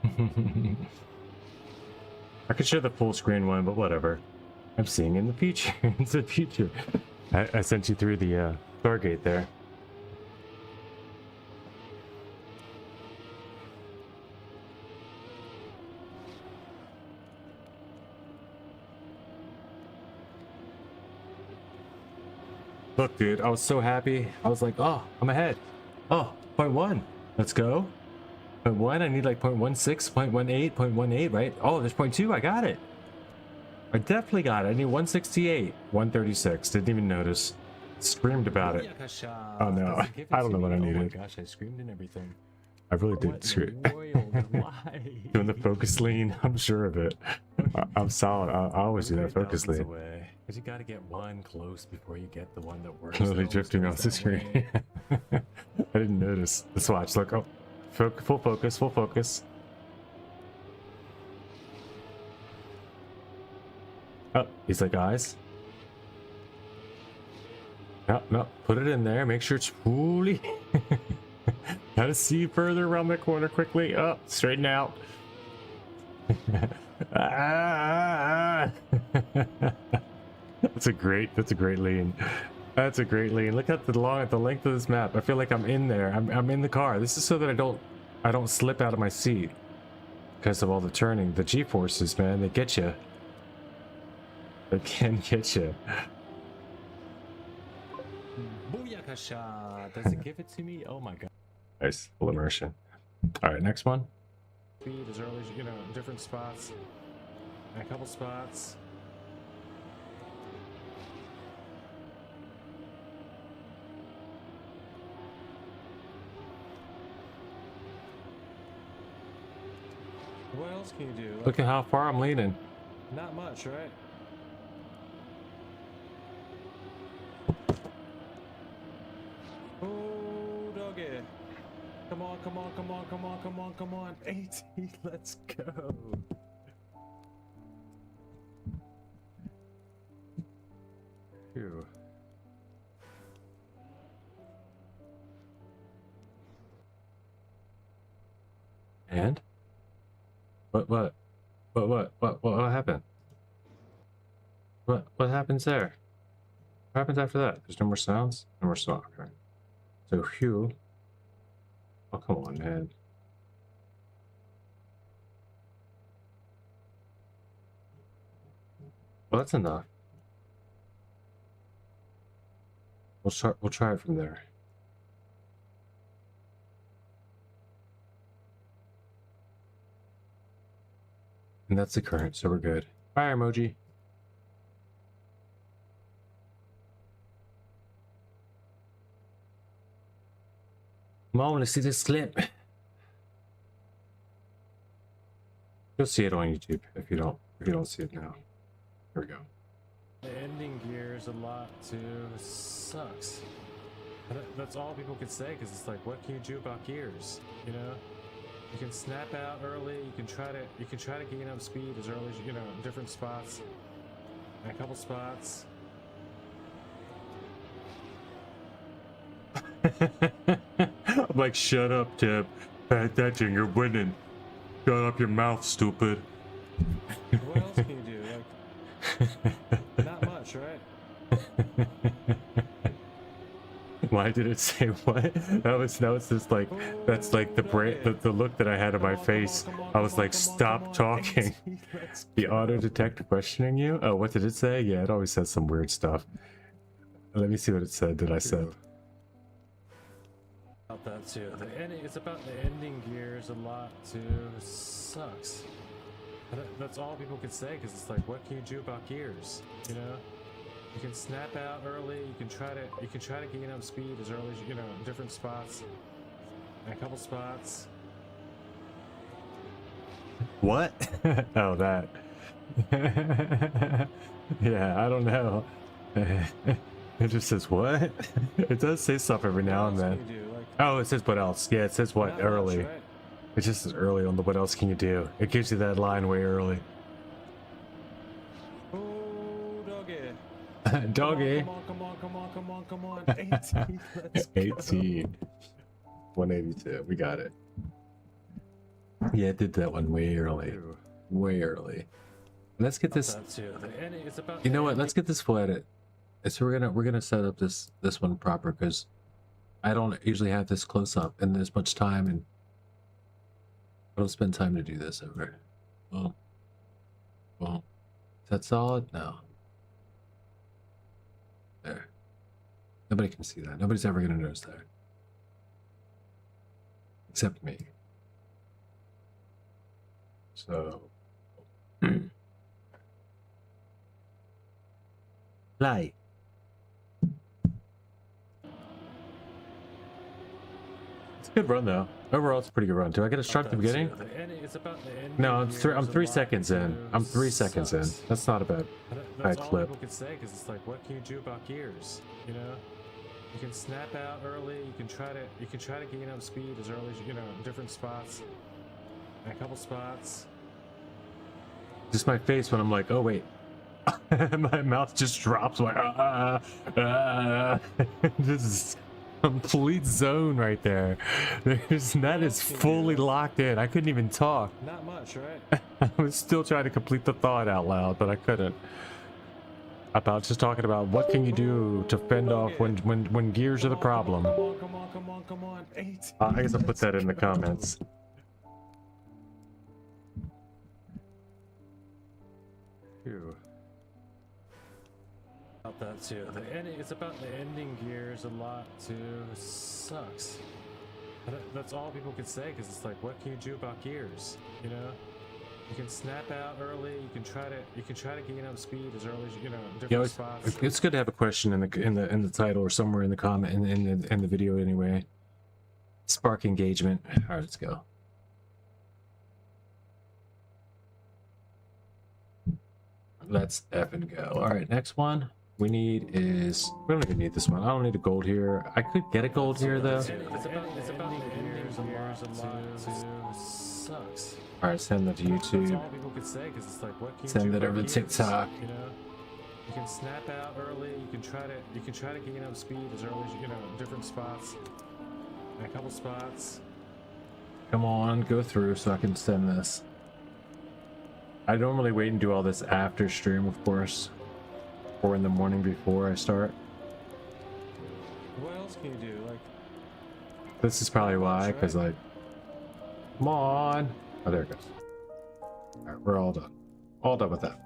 I could show the full screen one, but whatever. I'm seeing in the future. It's the future. I sent you through the Stargate there. Look, dude, I was so happy. I was like, oh, I'm ahead. Oh, 0.1. Let's go. 0.1, I need like 0.16, 0.18, 0.18, right? Oh, there's 0.2. I got it. I definitely got it. I need 168, 136. Didn't even notice. Screamed about it. Oh no, I don't know what I needed. Oh my gosh, I screamed and everything. I really did scream. Doing the focus lean, I'm sure of it. I'm solid. I always do that focus lean. Because you gotta get one close before you get the one that works. Literally drifting off the screen. I didn't notice. Let's watch. Look, oh, full focus, full focus. Oh, he's like, eyes. No, no, put it in there. Make sure it's fully. How to see further around the corner quickly. Up, straighten out. That's a great lean. That's a great lean. Look at the length of this map. I feel like I'm in there. I'm in the car. This is so that I don't slip out of my seat because of all the turning. The G-forces, man, they get you. They can get you. Booyakasha! Does it give it to me? Oh my god. Nice, full immersion. All right, next one. Speed as early as you know, different spots, and a couple spots. What else can you do? Look at how far I'm leaning. Not much, right? Oh, doggy. Come on, come on, come on, come on, come on, come on. 80, let's go. Phew. And? What happened? What happens there? What happens after that? There's no more sounds? No more smoke, okay. So, phew. Oh, come on, man. Well, that's enough. We'll try it from there. And that's the current, so we're good. Fire emoji. Come on, let's see this clip. You'll see it on YouTube if you don't see it now. Here we go. The ending gear is a lot too. Sucks. That's all people can say, because it's like, what can you do about gears? You know, you can snap out early. You can try to gain up speed as early as you know, different spots, and a couple spots. I'm like, shut up, Teb. Pay attention, you're winning. Shut up your mouth, stupid. What else can you do? Like, not much, right? Why did it say what? That was just like, that's like the look that I had on my face. I was like, stop talking. The auto detector questioning you? Oh, what did it say? Yeah, it always says some weird stuff. Let me see what it said. Did I say? About that too. It's about the ending gears a lot too. Sucks. That's all people can say, because it's like, what can you do about gears? You know, you can snap out early. You can try to gain up speed as early as you know, different spots, and a couple spots. What? Oh, that. Yeah, I don't know. It just says what? It does say stuff every now and then. Oh, it says what else? Yeah, it says what early. Right? It just says early on the what else can you do. It gives you that line way early. Oh, doggy. Doggy. Come on, come on, come on, come on, come on, come on. 18. 18. 182. We got it. Yeah, it did that one way early. Way early. Let's get this. You know what? Let's get this full edit. So we're gonna set up this one proper, because I don't usually have this close up and this much time, and I don't spend time to do this ever. Well, is that solid? No. There. Nobody can see that. Nobody's ever gonna notice that, except me. So. Play. It's a good run though. Overall, it's a pretty good run. Do I get a start at the beginning? No, I'm 3 seconds in. I'm 3 seconds in. That's not a bad clip. People can say, because it's like, what can you do about gears? You know, you can snap out early. You can try to gain up speed as early as you know, different spots, and a couple spots. Just my face when I'm like, oh wait. My mouth just drops like this is complete zone right there. That is fully locked in. I couldn't even talk. Not much, right? I was still trying to complete the thought out loud, but I couldn't. About just talking about what can you do to fend off when gears are the problem. Come on. 18. I guess I'll put that in the comments. Phew. About that too. It's about the ending gears a lot too. It sucks. That's all people can say, because it's like, what can you do about gears? You know, you can snap out early. You can try to gain up speed as early as you know. Different spots. It's good to have a question in the title or somewhere in the comment in the video anyway. Spark engagement. All right, let's go. Let's effing go. All right, next one we need is, we don't even need this one. I don't need a gold here. I could get a gold here though. It's about the gears a lot too. Sucks. All right, send that to YouTube. That's all people could say, because it's like, what can you Send do that over about to gears? TikTok. You know, you can snap out early. You can try to gain up speed as early as you know. Different spots. And a couple spots. Come on, go through so I can send this. I normally wait and do all this after stream, of course, or in the morning before I start. What else can you do? Like, This is probably why, because like, come on. Oh, there it goes. All right, we're all done. All done with that.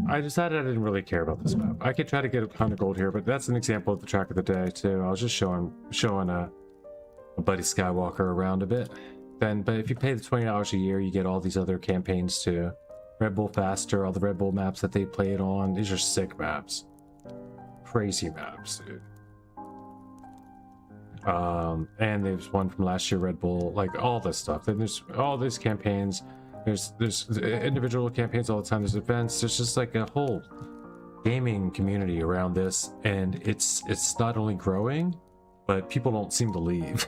I decided I didn't really care about this map. I could try to get a ton of gold here, but that's an example of the track of the day too. I was just showing a Buddy Skywalker around a bit. But if you pay the $20 a year, you get all these other campaigns too. Red Bull Faster, all the Red Bull maps that they play it on. These are sick maps. Crazy maps, dude. And there's one from last year, Red Bull, like all this stuff. Then there's all these campaigns. There's individual campaigns all the time. There's events. There's just like a whole gaming community around this, and it's not only growing, but people don't seem to leave.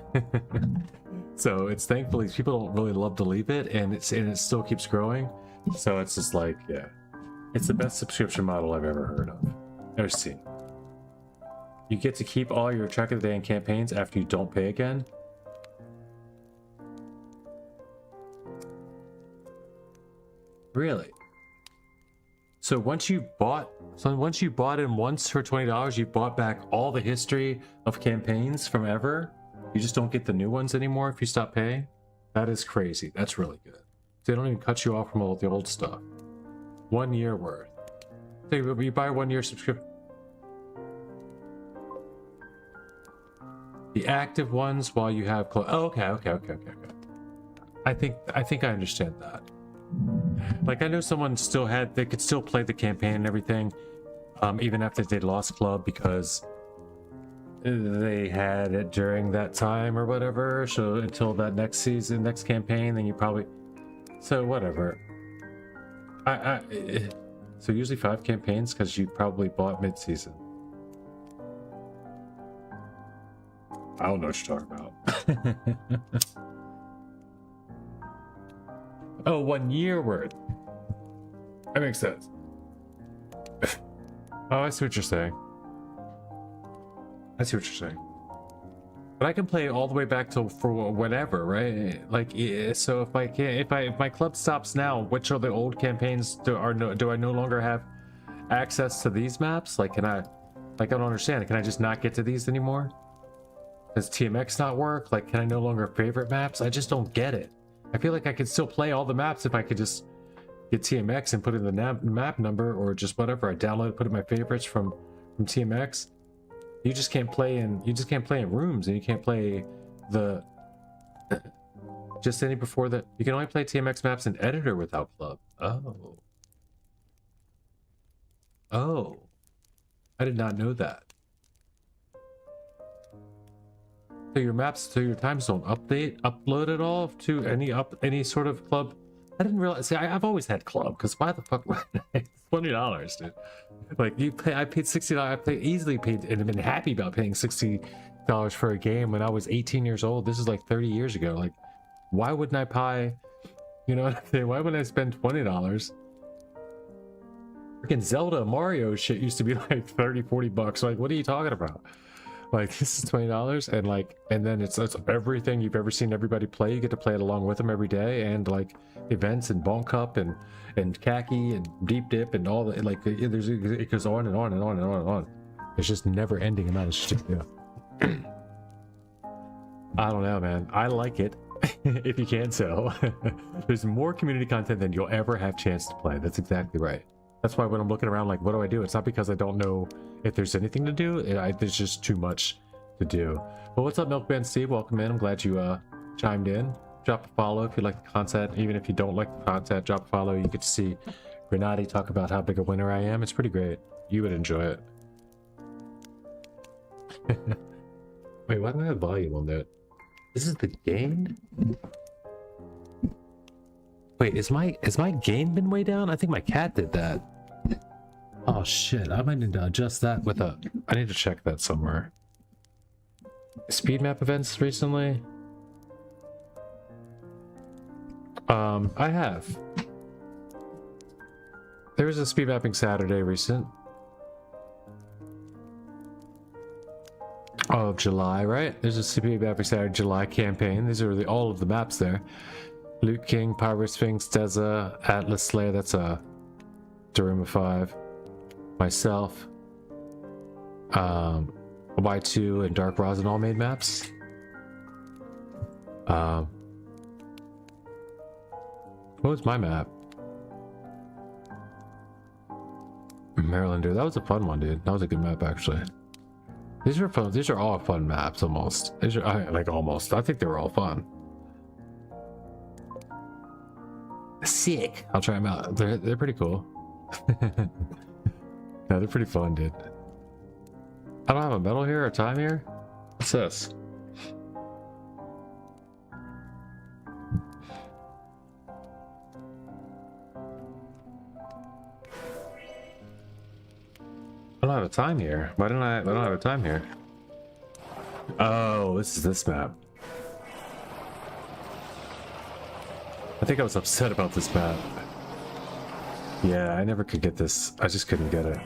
So it's thankfully people don't really love to leave it, and it still keeps growing. So it's just like, yeah, it's the best subscription model I've ever heard of, ever seen. You get to keep all your track of the day and campaigns after you don't pay again. Really? So once you bought in once for $20, you bought back all the history of campaigns from ever. You just don't get the new ones anymore if you stop paying. That is crazy. That's really good. They don't even cut you off from all the old stuff. 1 year worth. So you buy a 1 year subscription. The active ones while you have oh, okay. I think I understand that. Like I know someone they could still play the campaign and everything, even after they lost club because they had it during that time or whatever. So until that next season, next campaign, then you probably, so whatever. So usually 5 campaigns because you probably bought mid-season. I don't know what you're talking about. Oh, 1 year worth. That makes sense. Oh, I see what you're saying. I see what you're saying. But I can play all the way back to for whatever, right? Like, so if my club stops now, which are the old campaigns do I no longer have access to these maps? Like, can I? Like, I don't understand. Can I just not get to these anymore? Does TMX not work? Like, can I no longer favorite maps? I just don't get it. I feel like I could still play all the maps if I could just get TMX and put in the map number or just whatever. I download, put in my favorites from TMX. You just can't play in rooms, and you can't play the just any before that. You can only play TMX maps in editor without club. Oh, I did not know that. So your maps, so your times don't upload at all to any sort of club. I didn't realize. See, I've always had club, because why the fuck would I? $20, dude. Like I paid $60. I easily paid and have been happy about paying $60 for a game when I was 18 years old. This is like 30 years ago. Like, why wouldn't I pay? You know what I'm saying? Why wouldn't I spend $20? Freaking Zelda Mario shit used to be like 30-40 bucks. Like, what are you talking about? Like, this is $20, and like, and then it's everything you've ever seen everybody play. You get to play it along with them every day, and like events and Bonk Cup and khaki and deep dip and all that. Like, it goes on and on and on and on and on. It's just never ending amount of shit. Yeah. I don't know, man. I like it. If you can't tell, there's more community content than you'll ever have chance to play. That's exactly right. That's why when I'm looking around, like, what do I do? It's not because I don't know if there's anything to do. There's just too much to do. But what's up, Milkman Steve? Welcome in. I'm glad you chimed in. Drop a follow if you like the content. Even if you don't like the content, drop a follow. You get to see Grenati talk about how big a winner I am. It's pretty great. You would enjoy it. Wait, why do I have volume on that? This is the gain? Wait, is my gain been way down? I think my cat did that. Oh shit, I might need to adjust that with a... I need to check that somewhere. Speed map events recently? I have. There was a speed mapping Saturday recent. Of July, right? There's a speed mapping Saturday July campaign. These are all of the maps there. Loot King, Pyro Sphinx, Deza, Atlas Slayer, that's a Daruma 5. Myself, Y2 and Dark Rosin all made maps. What was my map? Marylander, that was a fun one, dude. That was a good map, actually. These are fun. These are all fun maps, almost. These are like almost. I think they were all fun. Sick. I'll try them out. They're pretty cool. No, they're pretty fun, dude. I don't have a medal here or time here. What's this? I don't have a time here. Why don't I have a time here? Oh, this is this map. I think I was upset about this map. Yeah, I never could get this. I just couldn't get it.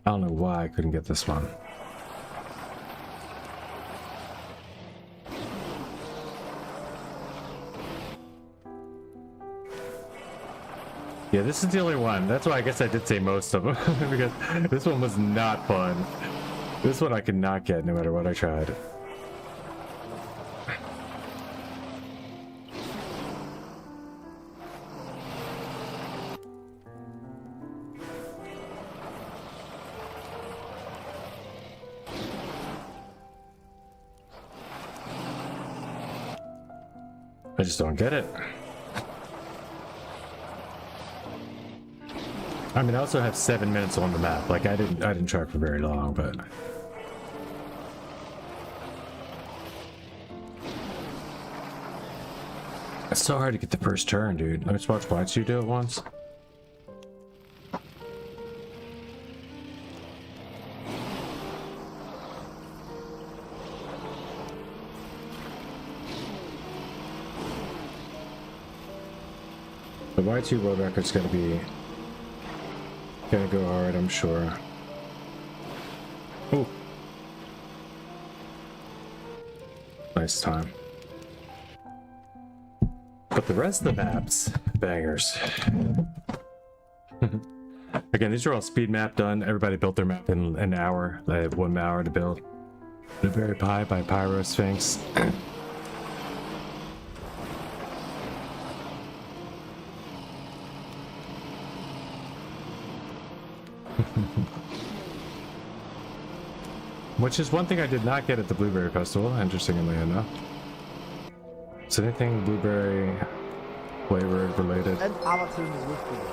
I don't know why I couldn't get this one. Yeah, this is the only one. That's why I guess I did say most of them. Because this one was not fun. This one I could not get no matter what I tried. I just don't get it. I mean, I also have 7 minutes on the map. Like, I didn't try for very long, but it's so hard to get the first turn, dude. Let me just watch Y2 do it once. The Y2 world record's gonna go hard, I'm sure. Ooh. Nice time. But the rest of the maps, bangers. Again, these are all speed map done. Everybody built their map in an hour. They had 1 hour to build. Blueberry Pie by Pyro Sphinx. Which is one thing I did not get at the Blueberry Festival, interestingly enough. Is anything blueberry flavored related?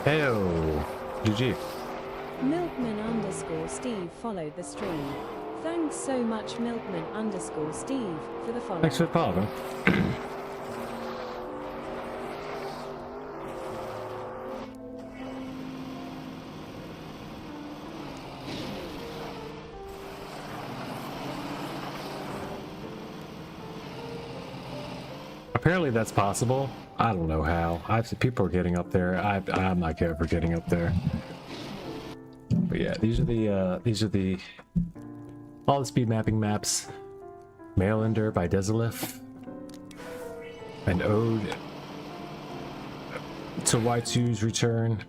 Heyo! GG. Milkman_Steve followed the stream. Thanks so much, Milkman_Steve, for the follow. Thanks for the follow, man. apparently that's possible. I don't know how. People are getting up there. I'm not ever getting up there. But yeah, these are the all the speed mapping maps. Mailender by Desilif. An ode to Y2's return.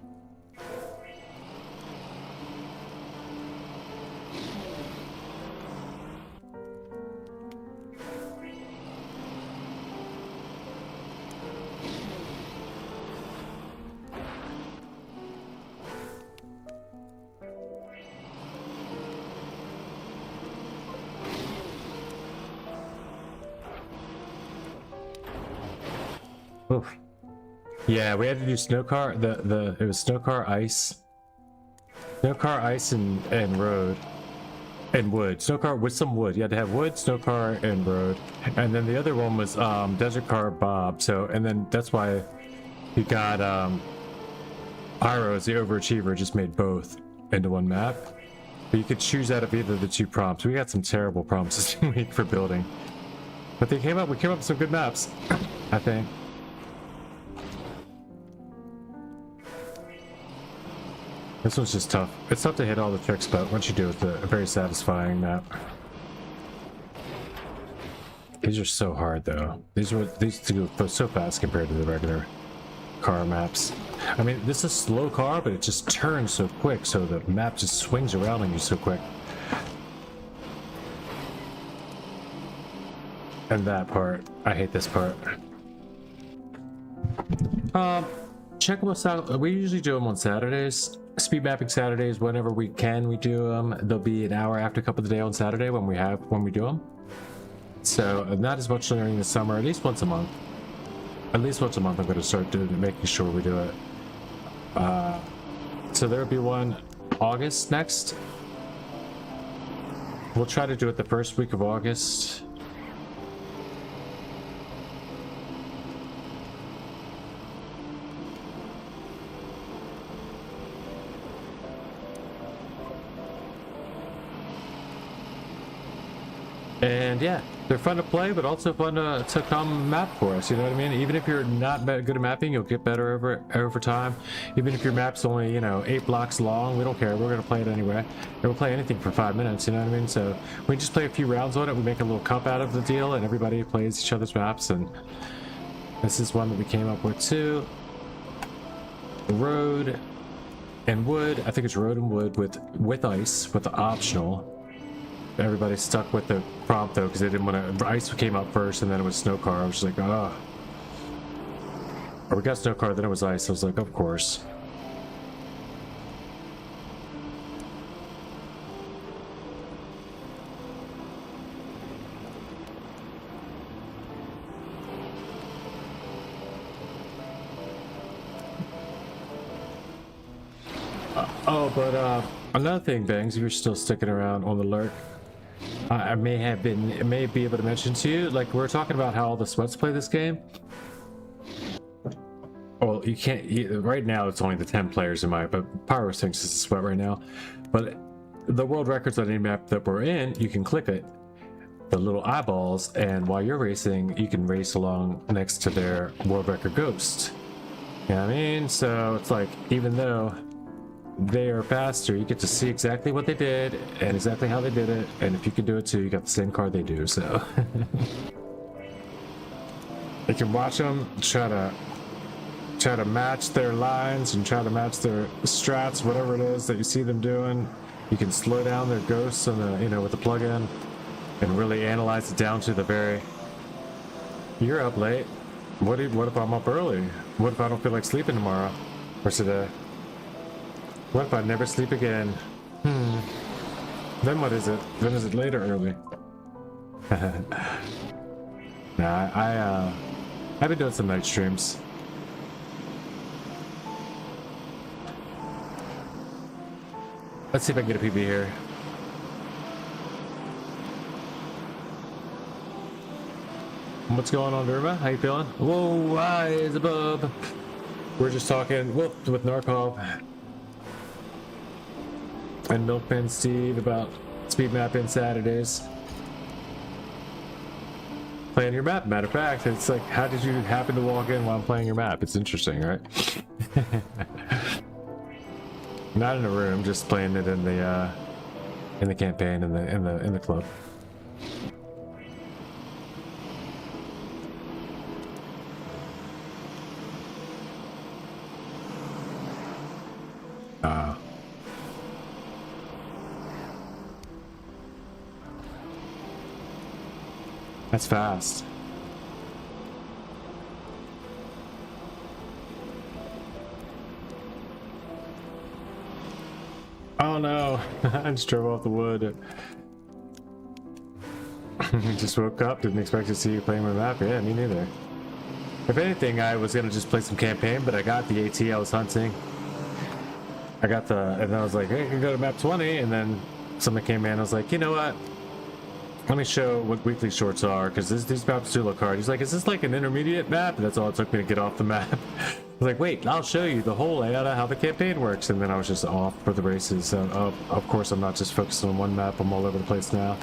Oof. Yeah, we had to do snow car. It was snow car, ice, and road, and wood. Snow car with some wood. You had to have wood, snow car, and road. And then the other one was desert car, Bob. So, and then that's why you got Pyro as the overachiever. Just made both into one map. But you could choose out of either of the two prompts. We got some terrible prompts this week for building, but we came up with some good maps, I think. This one's just tough. It's tough to hit all the tricks, but once you do, it's a very satisfying map. These are so hard, though. These two go so fast compared to the regular car maps. I mean, this is a slow car, but it just turns so quick, so the map just swings around on you so quick. And that part, I hate this part. Check us out. We usually do them on Saturdays. Speed mapping Saturdays, whenever we can, we do them. They'll be an hour after cup of the day on Saturday when we do them. So not as much during the summer, at least once a month. At least once a month, I'm going to start making sure we do it. So there'll be one August next. We'll try to do it the first week of August. And yeah, they're fun to play, but also fun to come map for us, you know what I mean? Even if you're not good at mapping, you'll get better over time. Even if your map's only, you know, 8 blocks long, we don't care. We're going to play it anyway. And we'll play anything for 5 minutes, you know what I mean? So we just play a few rounds on it. We make a little cup out of the deal, and everybody plays each other's maps. And this is one that we came up with too. Road and wood. I think it's road and wood with ice, with the optional. Everybody stuck with the prompt though, because they didn't want to. Ice came up first, and then it was snow car. I was just like, oh. Or we got snow car, then it was ice. I was like, of course. Another thing, Bangs, if you're still sticking around on the lurk. I may be able to mention to you, like we were talking about how all the sweats play this game. Well, you can't, right now it's only the 10 players in my, but Pyro thinks it's a sweat right now. But the world records on any map that we're in, you can click it, the little eyeballs, and while you're racing, you can race along next to their world record ghost. You know what I mean? So it's like, even though they are faster, you get to see exactly what they did and exactly how they did it, and if you can do it too, you got the same car they do. So you can watch them try to match their lines and try to match their strats, whatever it is that you see them doing. You can slow down their ghosts on the, you know, with the plugin, and really analyze it down to the very. You're up late. What if I'm up early? What if I don't feel like sleeping tomorrow or today? What if I never sleep again? Then what is it? Then is it late or early? Nah, I've been doing some night streams. Let's see if I can get a PB here. What's going on, Derma? How you feeling? Whoa, hi, it's a bub. We're just talking with Narkov and Milkman Steve about speed mapping Saturdays. playing your map. Matter of fact, it's like, how did you happen to walk in while I'm playing your map? It's interesting, right? Not in a room, just playing it in the campaign in the club. That's fast. Oh no, I just drove off the wood. Just woke up, didn't expect to see you playing my map. Yeah, me neither. If anything, I was gonna just play some campaign, but I got the AT I was hunting. I got and I was like, hey, you can go to map 20, and then someone came in, I was like, you know what? Let me show what weekly shorts are, because these maps do look hard. He's like, is this like an intermediate map? And that's all it took me to get off the map. I was like, wait, I'll show you the whole layout of how the campaign works. And then I was just off for the races. So, of course, I'm not just focused on one map. I'm all over the place now.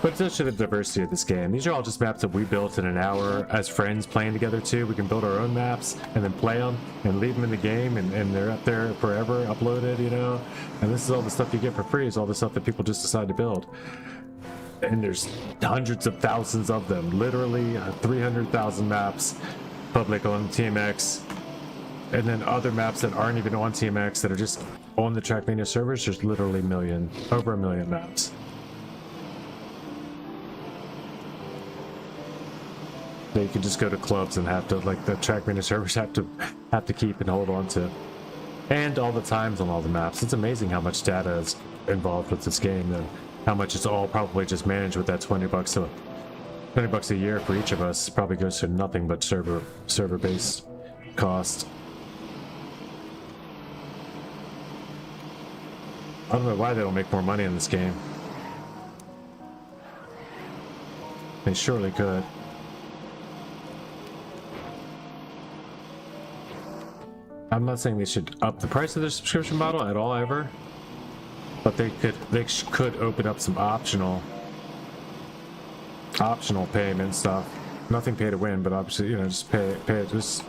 But it does show the diversity of this game. These are all just maps that we built in an hour as friends playing together too. We can build our own maps and then play them and leave them in the game, and they're up there forever uploaded, you know. And this is all the stuff you get for free, is all the stuff that people just decide to build. And there's hundreds of thousands of them, literally 300,000 maps public on TMX. And then other maps that aren't even on TMX that are just on the Trackmania servers, there's literally over a million maps. You can just go to clubs and have to, like, the Trackmania servers have to keep and hold on to, and all the times on all the maps. It's amazing how much data is involved with this game, and how much it's all probably just managed with that $20 a year for each of us. Probably goes to nothing but server base cost. I don't know why they don't make more money in this game. They surely could. I'm not saying they should up the price of their subscription model at all, ever, but they could open up some optional payment stuff. Nothing pay to win, but obviously, you know, just pay just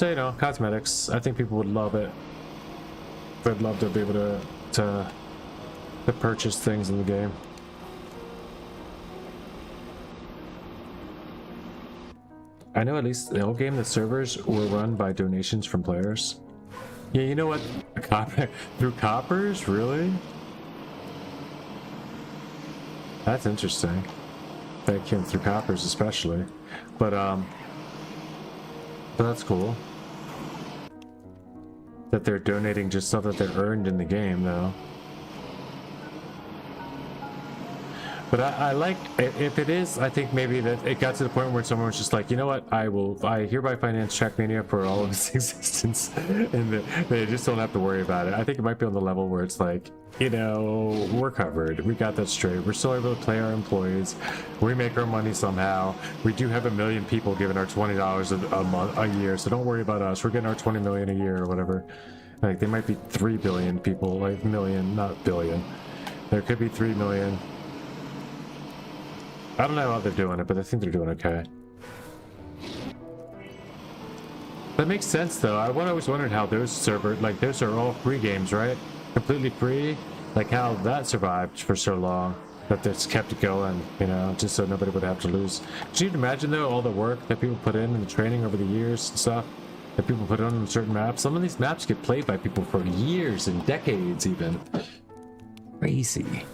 you know, cosmetics. I think people would love it. They'd love to be able to purchase things in the game. I know at least the old game, the servers were run by donations from players. Yeah, you know what? Through coppers? Really? That's interesting. That came through coppers especially. But that's cool. That they're donating just stuff that they're earned in the game, though. But I like, if it is, I think maybe that it got to the point where someone was just like, you know what, I hereby finance Trackmania for all of its existence, and they just don't have to worry about it. I think it might be on the level where it's like, you know, we're covered, we got that straight, we're still able to pay our employees, we make our money somehow, we do have 1 million people giving our $20 a year, so don't worry about us, we're getting our 20 million a year or whatever. Like, there might be 3 billion people, like million, not billion. There could be 3 million. I don't know how they're doing it, but I think they're doing okay. That makes sense, though. I always wondered how those servers, like, those are all free games, right? Completely free? Like, how that survived for so long. That that's kept it going, you know, just so nobody would have to lose. Can you imagine, though, all the work that people put in the training over the years and stuff that people put on certain maps? Some of these maps get played by people for years and decades, even. Crazy.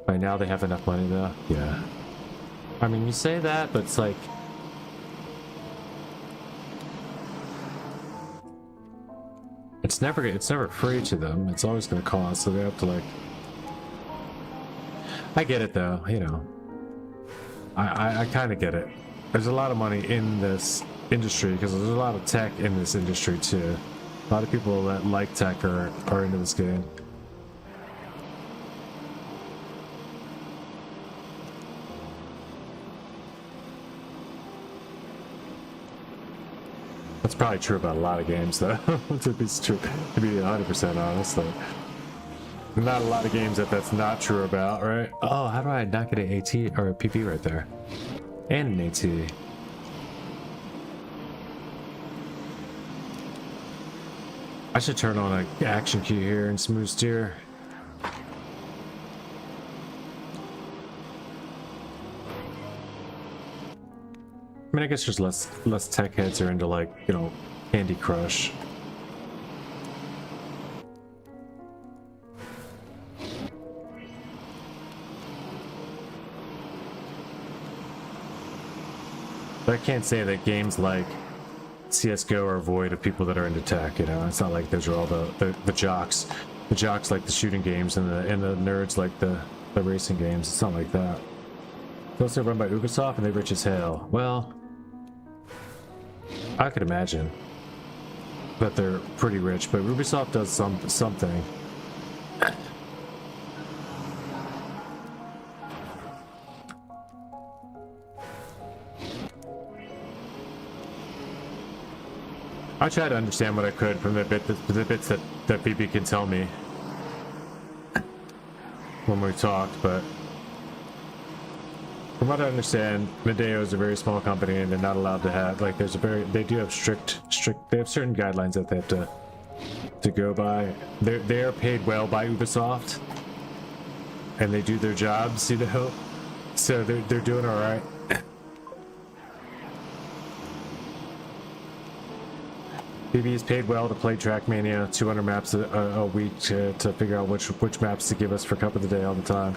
By now they have enough money, though. Yeah. I mean, you say that, but it's like, it's never free to them. It's always going to cost, so they have to, like. I get it, though. You know, I kind of get it. There's a lot of money in this industry because there's a lot of tech in this industry too. A lot of people that like tech are into this game. That's probably true about a lot of games, though. to be 100% honest, though. Not a lot of games that's not true about, right? Oh, how do I not get an AT or a PP right there? And an AT. I should turn on an action key here and smooth steer. I mean, I guess there's less tech heads are into, like, you know, Candy Crush. But I can't say that games like CSGO are void of people that are into tech, you know? It's not like those are all the jocks. The jocks like the shooting games and the nerds like the racing games. It's not like that. It's also run by Ubisoft and they're rich as hell. Well, I could imagine that they're pretty rich, but Ubisoft does something. I try to understand what I could from the bits that PP can tell me when we talked, but from what I understand, Medeo is a very small company and they're not allowed to have, like, they do have strict, they have certain guidelines that they have to go by. They are paid well by Ubisoft and they do their jobs, you know, so they're doing all right. BB is paid well to play Trackmania, 200 maps a week to figure out which maps to give us for Cup of the Day all the time.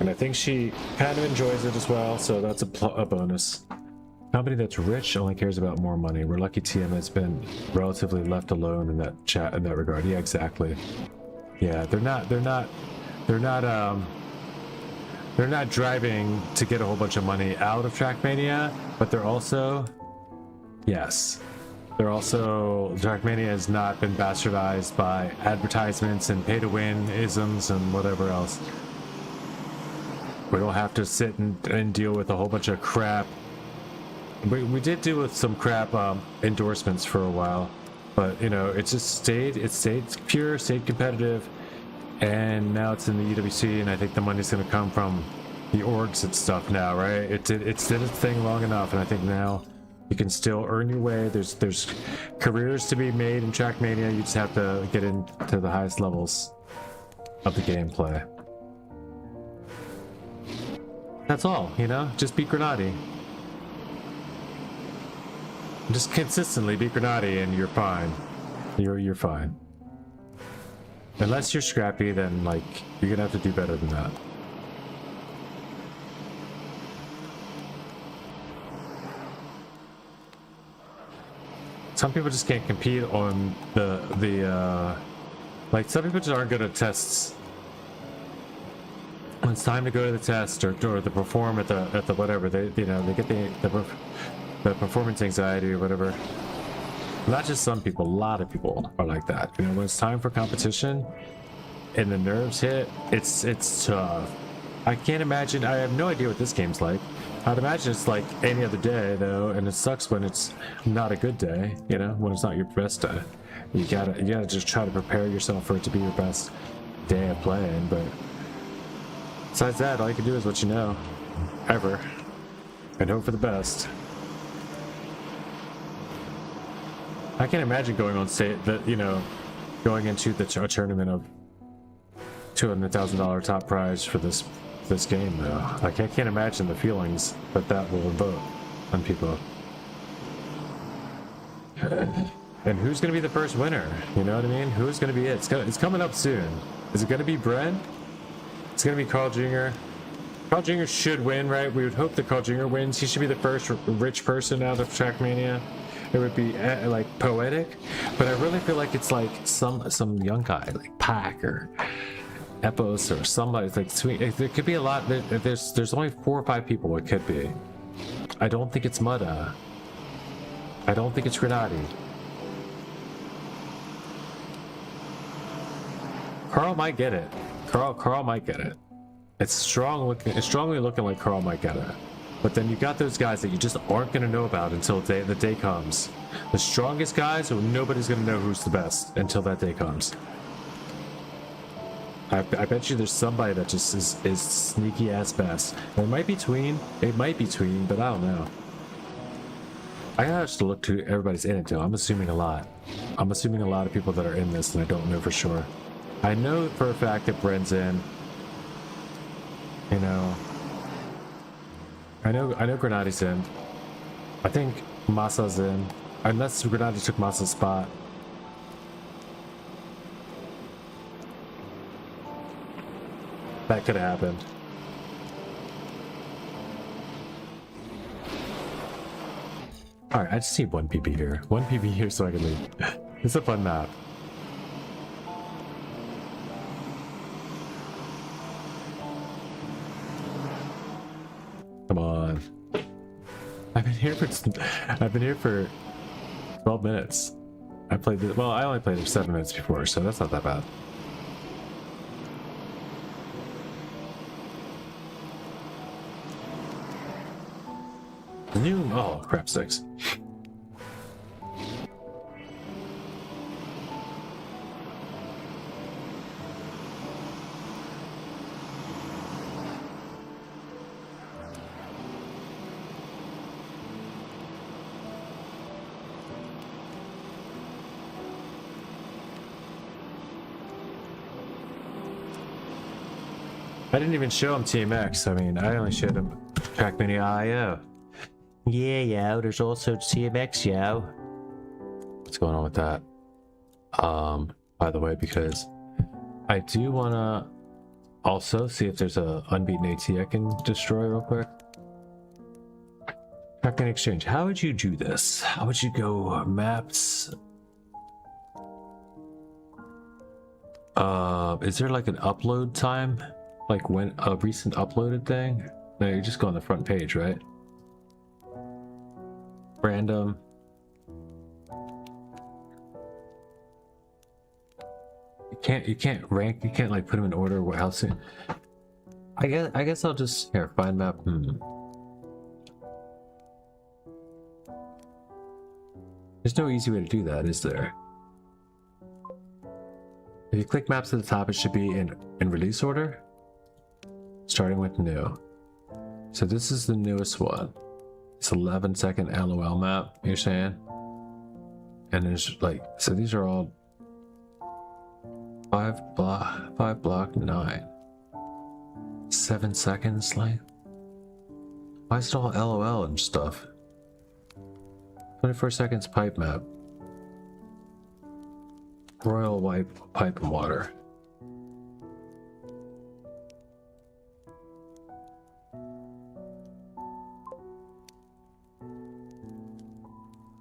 And I think she kind of enjoys it as well, so that's a bonus. Company that's rich only cares about more money. We're lucky TM has been relatively left alone in that regard. Yeah, exactly. Yeah, they're not driving to get a whole bunch of money out of Trackmania, but they're also, yes, Trackmania has not been bastardized by advertisements and pay-to-win isms and whatever else. We don't have to sit and deal with a whole bunch of crap. We did deal with some crap endorsements for a while, but you know, it stayed pure, stayed competitive. And now it's in the EWC, and I think the money's going to come from the orgs and stuff now, right? It did its thing long enough, and I think now you can still earn your way. There's careers to be made in Trackmania. You just have to get into the highest levels of the gameplay. That's all, you know? Just beat Grenade. Just consistently beat Grenade, and you're fine. You're fine. Unless you're scrappy, then, like, you're gonna have to do better than that. Some people just can't compete on like, some people just aren't good at tests. When it's time to go to the test or to perform at the whatever, they get the performance anxiety or whatever. Not just some people, a lot of people are like that. You know, when it's time for competition and the nerves hit, it's tough. I can't imagine, I have no idea what this game's like. I'd imagine it's like any other day though, and it sucks when it's not a good day, you know, when it's not your best day. You gotta just try to prepare yourself for it to be your best day of playing, but besides that, all you can do is what you know, ever, and hope for the best. I can't imagine going on state that, you know, going into the tournament of $200,000 top prize for this game though. Like, I can't imagine the feelings that will evoke on people. And who's gonna be the first winner? You know what I mean? Who's gonna be it? It's coming up soon. Is it gonna be Brent? It's gonna be Carl Jr. Carl Jr. should win, right? We would hope that Carl Jr. wins. He should be the first rich person out of Trackmania. It would be like poetic, but I really feel like it's like some young guy like Pac or Epos or somebody. It's like sweet. There could be a lot. There's only 4 or 5 people it could be. I don't think it's Mudda. I don't think it's Grenade. Carl might get it. Carl might get it. It's strongly looking like Carl might get it. But then you got those guys that you just aren't going to know about until the day comes. The strongest guys, nobody's going to know who's the best until that day comes. I bet you there's somebody that just is sneaky ass best. It might be tween, but I don't know. I gotta have to look to everybody's in it though. I'm assuming a lot. I'm assuming a lot of people that are in this, and I don't know for sure. I know for a fact that Bren's in. You know, I know Granati's in. I think Masa's in, unless Granati took Masa's spot. That could have happened. Alright, I just need one PB here. One PB here so I can leave. It's a fun map. Come on. I've been here for 12 minutes. I played this, well, I only played it for 7 minutes before, so that's not that bad. New, oh crap sticks. I didn't even show him TMX. I mean, I only showed him Trackmania IO. Yeah, yo, there's also TMX, yo. What's going on with that? By the way, because I do want to also see if there's a unbeaten AT I can destroy real quick. Trackmania Exchange, how would you do this? How would you go maps? Is there like an upload time? Like when a recent uploaded thing? No, you just go on the front page, right? Random. You can't rank, you can't like put them in order. How soon? I guess I'll just here find map. There's no easy way to do that, is there? If you click maps at the top, it should be in release order, starting with new. So this is the newest one. It's 11-second LOL map, you're saying? And there's like, so these are all 5 block 9. 7 seconds, like? Why is it all LOL and stuff? 24 seconds pipe map. Royal White Pipe and Water.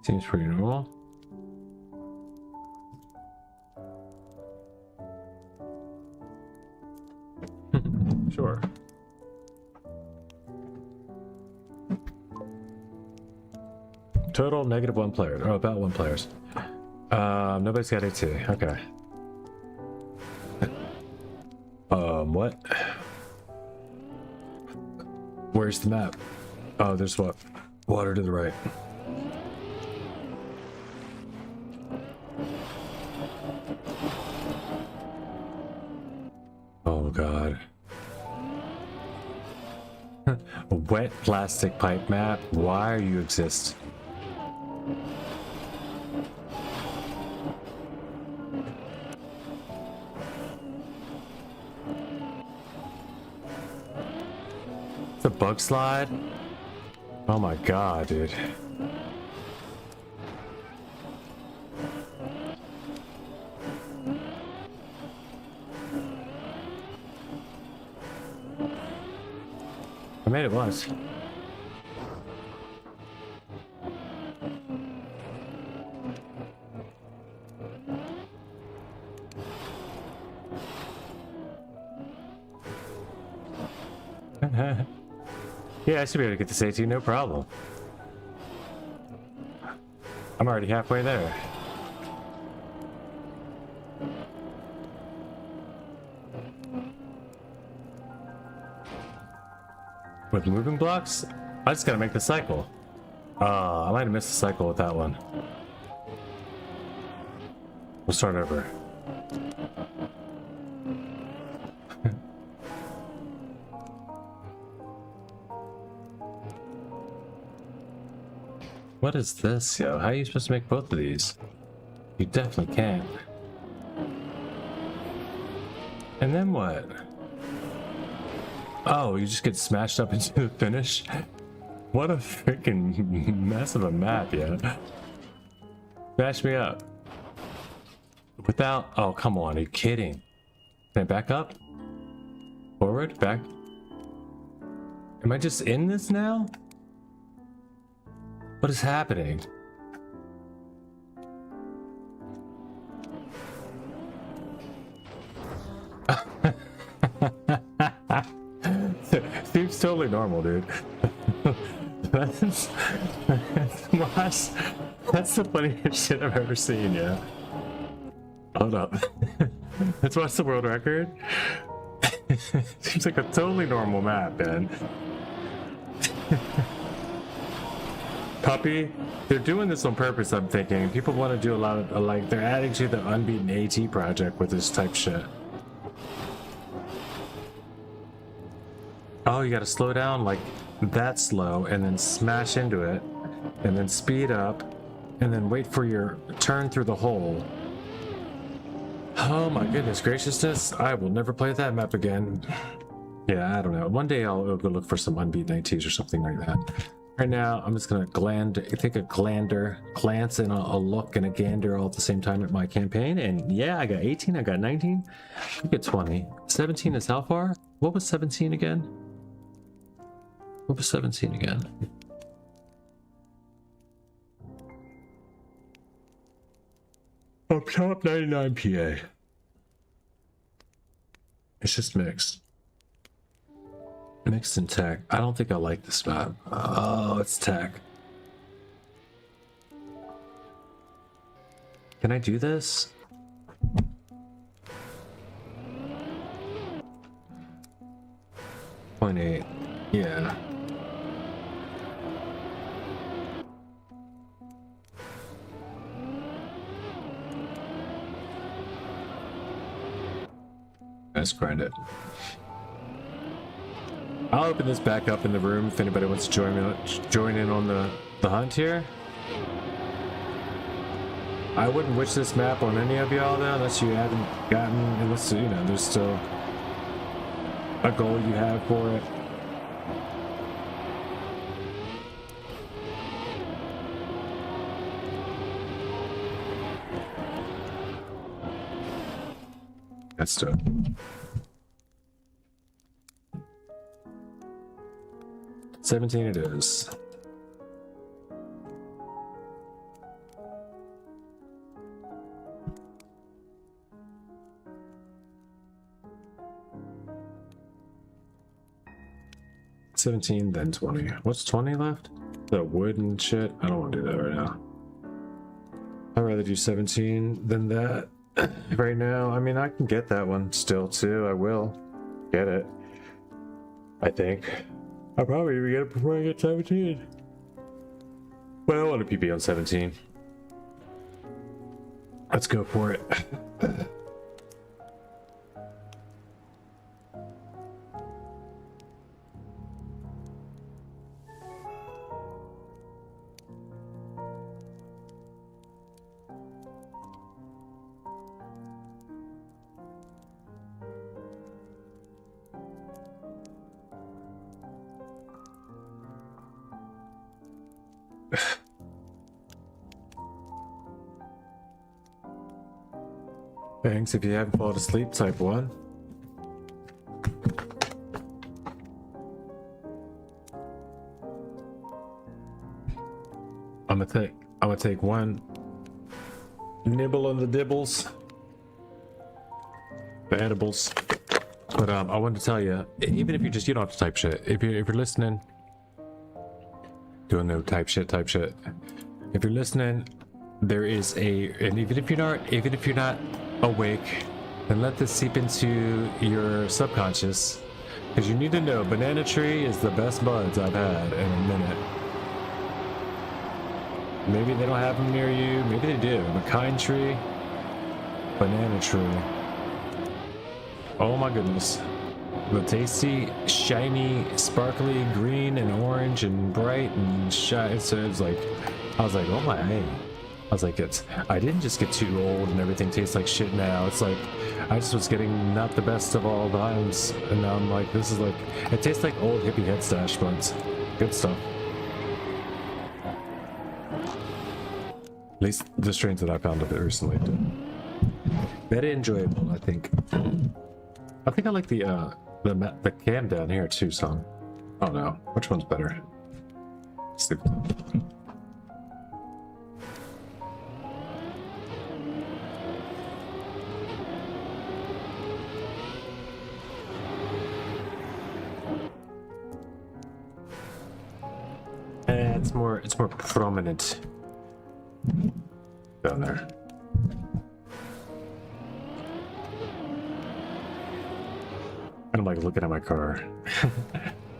Seems pretty normal. Sure. Total -1 player. Oh, about 1 players. Nobody's got AT. Okay. What? Where's the map? Oh, there's what? Water to the right. Oh god. A wet plastic pipe map? Why are you exist? The bug slide? Oh my god, dude. I made it once. Yeah, I should be able to get this AT, no problem. I'm already halfway there. With moving blocks? I just gotta make the cycle. I might have missed the cycle with that one. We'll start over. What is this, yo? How are you supposed to make both of these? You definitely can't. And then what? Oh, you just get smashed up into the finish? What a freaking mess of a map, yeah. Smash me up. Without... Oh, come on, are you kidding? Can I back up? Forward? Back? Am I just in this now? What is happening? Seems totally normal, dude. that's the funniest shit I've ever seen, yeah. Hold up. Let's watch the world record. Seems like a totally normal map, man. Puppy, they're doing this on purpose, I'm thinking. People want to do a lot of, like, they're adding to the Unbeaten AT project with this type shit. Oh, you gotta slow down like that slow and then smash into it and then speed up and then wait for your turn through the hole. Oh my goodness graciousness, I will never play that map again. Yeah, I don't know. One day I'll go look for some Unbeaten ATs or something like that. Right now, I'm just gonna take a glance and a look and a gander all at the same time at my campaign. And yeah, I got 18, I got 19, I get 20. 17 is how far? What was 17 again? What was 17 again? Up top 99 PA. It's just mixed. Mixed in tech. I don't think I like this map. Oh, it's tech. Can I do this? .8. Yeah. Let's grind it. I'll open this back up in the room if anybody wants to join in on the hunt here. I wouldn't wish this map on any of y'all though, unless you haven't gotten, unless, you know, there's still a goal you have for it. Let's do it. $17 it is. $17, then 20. What's 20 left? The wood and shit? I don't want to do that right now. I'd rather do 17 than that right now. I mean, I can get that one still too. I will get it. I think. I'll probably even get it before I get 17. But I want a PP on 17. Let's go for it. Thanks if you haven't fallen asleep, type 1. I'm gonna take one nibble on the dibbles. The edibles. But I wanted to tell you, even if you don't have to type shit. If you're listening, doing no type shit. If you're listening, there is and even if you're not awake, then let this seep into your subconscious Because you need to know, Banana Tree is the best buds I've had in a minute. Maybe they don't have them near you. Maybe they do. But Kind Tree, Banana Tree. Oh my goodness. The tasty, shiny, sparkly green and orange and bright and shiny. So it's like, I was like, oh my. I was like, I didn't just get too old and everything tastes like shit now. It's like, I just was getting not the best of all times. And now I'm like, this is like, it tastes like old hippie head stash buds. Good stuff. At least the strains that I found of it recently did. Very enjoyable, I think. I think I like the cam down here too, son. I don't know. Which one's better? Stupid. It's more prominent down there. And I'm like looking at my car.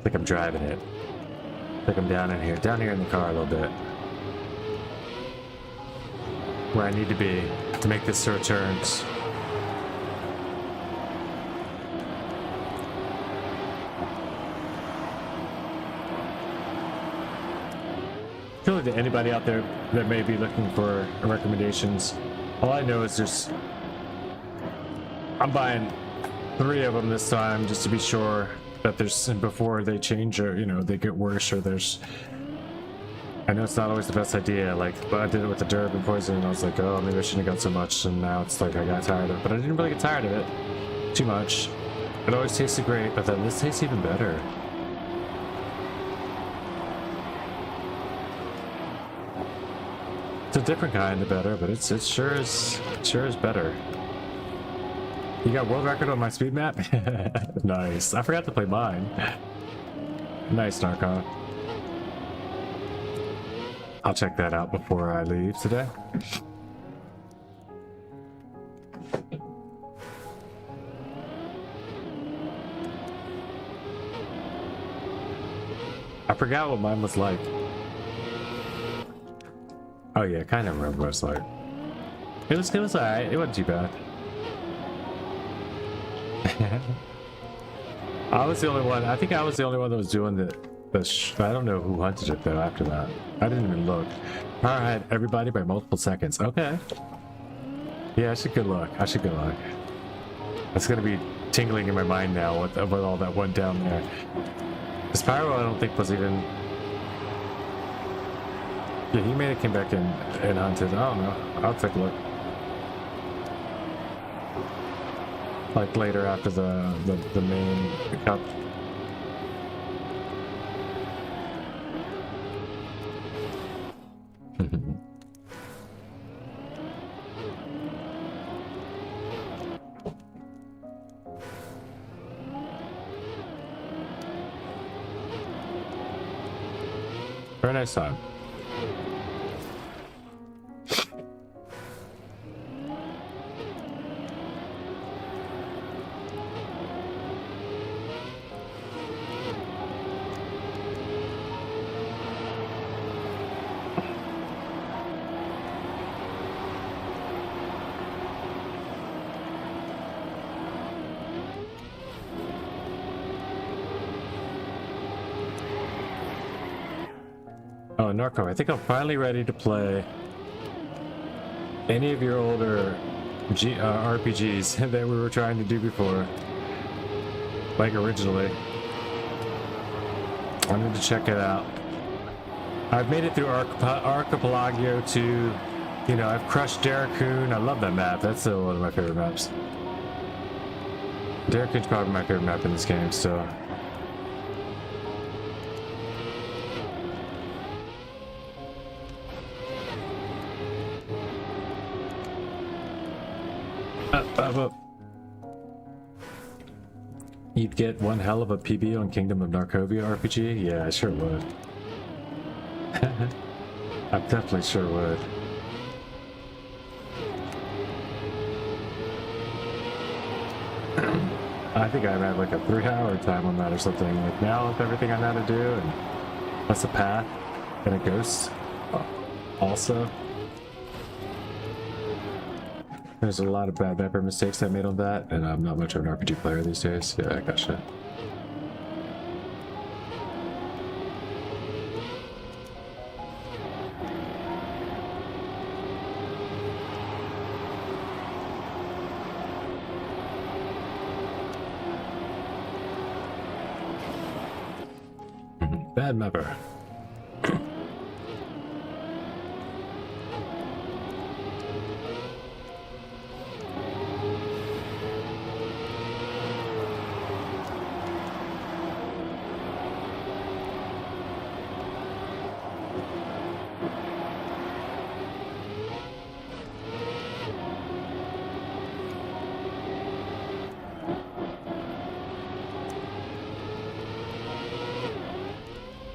Like I'm driving it. Like I'm down here in the car a little bit. Where I need to be to make this sort of turns. Really, to anybody out there that may be looking for recommendations, all I know is just I'm buying 3 of them this time just to be sure that there's, before they change or they get worse, or there's, I know it's not always the best idea, like, but I did it with the Durban poison and I was like, oh, maybe I shouldn't have got so much, and now it's like I got tired of it, but I didn't really get tired of it too much. It always tasted great, but then this tastes even better. It's a different kind of better, but it sure is better. You got world record on my speed map? Nice. I forgot to play mine. Nice, Narcon. I'll check that out before I leave today. I forgot what mine was like. Oh yeah, I kind of remember what it's like. It was alright. It wasn't too bad. I was the only one. I think I was the only one that was doing the I don't know who hunted it though after that. I didn't even look. Alright, everybody by multiple seconds. Okay. Yeah, I should good luck. That's gonna be tingling in my mind now with all that went down there. The Spyro I don't think was even... Yeah, he made it came back and hunted. I don't know. I'll take a look. Like later after the main cup. Very nice time. Oh, Narco, I think I'm finally ready to play any of your older RPGs that we were trying to do before. Like originally. I need to check it out. I've made it through Archipelago to, I've crushed Daracoon. I love that map. That's still one of my favorite maps. Daracoon's probably my favorite map in this game, so... You'd get one hell of a PB on Kingdom of Narcovia RPG? Yeah, I sure would. I definitely sure would. I think I had like a 3-hour time on that or something. Like now with everything I know how to do, and that's a path and a ghost also. There's a lot of bad mapper mistakes I made on that, and I'm not much of an RPG player these days. Yeah, I gotcha. Bad mapper.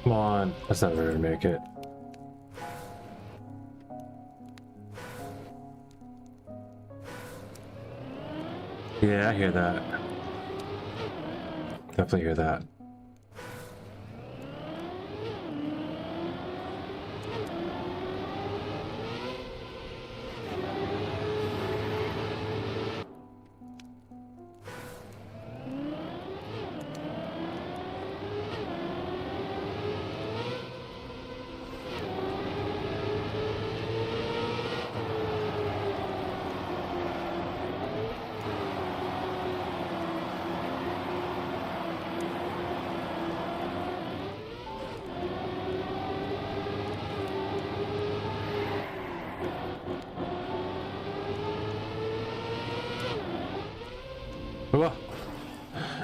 Come on, that's not going to make it. Yeah, I hear that. Definitely hear that.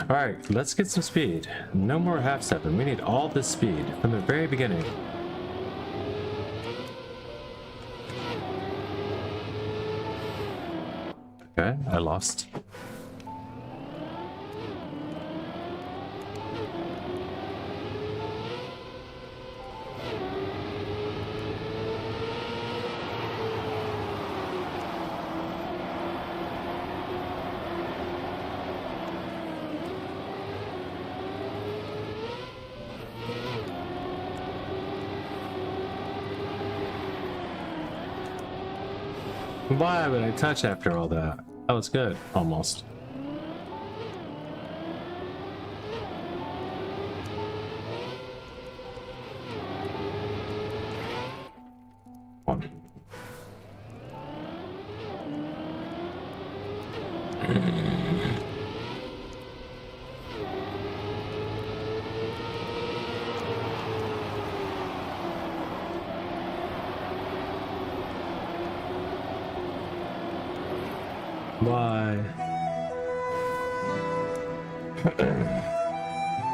Alright, let's get some speed. No more half-stepping. We need all this speed from the very beginning. Okay, I lost. Why would I touch after all that? That was good, almost. Why?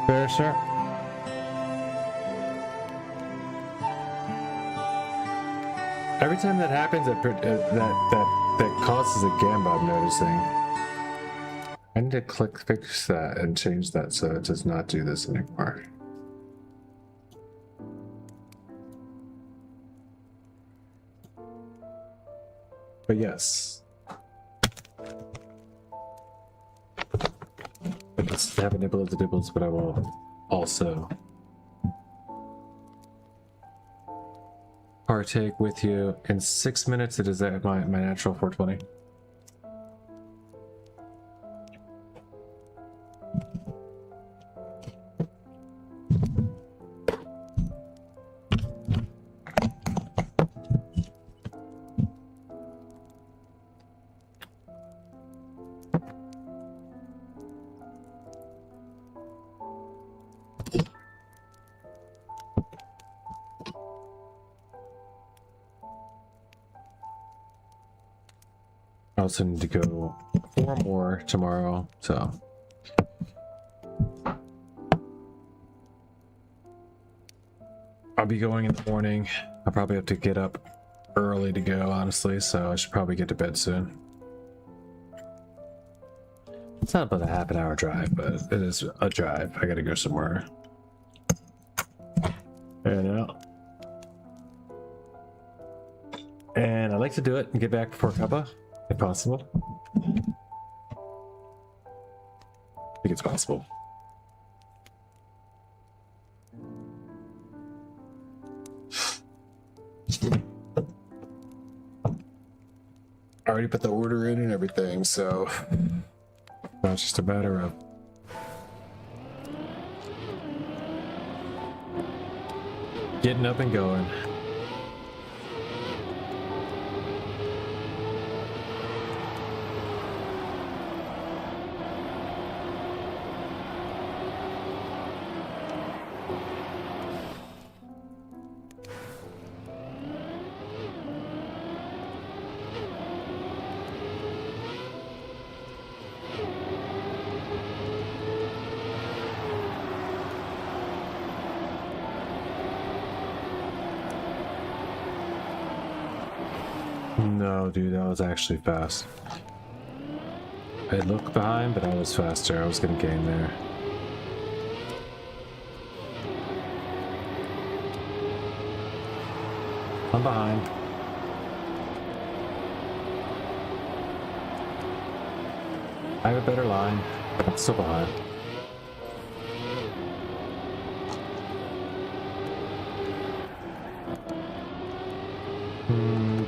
Fair, sir. Every time that happens, that causes a gamba. I'm noticing. I need to fix that and change that so it does not do this anymore. But yes. I have a nibble of the dibbles, but I will also partake with you in 6 minutes. It is at my natural 420. I also need to go 4 more tomorrow, so I'll be going in the morning. I'll probably have to get up early to go, honestly, so I should probably get to bed soon. It's not about a half an hour drive, but it is a drive. I gotta go somewhere. And I like to do it and get back before Kappa, if possible. it's possible. I already put the order in and everything, so now it's just a matter of getting up and going. No, dude, that was actually fast. I looked behind, but I was faster. I was gonna gain there. I'm behind. I have a better line, but I'm still behind.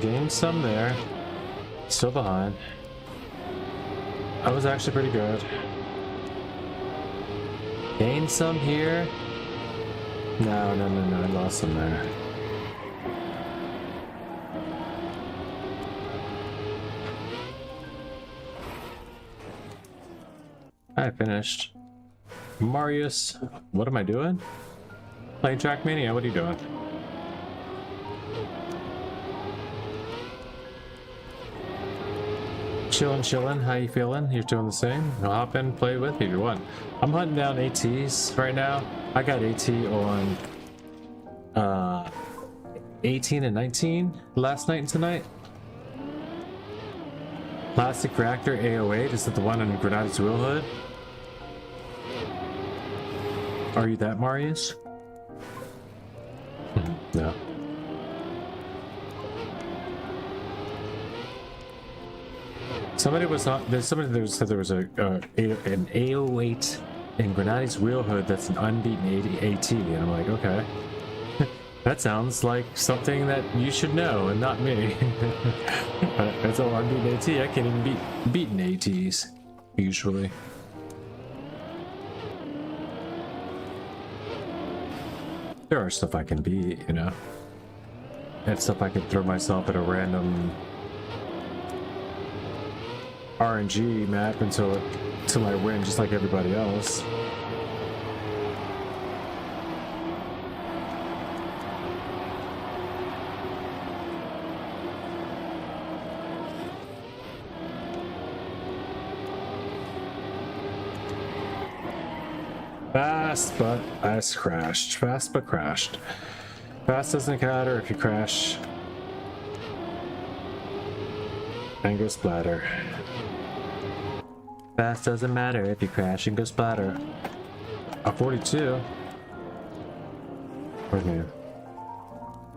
Gained some there. Still behind. I was actually pretty good. Gained some here. No, I lost some there. I finished. Marius, what am I doing? Playing Trackmania, what are you doing? Chillin', how you feeling? You're doing the same? I'll hop in and play with you if you want. I'm hunting down ATs right now. I got AT on 18 and 19 last night and tonight. Plastic Reactor A08, is that the one on Granada's wheel hood? Are you that, Marius? No. Somebody was not. There's somebody that said there was an A08 in Granada's wheel hood that's an unbeaten AT, and I'm like, okay, that sounds like something that you should know, and not me. That's all unbeaten AT. I can't even beat beaten ATs usually. There are stuff I can beat, you know. And stuff I can throw myself at a random RNG map until I win, just like everybody else. Fast but crashed. Fast but crashed. Fast doesn't matter if you crash. And go splatter. Fast doesn't matter if you crash and go splatter. A 42? Where's me?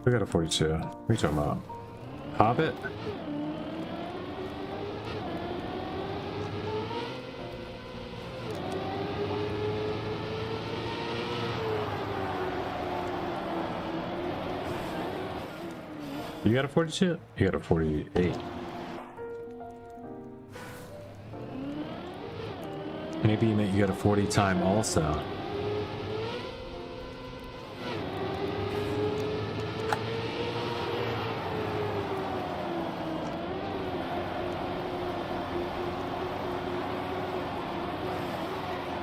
We got a 42. What are you talking about? Hobbit? You got a 42? You got a 48. Maybe you meant you got a 40 time also.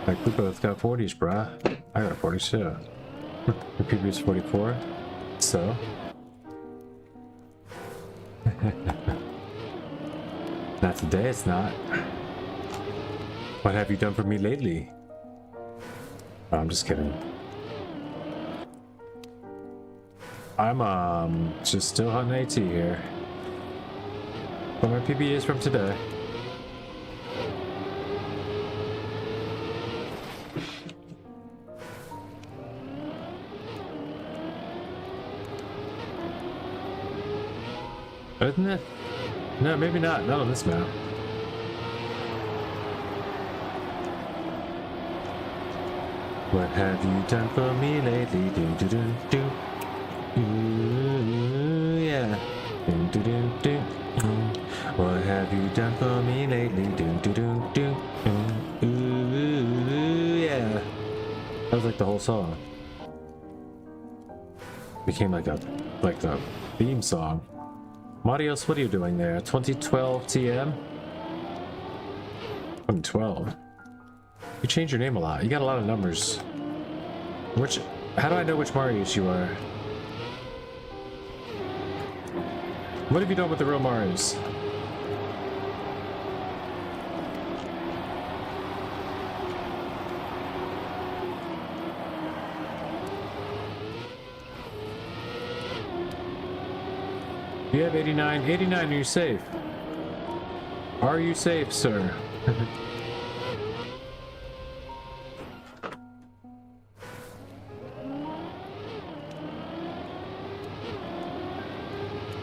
Like, we both got 40s, bruh. I got a 42. Your PB is 44. So? Not today, it's not. What have you done for me lately? Oh, I'm just kidding. I'm just still hunting AT here. But my PB is from today. Isn't it? No, maybe not. Not on this map. What have you done for me lately? Do do do do. Ooh, yeah. Do do do do. What have you done for me lately? Do do do do. Ooh, yeah. That was like the whole song. Became like the theme song. Marios, what are you doing there? 2012 TM? 2012. You changed your name a lot. You got a lot of numbers. How do I know which Marios you are? What have you done with the real Marios? You have 89. 89, are you safe? Are you safe, sir?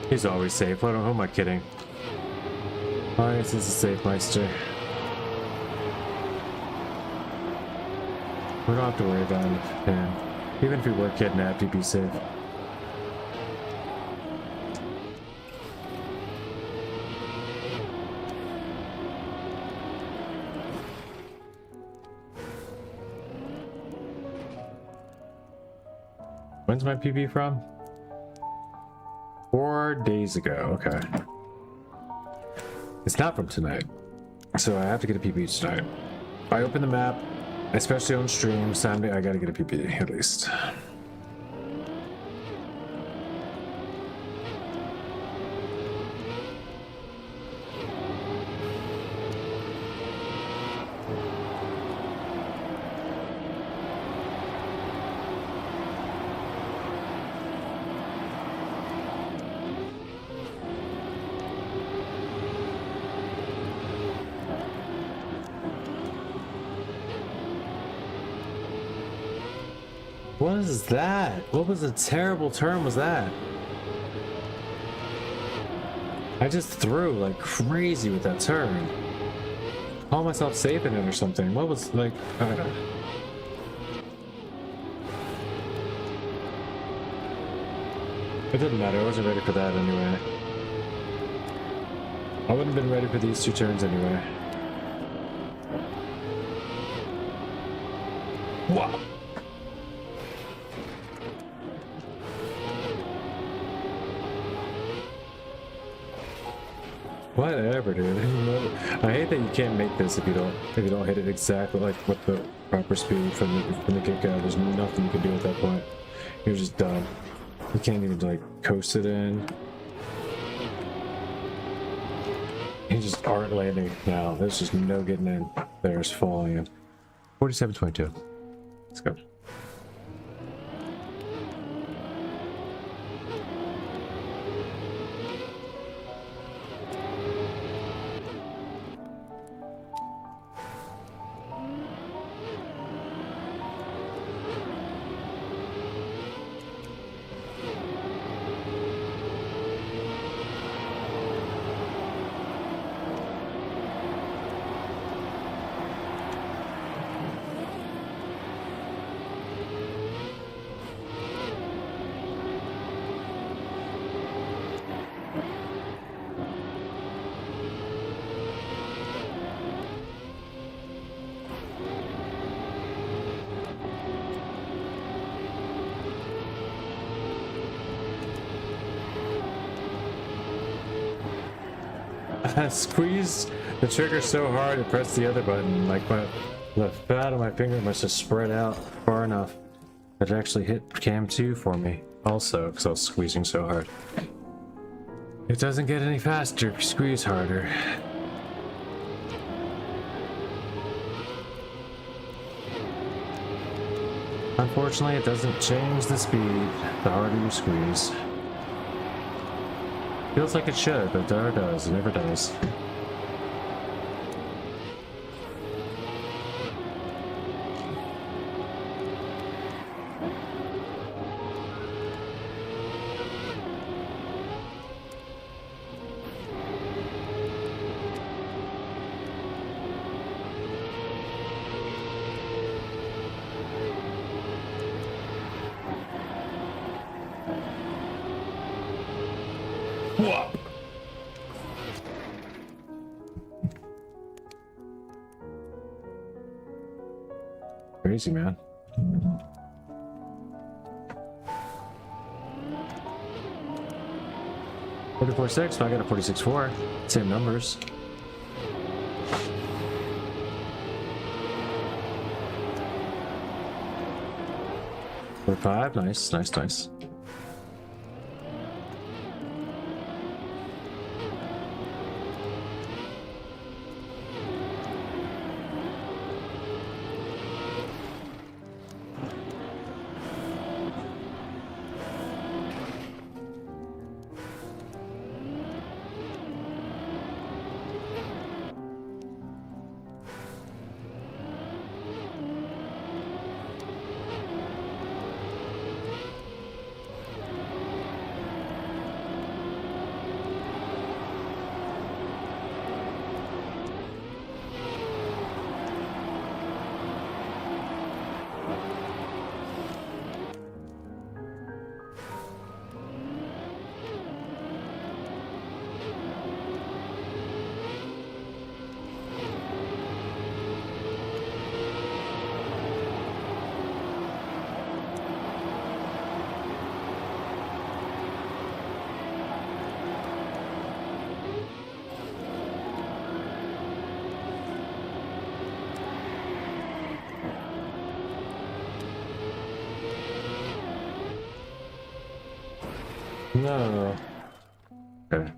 He's always safe. Who am I kidding? Alright, this is safe, Meister. We don't have to worry about it. Yeah. Even if we were kidnapped, he'd be safe. When's my PB from? 4 days ago. Okay. It's not from tonight. So I have to get a PB tonight. I open the map, especially on stream, Sunday, I gotta get a PB at least. What is that? What was a terrible turn was that? I just threw like crazy with that turn. Call myself safe in it or something. What was like... It didn't matter. I wasn't ready for that anyway. I wouldn't have been ready for these two turns anyway. Wow. Whatever, dude. I hate that you can't make this if you don't hit it exactly like with the proper speed from the kick-out. There's nothing you can do at that point. You're just done. You can't even like coast it in. You just aren't landing now. There's just no getting in. There's falling in. 47.22. Let's go. I squeezed the trigger so hard it pressed the other button. Like the fat of my finger must have spread out far enough that it actually hit cam 2 for me. Also, because I was squeezing so hard. It doesn't get any faster if you squeeze harder. Unfortunately, it doesn't change the speed the harder you squeeze. Feels like it should, but it never does. It never does. Whoa. Crazy, man. $44.6, but I got a $46.4. Same numbers. $45, nice, nice, nice. No. Okay.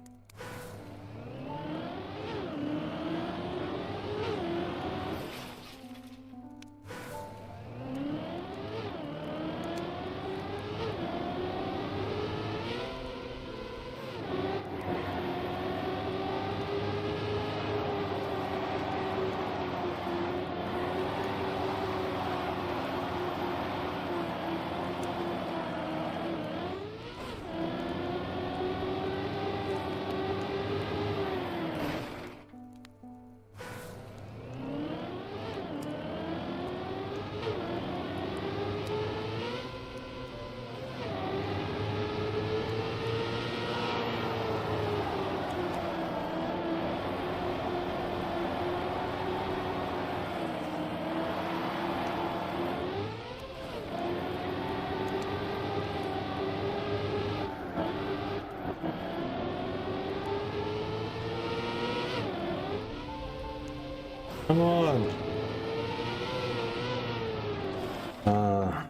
Come on.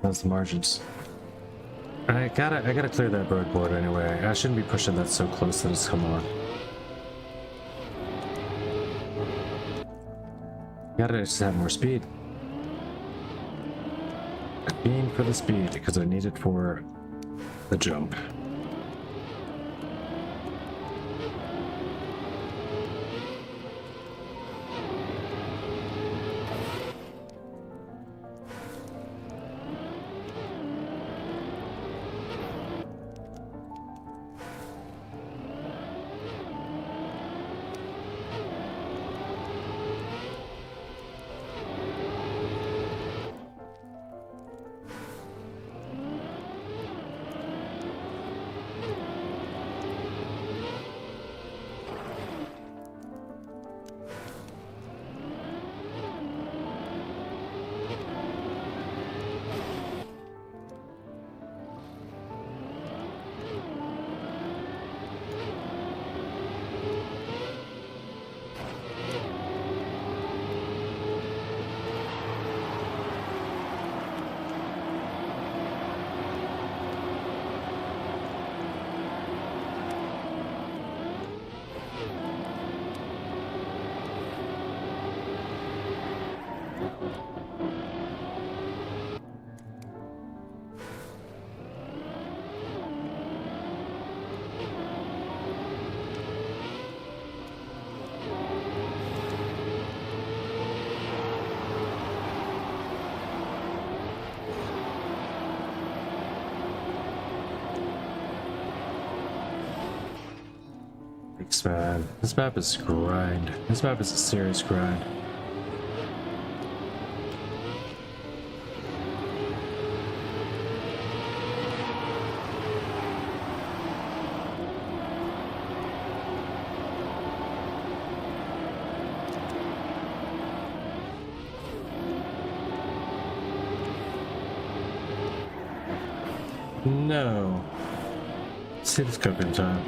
That's the margins. I gotta clear that bird board anyway. I shouldn't be pushing that so close that it's come on. Gotta just have more speed. Being for the speed because I need it for the jump. Man, this map is grind. This map is a serious grind. No. Let's see if it's cooking time.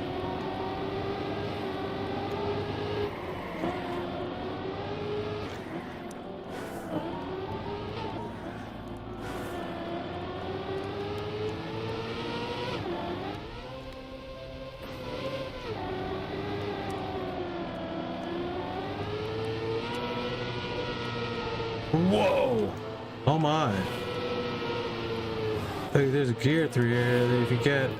Whoa! Oh my! Look, there's a gear through here that if you get.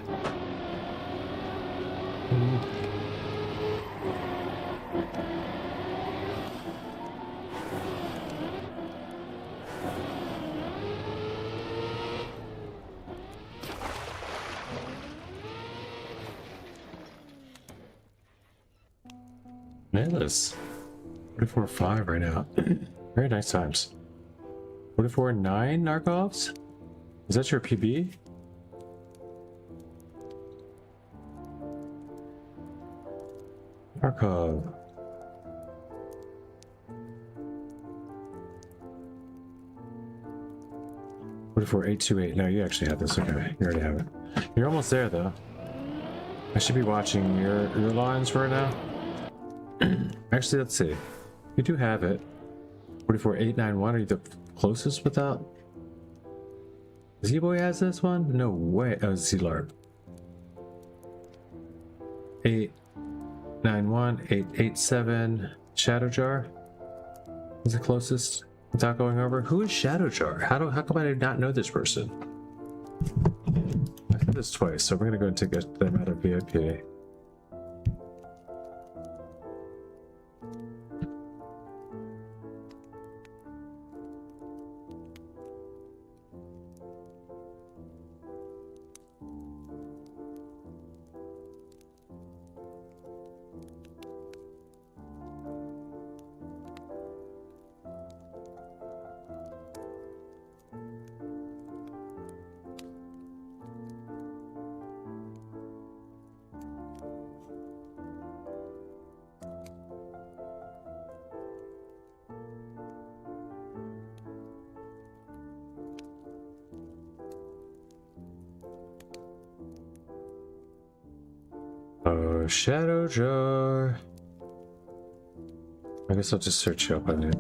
Nailers. 44.5 right now. Very nice times. 44.9 Narkovs? Is that your PB? Narkov. Forty-four 828. No, you actually have this. Okay, you already have it. You're almost there, though. I should be watching your lines right now. Actually, let's see. You do have it. 44.891. Are you the closest without? Z-Boy has this one? No way. Oh, Z-Larp. 891, 887. Shadow Jar is the closest without going over. Who is Shadow Jar? How come I did not know this person? I did this twice, so we're gonna go and take them out of VIP. Oh, Shadow Jar. I guess I'll just search up on it.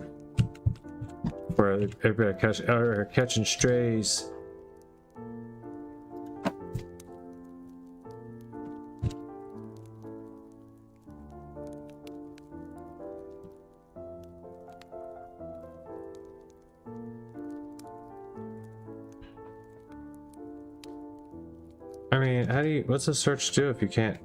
For everybody catching strays. I mean, what's a search do if you can't?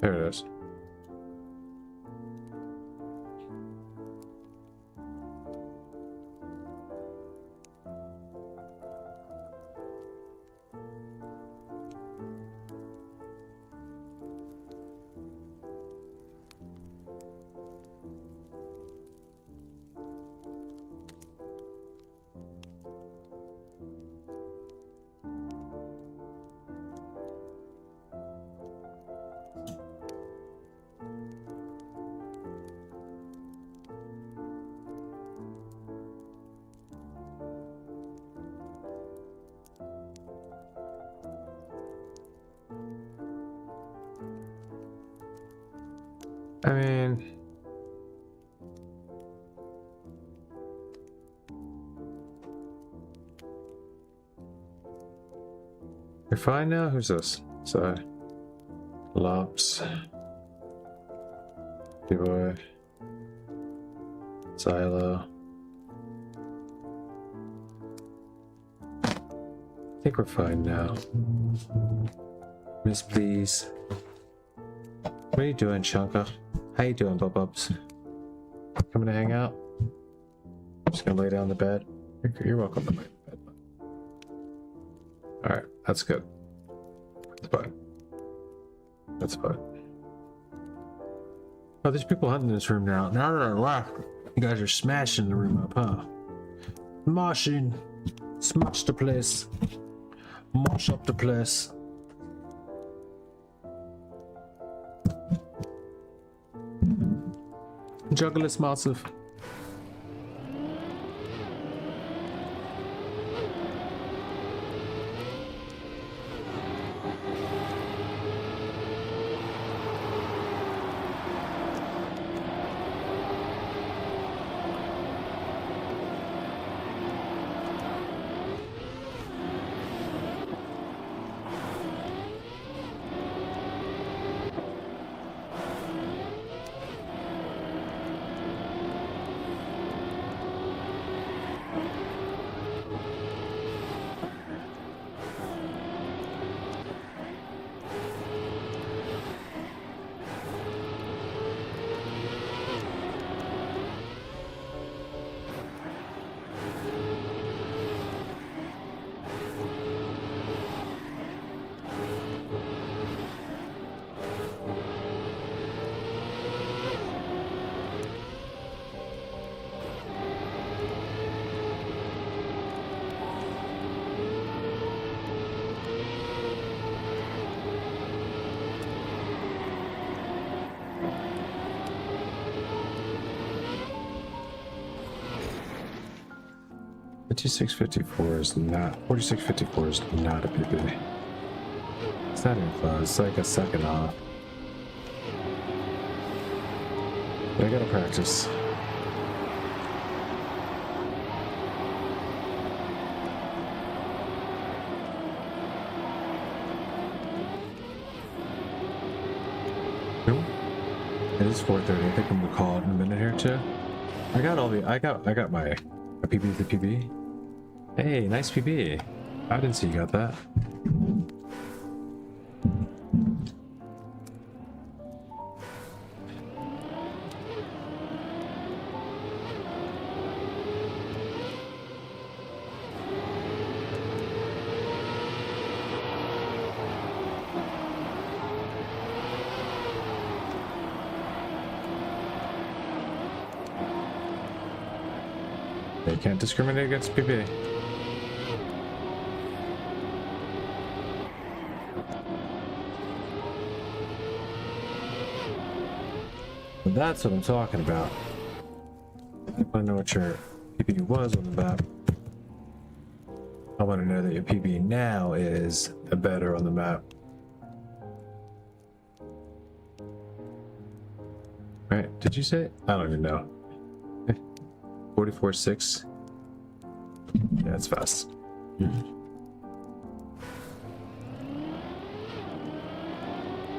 There it is. I mean, you're fine now? Who's this? So, Lops, D-Boy, Silo. I think we're fine now. Miss, please. What are you doing, Chunka? How you doing, Bubs? Coming to hang out? Just gonna lay down in the bed. You're welcome to my bed. Alright, that's good. That's fine. That's fine. Oh, there's people hunting in this room now. Now that I left, you guys are smashing the room up, huh? Moshing. Smash the place. Mosh up the place. Juggle is massive. $56.54 is not. $46.54 is not a PB. It's not even close. It's like a second off. But I gotta practice. Nope. It is 4:30. I think I'm gonna call it in a minute here too. I got my PB to PB. Hey, nice PB. I didn't see you got that. They can't discriminate against PB. But that's what I'm talking about. I want to know what your PB was on the map. I want to know that your PB now is better on the map. Right? Did you say? I don't even know. 44.6. Yeah, it's fast.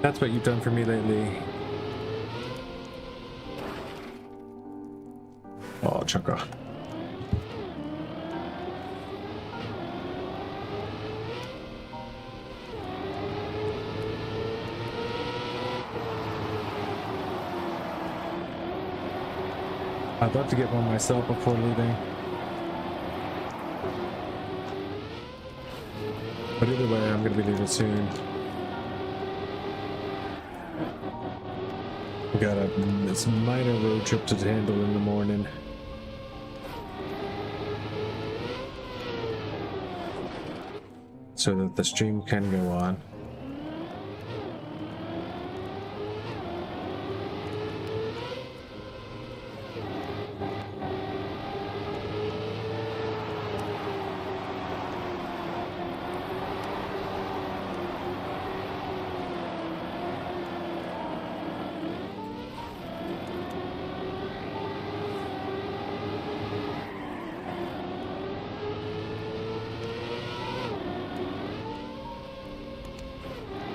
That's what you've done for me lately. Oh, Chunka. I'd love to get one myself before leaving. But either way, I'm going to be leaving soon. We got this minor road trip to handle in the morning. So that the stream can go on.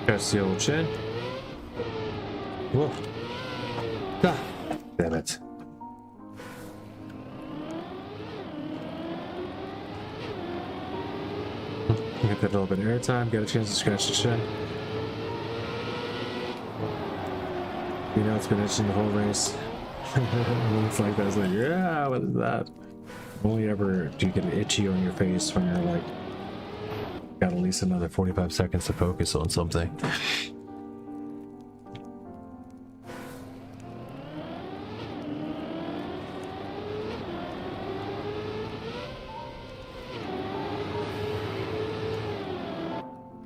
There's the old chin. Whoa. Ah, damn it. Get that little bit of airtime, get a chance to scratch the chin. You know, it's been itching the whole race. When it's like that, it's like, yeah, what is that? Only ever do you get itchy on your face when you're like, got at least another 45 seconds to focus on something.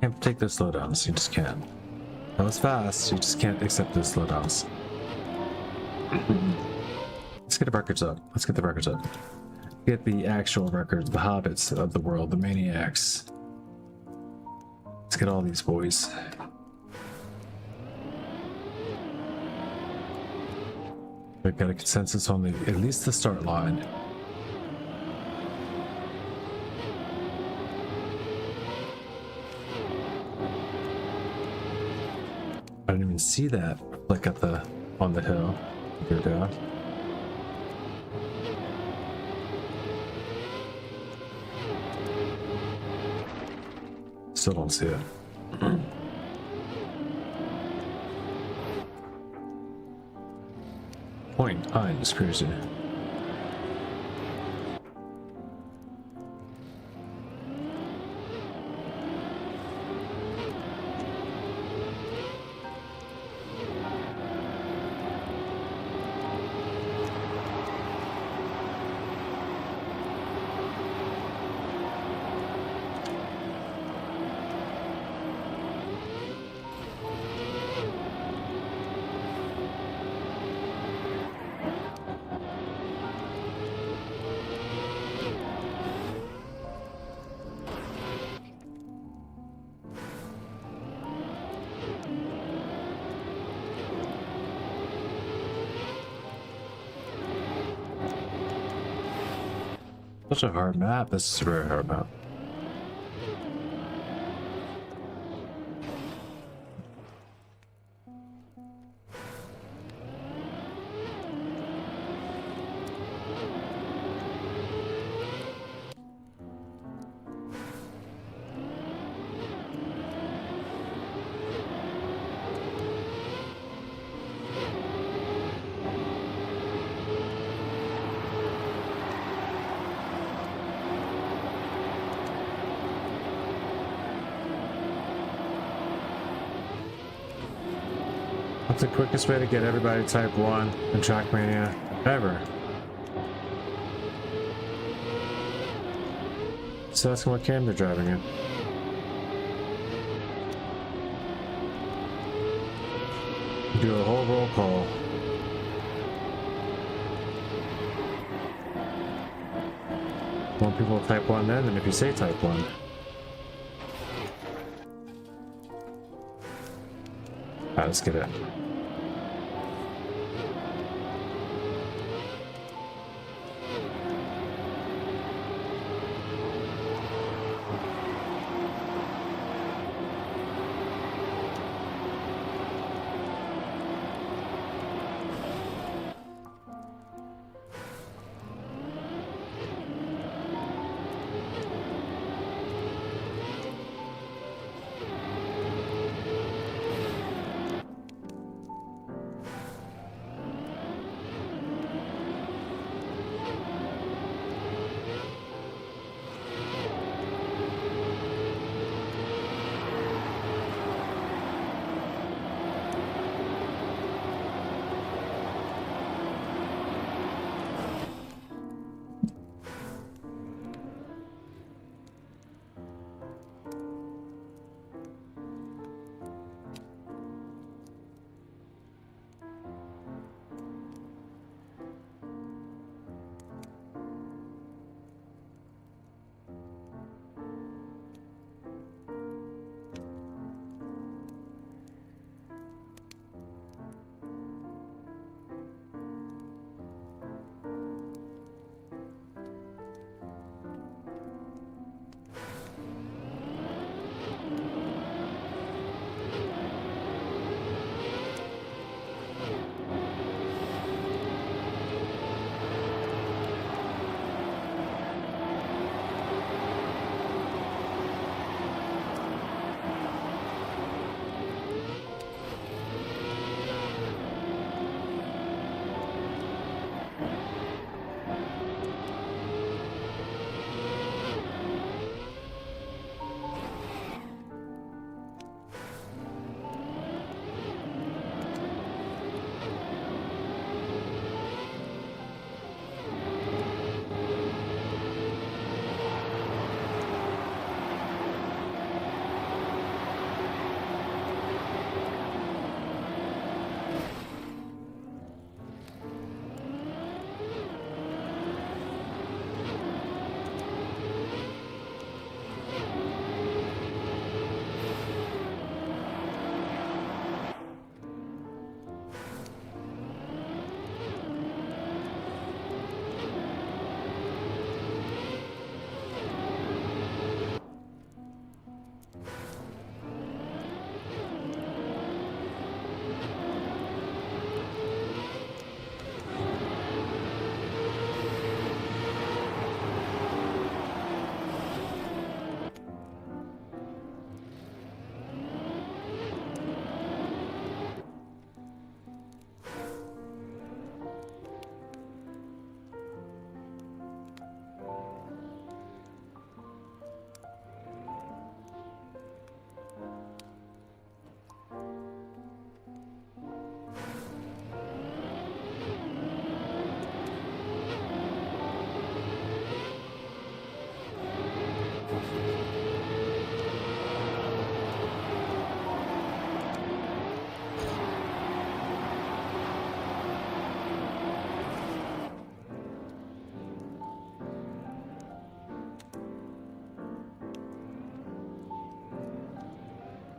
Can't take those slowdowns, you just can't. That was fast, you just can't accept those slowdowns. Let's get the records up. Let's get the records up. Get the actual records, the hobbits of the world, the maniacs. Let's get all these boys. We've got a consensus on at least the start line. I didn't even see that like on the hill. Go down. Still don't see it. Point I'm just cruising. Such a hard map. This is a very hard map. What's the quickest way to get everybody type 1 in Trackmania ever? Just ask them what cam they're driving in. Do a whole roll call. More people type 1 then than if you say type 1. Alright, let's get it.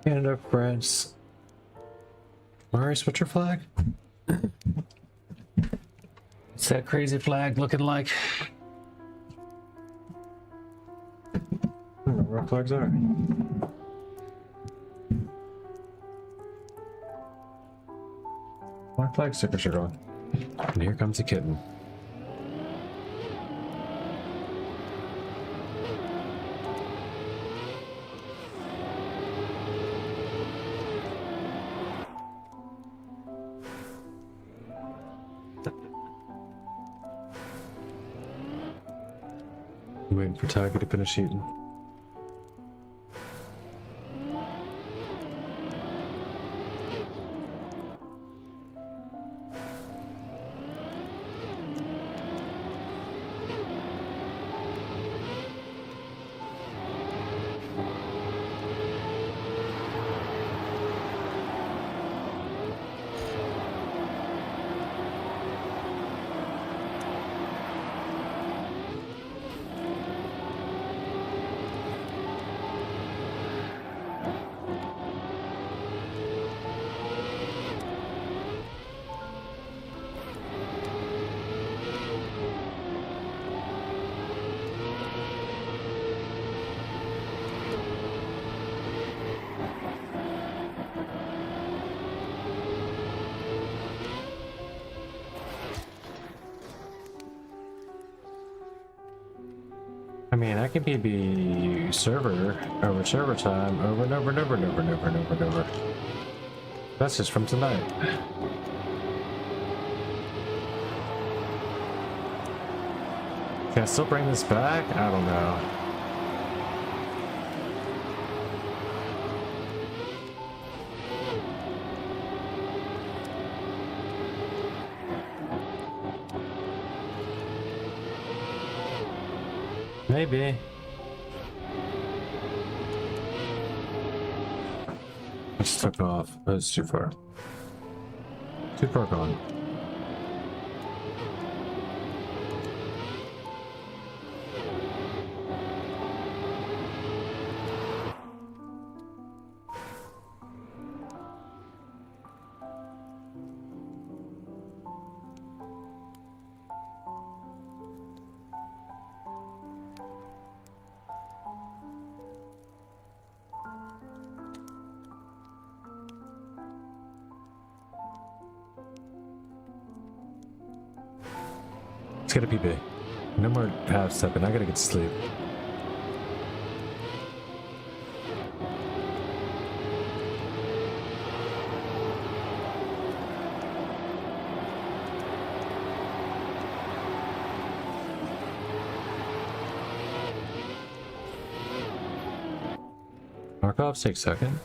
Canada, France. Mari, what's your flag? What's that crazy flag looking like? I don't know where our flags are. My flag stickers are gone. And here comes the kitten. Waiting for Tiger to finish eating. I mean, I can PB server over server time over and over and over and over and over and over and over. That's just from tonight. Can I still bring this back? I don't know. Maybe. I just took off. That's too far. Too far gone. Let's get a PB. No more half stepping. I gotta get to sleep. Markovs take second.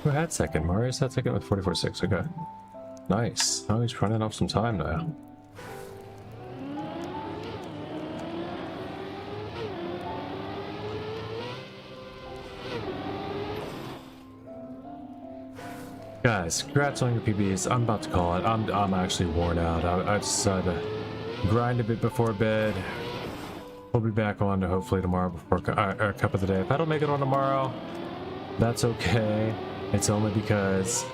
Who had second? Marius had second with 44.6. Okay. Nice. Oh, he's running off some time now. Guys, congrats on your PBs. I'm about to call it. I'm actually worn out. I decided to grind a bit before bed. We'll be back on to hopefully tomorrow before our cup of the day. If I don't make it on tomorrow, that's okay. It's only because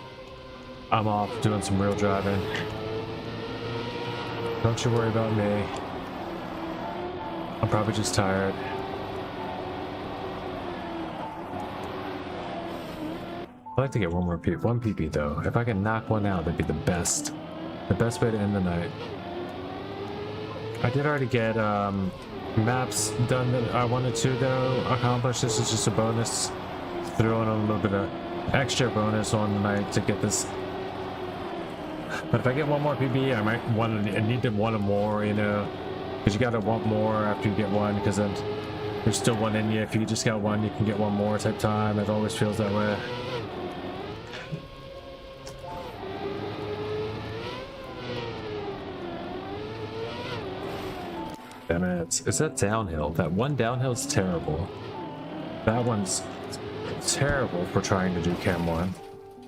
I'm off doing some real driving. Don't you worry about me. I'm probably just tired. I'd like to get one PP though. If I can knock one out, that'd be the best. The best way to end the night. I did already get maps done that I wanted to though accomplish. This is just a bonus. Throwing a little bit of extra bonus on the night to get this. But if I get one more PB, I might need to want more, you know, because you gotta want more after you get one, because then there's still one in you. If you just got one, you can get one more type time. It always feels that way. Damn it. It's that downhill. That one downhill's terrible. That one's terrible for trying to do Cam 1.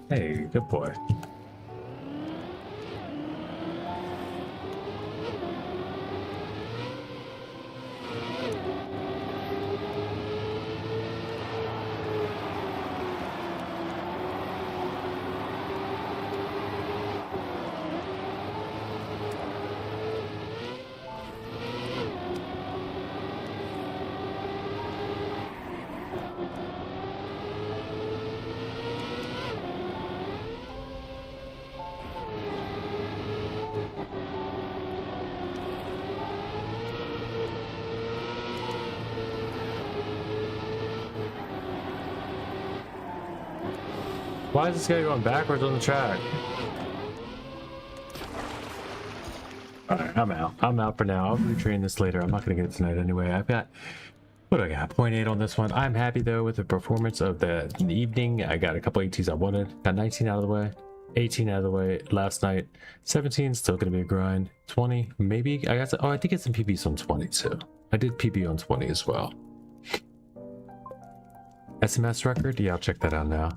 Hey, good boy. Why is this guy going backwards on the track? Alright, I'm out. I'm out for now. I'll retrain this later. I'm not gonna get it tonight anyway. I've got, what do I got? 0.8 on this one. I'm happy though with the performance of the evening. I got a couple ATs I wanted. Got 19 out of the way. 18 out of the way last night. 17 still gonna be a grind. 20 maybe. I got some, oh, I did get some PBs on 20 too. I did PB on 20 as well. SMS record? Yeah, I'll check that out now.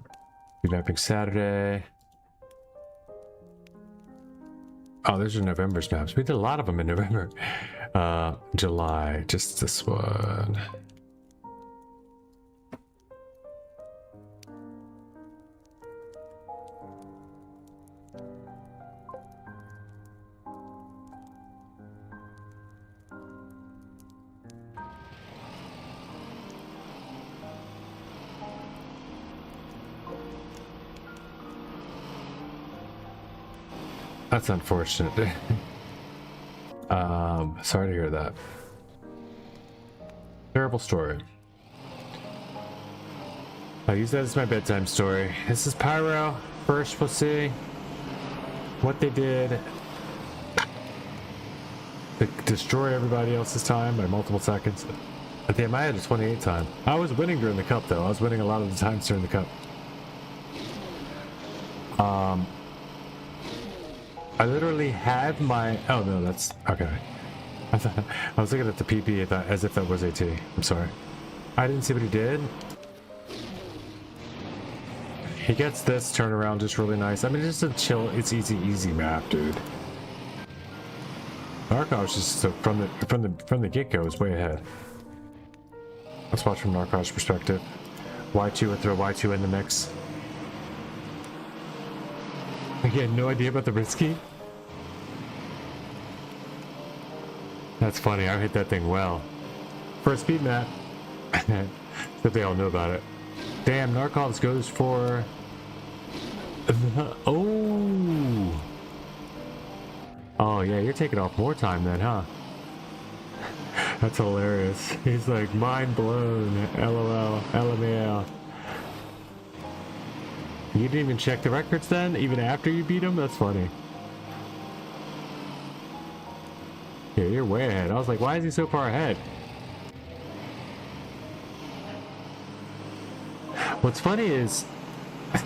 Revamping Saturday. Oh, those are November's maps. We did a lot of them in November. July, just this one. That's unfortunate. Sorry to hear that. Terrible story. I'll use that as my bedtime story. This is Pyro. First, we'll see what they did to destroy everybody else's time by multiple seconds. I think I had a 28 time. I was winning during the cup though. I was winning a lot of the times during the cup. I literally had my, oh no, that's okay. I was looking at the PP as if that was AT. I'm sorry. I didn't see what he did. He gets this turnaround just really nice. I mean, just a chill, it's easy map, dude. Narcos just from the get-go is way ahead. Let's watch from Narcos' perspective. Y2 would throw Y2 in the mix. He had no idea about the risky. That's funny. I hit that thing well. For a speed map. That they all know about it. Damn, Narcos goes for the, oh. Oh yeah, you're taking off more time then, huh? That's hilarious. He's like mind blown. LOL. LMAO. You didn't even check the records then, even after you beat him? That's funny. Yeah, you're way ahead. I was like, why is he so far ahead? What's funny is,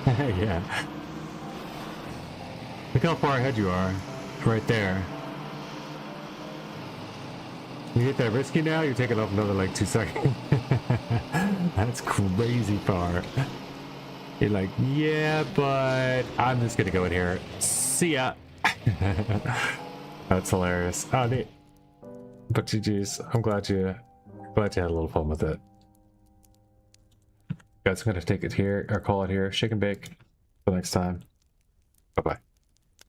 yeah. Look how far ahead you are, right there. You hit that risky now, you're taking off another like 2 seconds. That's crazy far. You're like, yeah, but I'm just gonna go in here. See ya. That's hilarious. Oh, neat. But GG's. I'm glad you had a little fun with it. Guys, I'm gonna take it here or call it here. Shake and bake. Till next time. Bye bye.